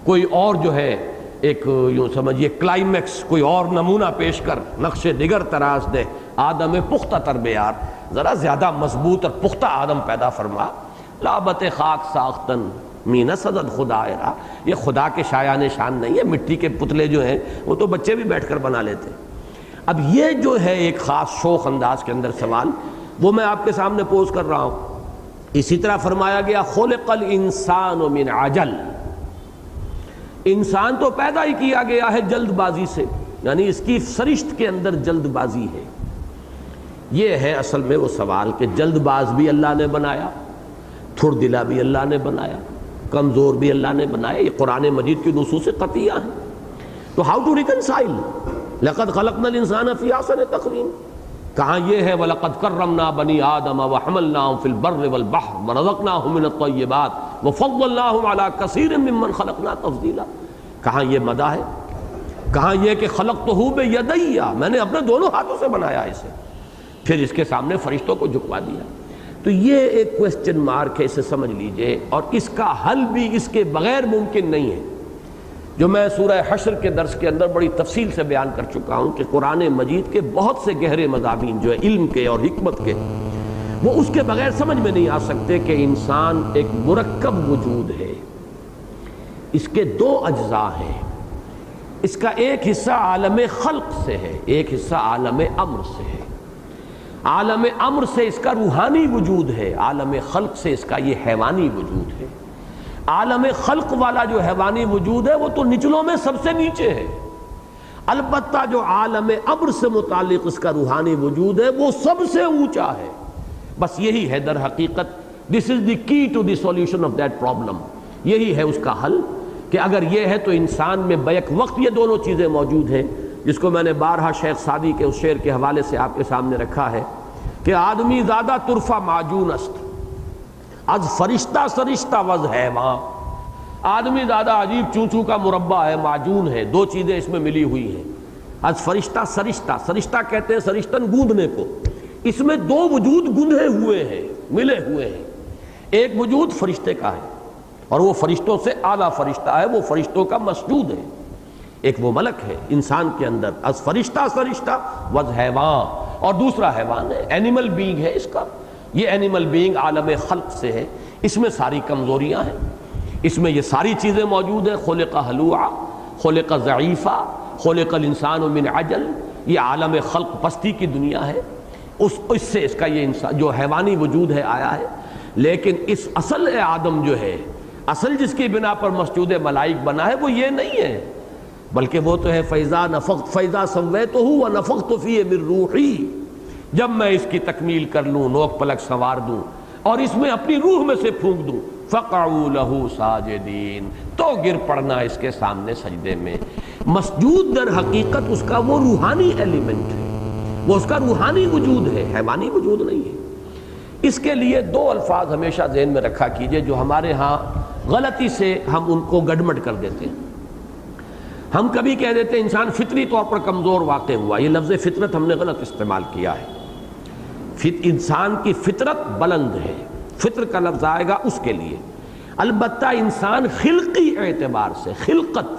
کوئی اور جو ہے ایک یوں سمجھیے کلائمیکس، کوئی اور نمونہ پیش کر، نقش دیگر تراز دے آدم پختہ تر بیار. ذرا زیادہ مضبوط اور پختہ آدم پیدا فرما. لابت خاک ساختن مین صدد خدا را، یہ خدا کے شایان شان نہیں ہے. مٹی کے پتلے جو ہیں وہ تو بچے بھی بیٹھ کر بنا لیتے. اب یہ جو ہے ایک خاص شوخ انداز کے اندر سوال، وہ میں آپ کے سامنے پوز کر رہا ہوں. اسی طرح فرمایا گیا خلق الانسان من عجل، انسان تو پیدا ہی کیا گیا ہے جلد بازی سے، یعنی اس کی سرشت کے اندر جلد بازی ہے. یہ ہے اصل میں وہ سوال کہ جلد باز بھی اللہ نے بنایا، تھڑ دلا بھی اللہ نے بنایا، کمزور بھی اللہ نے بنایا. یہ قرآن مجید کی نصوص قطعیہ ہیں. تو ہاؤ ٹو ریکنسائل لقد خلقنا الانسان فی احسن تقویم؟ کہاں یہ ہے وَلَقَدْ كَرَّمْنَا بَنِي آدَمَ وَحَمَلْنَاهُمْ فِي الْبَرِّ وَالْبَحْرِ وَرَزَقْنَاهُمْ مِنَ الطَّيِّبَاتِ وَفَضَّلْنَاهُمْ عَلَى كَثِيرٍ مِّمَّنْ خَلَقْنَا تَفْضِيلًا؟ کہاں یہ مدح ہے؟ کہاں یہ کہ خَلَقْتُهُ بِيَدَيَّ، میں نے اپنے دونوں ہاتھوں سے بنایا اسے، پھر اس کے سامنے فرشتوں کو جھکوا دیا. تو یہ ایک کوسچن مارک ہے، اسے سمجھ لیجئے، اور اس کا حل بھی اس کے بغیر ممکن نہیں ہے، جو میں سورہ حشر کے درس کے اندر بڑی تفصیل سے بیان کر چکا ہوں کہ قرآن مجید کے بہت سے گہرے مضامین جو ہے علم کے اور حکمت کے، وہ اس کے بغیر سمجھ میں نہیں آ سکتے کہ انسان ایک مرکب وجود ہے. اس کے دو اجزاء ہیں. اس کا ایک حصہ عالم خلق سے ہے، ایک حصہ عالم امر سے ہے. عالم امر سے اس کا روحانی وجود ہے، عالم خلق سے اس کا یہ حیوانی وجود ہے. عالم خلق والا جو حیوانی وجود ہے وہ تو نچلوں میں سب سے نیچے ہے. البتہ جو عالم امر سے متعلق اس کا روحانی وجود ہے وہ سب سے اونچا ہے. بس یہی ہے در حقیقت، دس is the key to the solution of that problem. یہی ہے اس کا حل کہ اگر یہ ہے تو انسان میں بیک وقت یہ دونوں چیزیں موجود ہیں، جس کو میں نے بارہا شیخ سعدی کے اس شعر کے حوالے سے آپ کے سامنے رکھا ہے کہ آدمی زیادہ طرفہ معجون است از فرشتہ سرشتہ وز حیوان. آدمی زیادہ عجیب چونچو کا مربع ہے، معجون ہے. دو چیزیں اس میں ملی ہوئی ہیں، از فرشتہ سرشتہ. سرشتہ کہتے ہیں سرشتن گوندنے کو. اس میں دو وجود گندھے ہوئے ہیں، ملے ہوئے ہیں. ایک وجود فرشتے کا ہے اور وہ فرشتوں سے اعلیٰ فرشتہ ہے، وہ فرشتوں کا مسجود ہے. ایک وہ ملک ہے انسان کے اندر، از فرشتہ سرشتہ وز حیوان. اور دوسرا حیوان ہے، اینیمل بینگ ہے. اس کا یہ اینیمل بینگ عالم خلق سے ہے. اس میں ساری کمزوریاں ہیں، اس میں یہ ساری چیزیں موجود ہیں. خلق ہلوعا، خلق ضعیفا، خلق الانسان من عجل. یہ عالم خلق پستی کی دنیا ہے. اس سے اس کا یہ انسان جو حیوانی وجود ہے آیا ہے. لیکن اس اصل آدم جو ہے، اصل جس کی بنا پر مسجود ملائک بنا ہے، وہ یہ نہیں ہے، بلکہ وہ تو ہے فَإِذَا سَوَّيْتُهُ وَنَفَخْتُ فِيهِ مِن رُوحِي. جب میں اس کی تکمیل کر لوں، نوک پلک سنوار دوں اور اس میں اپنی روح میں سے پھونک دوں، فَقَعُوا لَهُ سَاجِدِينَ، تو گر پڑنا اس کے سامنے سجدے میں. مسجود در حقیقت اس کا وہ روحانی ایلیمنٹ ہے، وہ اس کا روحانی وجود ہے، حیوانی وجود نہیں ہے. اس کے لیے دو الفاظ ہمیشہ ذہن میں رکھا کیجئے جو ہمارے ہاں غلطی سے ہم ان کو گڑمٹ کر دیتے ہیں. ہم کبھی کہہ دیتے ہیں انسان فطری طور پر کمزور واقع ہوا. یہ لفظ فطرت ہم نے غلط استعمال کیا ہے. انسان کی فطرت بلند ہے، فطر کا لفظ آئے گا اس کے لیے. البتہ انسان خلقی اعتبار سے، خلقت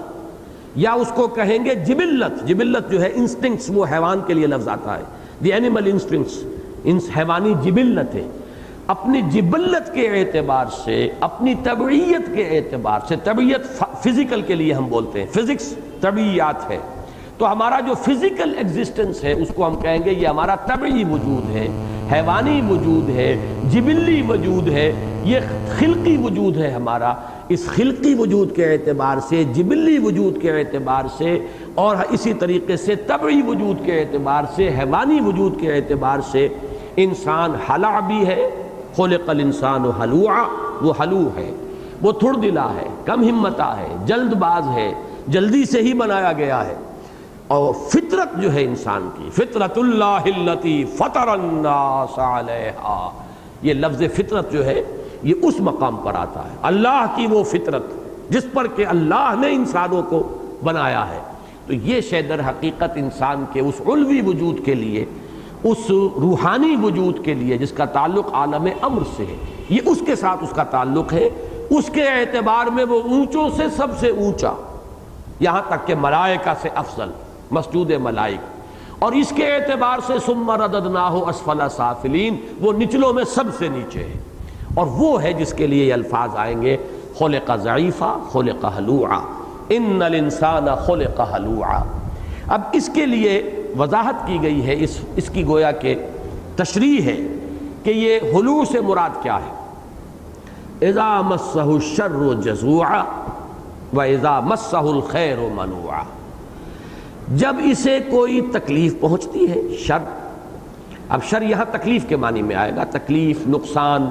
یا اس کو کہیں گے جبلت. جبلت جو ہے انسٹنکٹس، وہ حیوان کے لیے لفظ آتا ہے. دی اینیمل انسٹنکٹس، حیوانی جبلت ہے. اپنی جبلت کے اعتبار سے، اپنی طبعیت کے اعتبار سے، طبعیت فزیکل کے لیے ہم بولتے ہیں، فزکس طبعیات ہے، تو ہمارا جو فزیکل ایگزسٹنس ہے اس کو ہم کہیں گے یہ ہمارا طبعی وجود ہے، حیوانی وجود ہے، جبلی وجود ہے. یہ خلقی وجود ہے ہمارا. اس خلقی وجود کے اعتبار سے، جبلی وجود کے اعتبار سے، اور اسی طریقے سے طبعی وجود کے اعتبار سے، حیوانی وجود کے اعتبار سے انسان ہلع بھی ہے. خلق الانسان ہلوعا، وہ ہلو ہے، وہ تھڑ دلا ہے، کم ہمتا ہے، جلد باز ہے، جلدی سے ہی بنایا گیا ہے. اور فطرت جو ہے انسان کی، فطرت اللہ التی فطر الناس علیہا، یہ لفظ فطرت جو ہے یہ اس مقام پر آتا ہے، اللہ کی وہ فطرت جس پر کہ اللہ نے انسانوں کو بنایا ہے. تو یہ شے در حقیقت انسان کے اس علوی وجود کے لیے، اس روحانی وجود کے لیے جس کا تعلق عالم امر سے ہے، یہ اس کے ساتھ اس کا تعلق ہے. اس کے اعتبار میں وہ اونچوں سے سب سے اونچا، یہاں تک کہ ملائکہ سے افضل، مسجود ملائک. اور اس کے اعتبار سے ثم رددناہ اسفل سافلین، وہ نچلوں میں سب سے نیچے ہے، اور وہ ہے جس کے لیے یہ الفاظ آئیں گے خلق ضعیفا خلق ہلوعا ان الانسان خلق ہلوعا۔ اب اس کے لیے وضاحت کی گئی ہے، اس کی گویا کہ تشریح ہے کہ یہ ہلوع سے مراد کیا ہے۔ اذا مسہ الشر جزوعا واذا مسہ الخیر منوعا، جب اسے کوئی تکلیف پہنچتی ہے، شر، اب شر یہاں تکلیف کے معنی میں آئے گا، تکلیف، نقصان،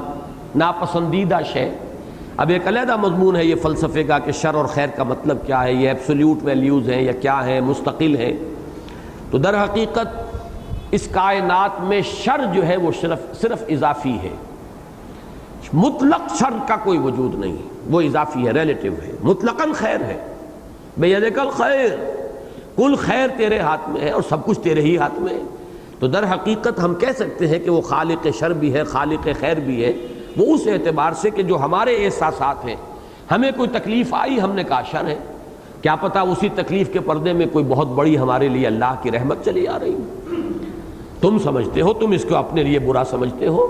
ناپسندیدہ شے۔ اب ایک علیحدہ مضمون ہے یہ فلسفے کا کہ شر اور خیر کا مطلب کیا ہے، یہ ایبسولیوٹ ویلیوز ہیں یا کیا ہیں، مستقل ہیں۔ تو در حقیقت اس کائنات میں شر جو ہے وہ صرف اضافی ہے، مطلق شر کا کوئی وجود نہیں، وہ اضافی ہے، ریلیٹیو ہے۔ مطلقاً خیر ہے، بیدک الخیر، کل خیر تیرے ہاتھ میں ہے اور سب کچھ تیرے ہی ہاتھ میں ہے۔ تو در حقیقت ہم کہہ سکتے ہیں کہ وہ خالق شر بھی ہے، خالق خیر بھی ہے، وہ اس اعتبار سے کہ جو ہمارے احساسات ہیں، ہمیں کوئی تکلیف آئی، ہم نے کہا شر ہے، کیا پتہ اسی تکلیف کے پردے میں کوئی بہت بڑی ہمارے لیے اللہ کی رحمت چلی آ رہی ہو۔ تم سمجھتے ہو، تم اس کو اپنے لیے برا سمجھتے ہو،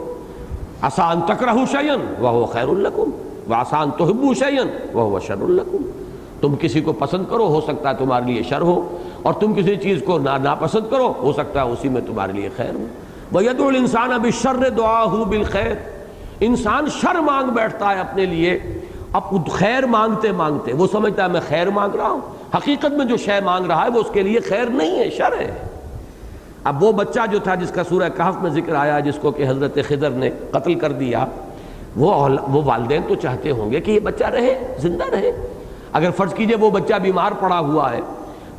عسیٰ ان تکرہوا شیئا وہو خیر لکم وعسیٰ ان تحبوا شیئا وہو شر لکم، تم کسی کو پسند کرو، ہو سکتا ہے تمہارے لیے شر ہو، اور تم کسی چیز کو ناپسند کرو، ہو سکتا ہے اسی میں تمہارے لیے خیر ہو۔ وَيَدْعُو الْإِنسَانَ بِالشَّرِّ دُعَاءَهُ بِالْخَيْرِ، انسان شر مانگ بیٹھتا ہے اپنے لیے، اب خیر مانگتے مانگتے وہ سمجھتا ہے میں خیر مانگ رہا ہوں، حقیقت میں جو شے مانگ رہا ہے وہ اس کے لیے خیر نہیں ہے، شر ہے۔ اب وہ بچہ جو تھا جس کا سورہ کہف میں ذکر آیا، جس کو کہ حضرت خضر نے قتل کر دیا، وہ والدین تو چاہتے ہوں گے کہ یہ بچہ رہے، زندہ رہے۔ اگر فرض کیجئے وہ بچہ بیمار پڑا ہوا ہے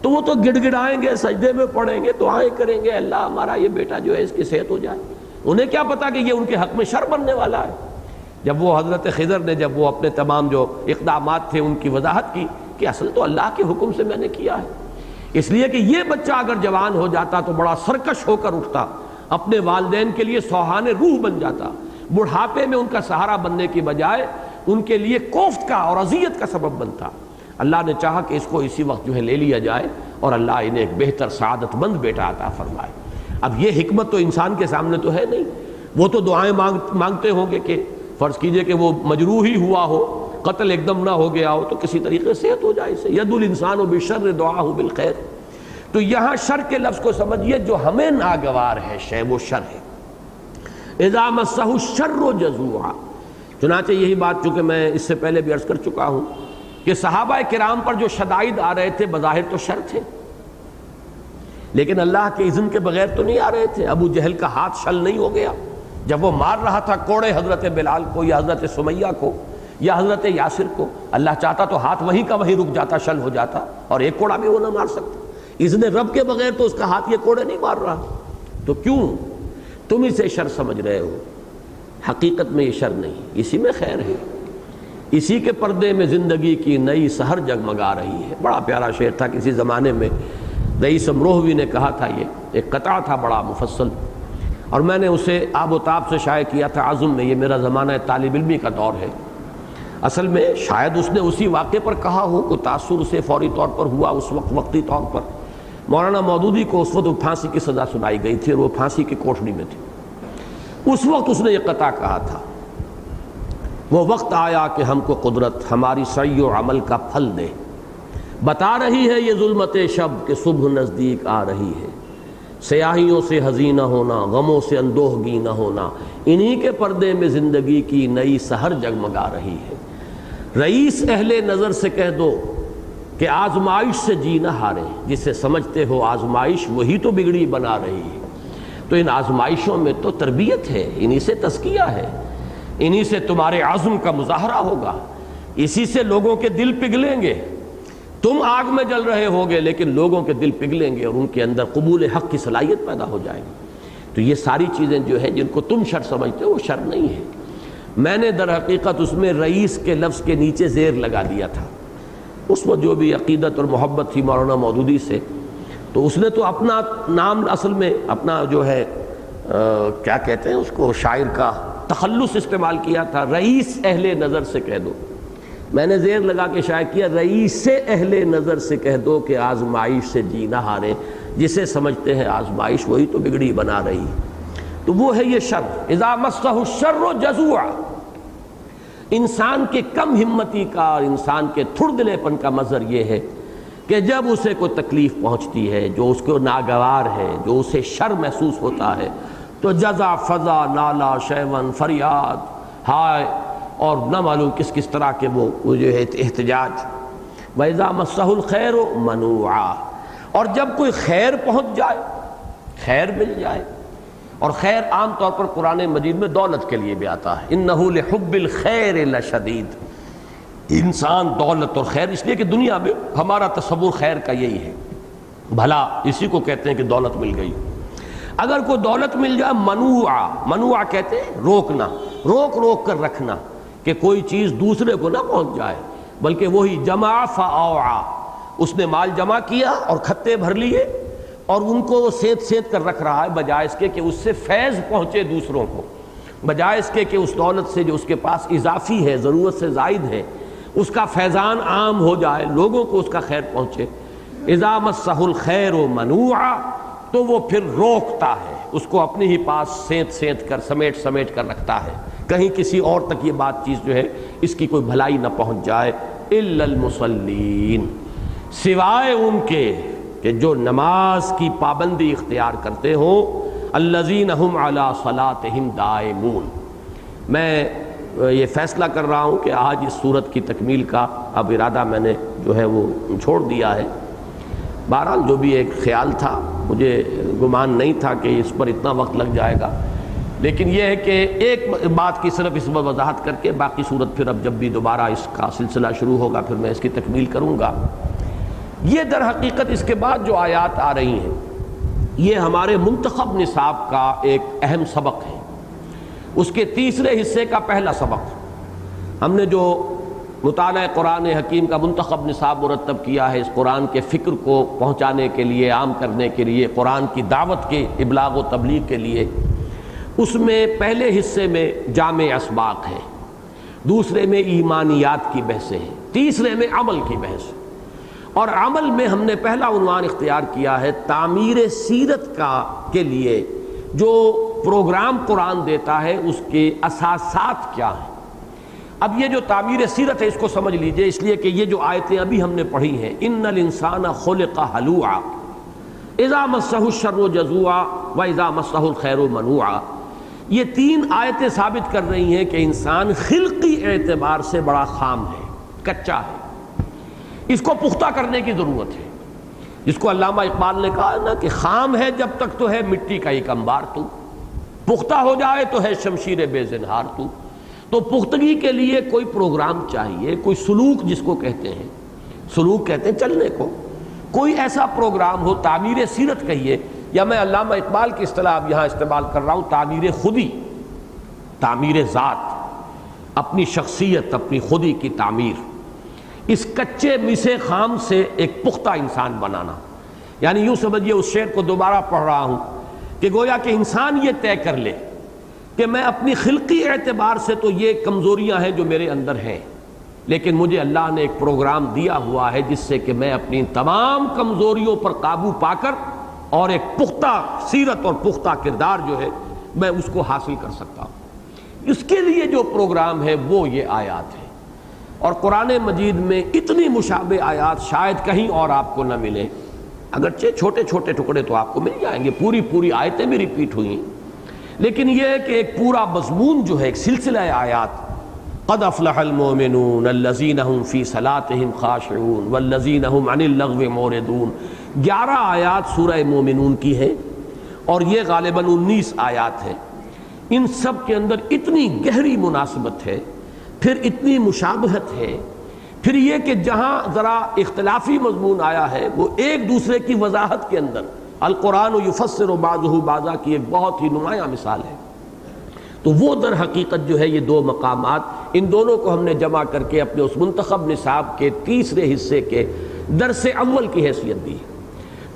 تو وہ تو گڑ گڑائیں گے، سجدے میں پڑیں گے، دعائیں کریں گے، اللہ ہمارا یہ بیٹا جو ہے اس کی صحت ہو جائے۔ انہیں کیا پتا کہ یہ ان کے حق میں شر بننے والا ہے۔ جب وہ حضرت خضر نے جب وہ اپنے تمام جو اقدامات تھے ان کی وضاحت کی کہ اصل تو اللہ کے حکم سے میں نے کیا ہے، اس لیے کہ یہ بچہ اگر جوان ہو جاتا تو بڑا سرکش ہو کر اٹھتا، اپنے والدین کے لیے سوہان روح بن جاتا، بڑھاپے میں ان کا سہارا بننے کی بجائے ان کے لیے کوفت کا اور اذیت کا سبب بنتا۔ اللہ نے چاہا کہ اس کو اسی وقت جو ہے لے لیا جائے اور اللہ انہیں ایک بہتر سعادت مند بیٹا عطا فرمائے۔ اب یہ حکمت تو انسان کے سامنے تو ہے نہیں، وہ تو دعائیں مانگتے ہوں گے کہ فرض کیجئے کہ وہ مجروح ہی ہوا ہو، قتل ایک دم نہ ہو گیا ہو تو کسی طریقے سے صحت ہو جائے اسے۔ ید الانسان بالشر دعاہ بالخیر، تو یہاں شر کے لفظ کو سمجھیے جو ہمیں ناگوار ہے شے وہ شر ہے۔ اذا مسہ الشر جزوعا، چنانچہ یہی بات چونکہ میں اس سے پہلے بھی عرض کر چکا ہوں کہ صحابہ کرام پر جو شدائد آ رہے تھے بظاہر تو شر تھے، لیکن اللہ کے اذن کے بغیر تو نہیں آ رہے تھے۔ ابو جہل کا ہاتھ شل نہیں ہو گیا جب وہ مار رہا تھا کوڑے حضرت بلال کو یا حضرت سمیہ کو یا حضرت یاسر کو، اللہ چاہتا تو ہاتھ وہیں کا وہیں رک جاتا، شل ہو جاتا اور ایک کوڑا بھی وہ نہ مار سکتا۔ اذن رب کے بغیر تو اس کا ہاتھ یہ کوڑے نہیں مار رہا، تو کیوں تم اسے شر سمجھ رہے ہو؟ حقیقت میں یہ شر نہیں، اسی میں خیر ہے، اسی کے پردے میں زندگی کی نئی سحر جگمگا رہی ہے۔ بڑا پیارا شعر تھا کسی زمانے میں رئیس امروہوی نے کہا تھا، یہ ایک قطعہ تھا بڑا مفصل، اور میں نے اسے آب و تاب سے شائع کیا تھا عزم میں، یہ میرا زمانہ طالب علمی کا دور ہے۔ اصل میں شاید اس نے اسی واقعے پر کہا ہو، کوئی تاثر اسے فوری طور پر ہوا اس وقت، وقتی طور پر۔ مولانا مودودی کو اس وقت پھانسی کی سزا سنائی گئی تھی اور وہ پھانسی کی کوٹھڑی میں تھے، اس وقت اس نے یہ قطعہ کہا تھا، وہ وقت آیا کہ ہم کو قدرت ہماری سعی و عمل کا پھل دے، بتا رہی ہے یہ ظلمت شب کہ صبح نزدیک آ رہی ہے، سیاہیوں سے حزین نہ ہونا، غموں سے اندوہگی نہ ہونا، انہی کے پردے میں زندگی کی نئی سحر جگمگا رہی ہے۔ رئیس اہل نظر سے کہہ دو کہ آزمائش سے جی نہ ہارے، جسے سمجھتے ہو آزمائش وہی تو بگڑی بنا رہی ہے۔ تو ان آزمائشوں میں تو تربیت ہے، انہی سے تزکیہ ہے، انہی سے تمہارے عزم کا مظاہرہ ہوگا، اسی سے لوگوں کے دل پگھلیں گے۔ تم آگ میں جل رہے ہوگے لیکن لوگوں کے دل پگھلیں گے اور ان کے اندر قبول حق کی صلاحیت پیدا ہو جائے گی۔ تو یہ ساری چیزیں جو ہیں جن کو تم شر سمجھتے ہو وہ شر نہیں ہے۔ میں نے در حقیقت اس میں رئیس کے لفظ کے نیچے زیر لگا دیا تھا، اس وقت جو بھی عقیدت اور محبت تھی مولانا مودودی سے، تو اس نے تو اپنا نام اصل میں اپنا جو ہے کیا کہتے ہیں اس کو، شاعر کا تخلص استعمال کیا تھا، رئیس اہل نظر سے کہہ دو۔ میں نے زیر لگا کے شائع کیا، رئیس اہل نظر سے کہہ دو کہ آزمائش سے جی نہ ہارے، جسے سمجھتے ہیں آزمائش وہی تو بگڑی بنا رہی، تو وہ ہے یہ شر۔ اذا مسہ الشر جزوعا، انسان کے کم ہمتی کا اور انسان کے تھڑ دلے پن کا مظہر یہ ہے کہ جب اسے کوئی تکلیف پہنچتی ہے جو اس کو ناگوار ہے، جو اسے شر محسوس ہوتا ہے، تو جزع فضا نالا شیون فریاد ہائے اور نہ معلوم کس کس طرح کے وہ جو ہے احتجاج۔ وَإِذَا مَسَّهُ الْخَيْرُ مَنُوعًا، اور جب کوئی خیر پہنچ جائے، خیر مل جائے، اور خیر عام طور پر قرآن مجید میں دولت کے لیے بھی آتا ہے، إِنَّهُ لِحُبِّ الْخَيْرِ لَشَدِيدٌ، انسان دولت اور خیر، اس لیے کہ دنیا میں ہمارا تصور خیر کا یہی ہے، بھلا اسی کو کہتے ہیں کہ دولت مل گئی۔ اگر کوئی دولت مل جائے منوعا، منوعا کہتے ہیں روکنا، روک روک کر رکھنا کہ کوئی چیز دوسرے کو نہ پہنچ جائے، بلکہ وہی جمع فاوعا، اس نے مال جمع کیا اور کھتے بھر لیے اور ان کو وہ سیت سیت کر رکھ رہا ہے، بجائے اس کے کہ اس سے فیض پہنچے دوسروں کو، بجائے اس کے کہ اس دولت سے جو اس کے پاس اضافی ہے، ضرورت سے زائد ہے، اس کا فیضان عام ہو جائے، لوگوں کو اس کا خیر پہنچے۔ اذا مسہ الخیر منوعا، تو وہ پھر روکتا ہے، اس کو اپنے ہی پاس سینت سینت کر سمیٹ سمیٹ کر رکھتا ہے، کہیں کسی اور تک یہ بات چیز جو ہے اس کی کوئی بھلائی نہ پہنچ جائے۔ الا المصلین، سوائے ان کے کہ جو نماز کی پابندی اختیار کرتے ہوں، الذین ہم علی صلاتہم دائمون۔ میں یہ فیصلہ کر رہا ہوں کہ آج اس سورت کی تکمیل کا اب ارادہ میں نے جو ہے وہ چھوڑ دیا ہے۔ بہرحال جو بھی ایک خیال تھا، مجھے گمان نہیں تھا کہ اس پر اتنا وقت لگ جائے گا، لیکن یہ ہے کہ ایک بات کی صرف اس پر وضاحت کر کے باقی صورت پھر اب جب بھی دوبارہ اس کا سلسلہ شروع ہوگا پھر میں اس کی تکمیل کروں گا۔ یہ در حقیقت اس کے بعد جو آیات آ رہی ہیں یہ ہمارے منتخب نصاب کا ایک اہم سبق ہے، اس کے تیسرے حصے کا پہلا سبق۔ ہم نے جو مطالعہ قرآن حکیم کا منتخب نصاب مرتب کیا ہے اس قرآن کے فکر کو پہنچانے کے لیے، عام کرنے کے لیے، قرآن کی دعوت کے ابلاغ و تبلیغ کے لیے، اس میں پہلے حصے میں جامع اسباق ہے، دوسرے میں ایمانیات کی بحثیں ہیں، تیسرے میں عمل کی بحث، اور عمل میں ہم نے پہلا عنوان اختیار کیا ہے تعمیر سیرت کے لیے جو پروگرام قرآن دیتا ہے اس کے اساسات کیا ہیں۔ اب یہ جو تعمیر سیرت ہے اس کو سمجھ لیجئے، اس لیے کہ یہ جو آیتیں ابھی ہم نے پڑھی ہیں، ان الانسان خلق ہلوعا اذا مسہ الشر جزوعا واذا مسہ الخیر منوعا، یہ تین آیتیں ثابت کر رہی ہیں کہ انسان خلقی اعتبار سے بڑا خام ہے، کچا ہے، اس کو پختہ کرنے کی ضرورت ہے، جس کو علامہ اقبال نے کہا نا کہ خام ہے جب تک تو ہے مٹی کا ایک انبار تو، پختہ ہو جائے تو ہے شمشیر بے زنہار تو پختگی کے لیے کوئی پروگرام چاہیے، کوئی سلوک جس کو کہتے ہیں، سلوک کہتے ہیں چلنے کو، کوئی ایسا پروگرام ہو، تعمیر سیرت کہیے، یا میں علامہ اقبال کی اصطلاح اب یہاں استعمال کر رہا ہوں تعمیر خودی، تعمیر ذات، اپنی شخصیت، اپنی خودی کی تعمیر، اس کچے مسے خام سے ایک پختہ انسان بنانا۔ یعنی یوں سمجھیے، اس شعر کو دوبارہ پڑھ رہا ہوں کہ گویا کہ انسان یہ طے کر لے کہ میں اپنی خلقی اعتبار سے تو یہ کمزوریاں ہیں جو میرے اندر ہیں، لیکن مجھے اللہ نے ایک پروگرام دیا ہوا ہے جس سے کہ میں اپنی تمام کمزوریوں پر قابو پا کر اور ایک پختہ سیرت اور پختہ کردار جو ہے میں اس کو حاصل کر سکتا ہوں۔ اس کے لیے جو پروگرام ہے وہ یہ آیات ہے، اور قرآن مجید میں اتنی مشابہ آیات شاید کہیں اور آپ کو نہ ملے، اگرچہ چھوٹے چھوٹے ٹکڑے تو آپ کو مل جائیں گے، پوری آیتیں بھی ریپیٹ ہوئی ہیں، لیکن یہ ہے کہ ایک پورا مضمون جو ہے، ایک سلسلہ آیات، قد افلح المؤمنون الذین هم فی صلاتهم خاشعون والذین هم عن اللغو معرضون، 11 آیات سورہ مومنون کی ہیں اور یہ غالباً 19 آیات ہیں۔ ان سب کے اندر اتنی گہری مناسبت ہے، پھر اتنی مشابہت ہے، پھر یہ کہ جہاں ذرا اختلافی مضمون آیا ہے وہ ایک دوسرے کی وضاحت کے اندر القرآن یفسر بعضہ بعضا کی ایک بہت ہی نمایاں مثال ہے۔ تو وہ در حقیقت جو ہے یہ دو مقامات، ان دونوں کو ہم نے جمع کر کے اپنے اس منتخب نصاب کے تیسرے حصے کے درس اول کی حیثیت دی۔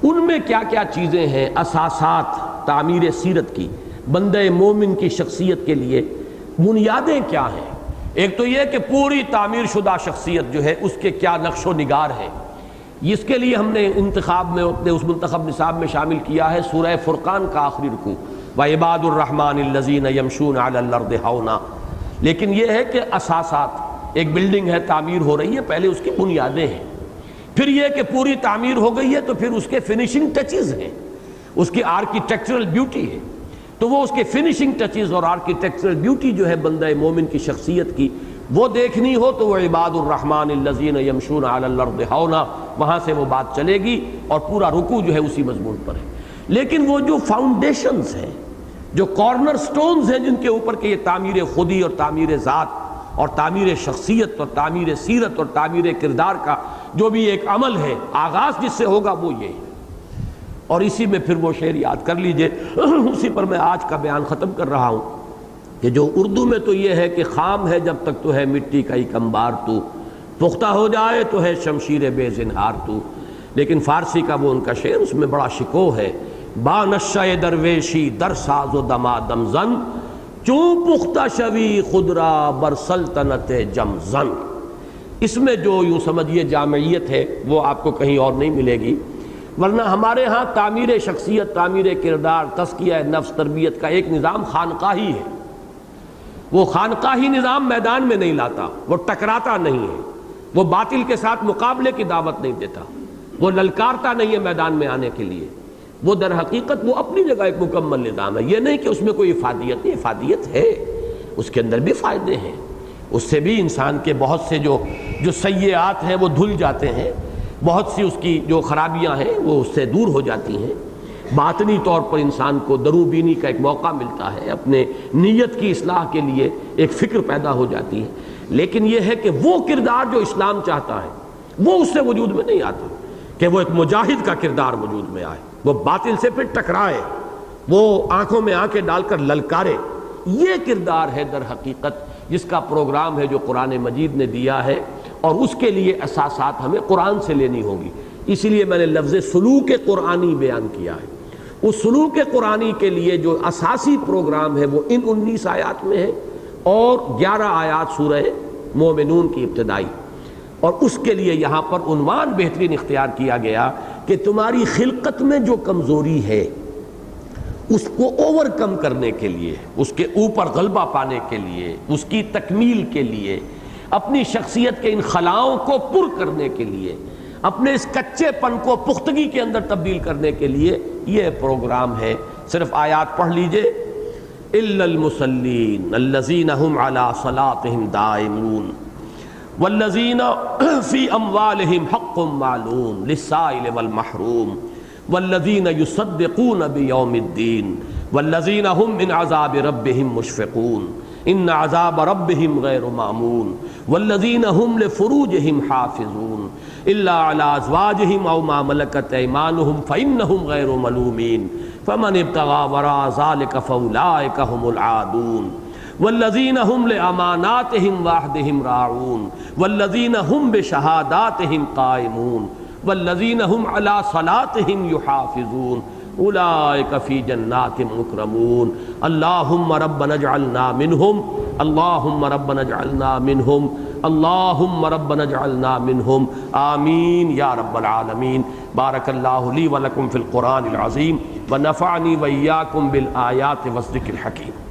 ان میں کیا کیا چیزیں ہیں، اساسات تعمیر سیرت کی، بندہ مومن کی شخصیت کے لیے بنیادیں کیا ہیں، ایک تو یہ کہ پوری تعمیر شدہ شخصیت جو ہے اس کے کیا نقش و نگار ہے، اس کے لیے ہم نے انتخاب میں اپنے اس منتخب نصاب میں شامل کیا ہے سورہ فرقان کا آخری رکوع، وَعِبَادُ الرَّحْمَنِ الَّذِينَ يَمْشُونَ عَلَى الْأَرْضِ هَوْنًا۔ لیکن یہ ہے کہ اساسات، ایک بلڈنگ ہے تعمیر ہو رہی ہے، پہلے اس کی بنیادیں ہیں، پھر یہ کہ پوری تعمیر ہو گئی ہے تو پھر اس کے فنیشنگ ٹچز ہیں، اس کی آرکیٹیکچرل بیوٹی ہے، تو وہ اس کے فنیشنگ ٹچز اور آرکیٹیکچرل بیوٹی جو ہے بندہ مومن کی شخصیت کی وہ دیکھنی ہو تو وہ عباد الرحمن الذین یمشون علی الارض ہونا، وہاں سے وہ بات چلے گی اور پورا رکوع جو ہے اسی مضمون پر ہے۔ لیکن وہ جو فاؤنڈیشنز ہیں، جو کارنر سٹونز ہیں جن کے اوپر کہ یہ تعمیر خودی اور تعمیر ذات اور تعمیر شخصیت اور تعمیر سیرت اور تعمیر کردار کا جو بھی ایک عمل ہے، آغاز جس سے ہوگا وہ یہ ہے۔ اور اسی میں پھر وہ شعر یاد کر لیجئے، اسی پر میں آج کا بیان ختم کر رہا ہوں کہ جو اردو میں تو یہ ہے کہ خام ہے جب تک تو ہے مٹی کا ایک انبار تو، پختہ ہو جائے تو ہے شمشیر بے زنہار تو، لیکن فارسی کا وہ ان کا شعر، اس میں بڑا شکوہ ہے، با نشہ درویشی در ساز و دمادم زن، چون پختہ شوی خود را بر سلطنت جم زن۔ اس میں جو یوں سمجھیے جامعیت ہے وہ آپ کو کہیں اور نہیں ملے گی، ورنہ ہمارے ہاں تعمیر شخصیت، تعمیر کردار، تزکیہ نفس، تربیت کا ایک نظام خانقاہی ہے۔ وہ خانقاہی نظام میدان میں نہیں لاتا، وہ ٹکراتا نہیں ہے، وہ باطل کے ساتھ مقابلے کی دعوت نہیں دیتا، وہ للکارتا نہیں ہے میدان میں آنے کے لیے، وہ در حقیقت وہ اپنی جگہ ایک مکمل نظام ہے۔ یہ نہیں کہ اس میں کوئی افادیت نہیں، افادیت ہے، اس کے اندر بھی فائدے ہیں، اس سے بھی انسان کے بہت سے جو سیئات ہیں وہ دھل جاتے ہیں، بہت سی اس کی جو خرابیاں ہیں وہ اس سے دور ہو جاتی ہیں، باطنی طور پر انسان کو درو بینی کا ایک موقع ملتا ہے، اپنے نیت کی اصلاح کے لیے ایک فکر پیدا ہو جاتی ہے۔ لیکن یہ ہے کہ وہ کردار جو اسلام چاہتا ہے وہ اس سے وجود میں نہیں آتا، کہ وہ ایک مجاہد کا کردار وجود میں آئے، وہ باطل سے پھر ٹکرائے، وہ آنکھوں میں آنکھیں ڈال کر للکارے۔ یہ کردار ہے در حقیقت جس کا پروگرام ہے جو قرآن مجید نے دیا ہے، اور اس کے لیے اساسات ہمیں قرآن سے لینی ہوگی۔ اسی لیے میں نے لفظ سلوک قرآنی بیان کیا ہے۔ اس سلوک قرآنی کے لیے جو اساسی پروگرام ہے وہ ان 19 آیات میں ہے اور 11 آیات سورہ مومنون کی ابتدائی، اور اس کے لیے یہاں پر عنوان بہترین اختیار کیا گیا کہ تمہاری خلقت میں جو کمزوری ہے اس کو اوور کم کرنے کے لیے، اس کے اوپر غلبہ پانے کے لیے، اس کی تکمیل کے لیے، اپنی شخصیت کے ان خلاؤں کو پر کرنے کے لیے، اپنے اس کچے پن کو پختگی کے اندر تبدیل کرنے کے لیے یہ پروگرام ہے۔ صرف آیات پڑھ لیجئے، الا المصلین الذین هم علی صلاتهم دائمون والذین فی اموالهم حق معلوم للسائل والمحروم والذین یصدقون بیوم الدین والذین هم من عذاب ربهم مشفقون ان عذاب ربهم غیر مامون والذین هم لفروجهم حافظون الا علی ازواجهم او ما ملکت ایمانهم فانهم غیر ملومین فمن ابتغى وراء ذلك فاولئک هم العادون والذین هم لاماناتهم وعهدهم راعون والذین هم بشهاداتهم قائمون والذین هم علی صلاتهم یحافظون اولئک فی جنات مکرمون اللہم ربنا اجعلنا منہم اللہم ربنا اجعلنا منہم اللہم ربنا اجعلنا منہم آمین یا رب العالمین۔ بارک اللہ لی ولکم فی القرآن العظیم ونفعنی وإیاکم بالآیات والذکر الحکیم۔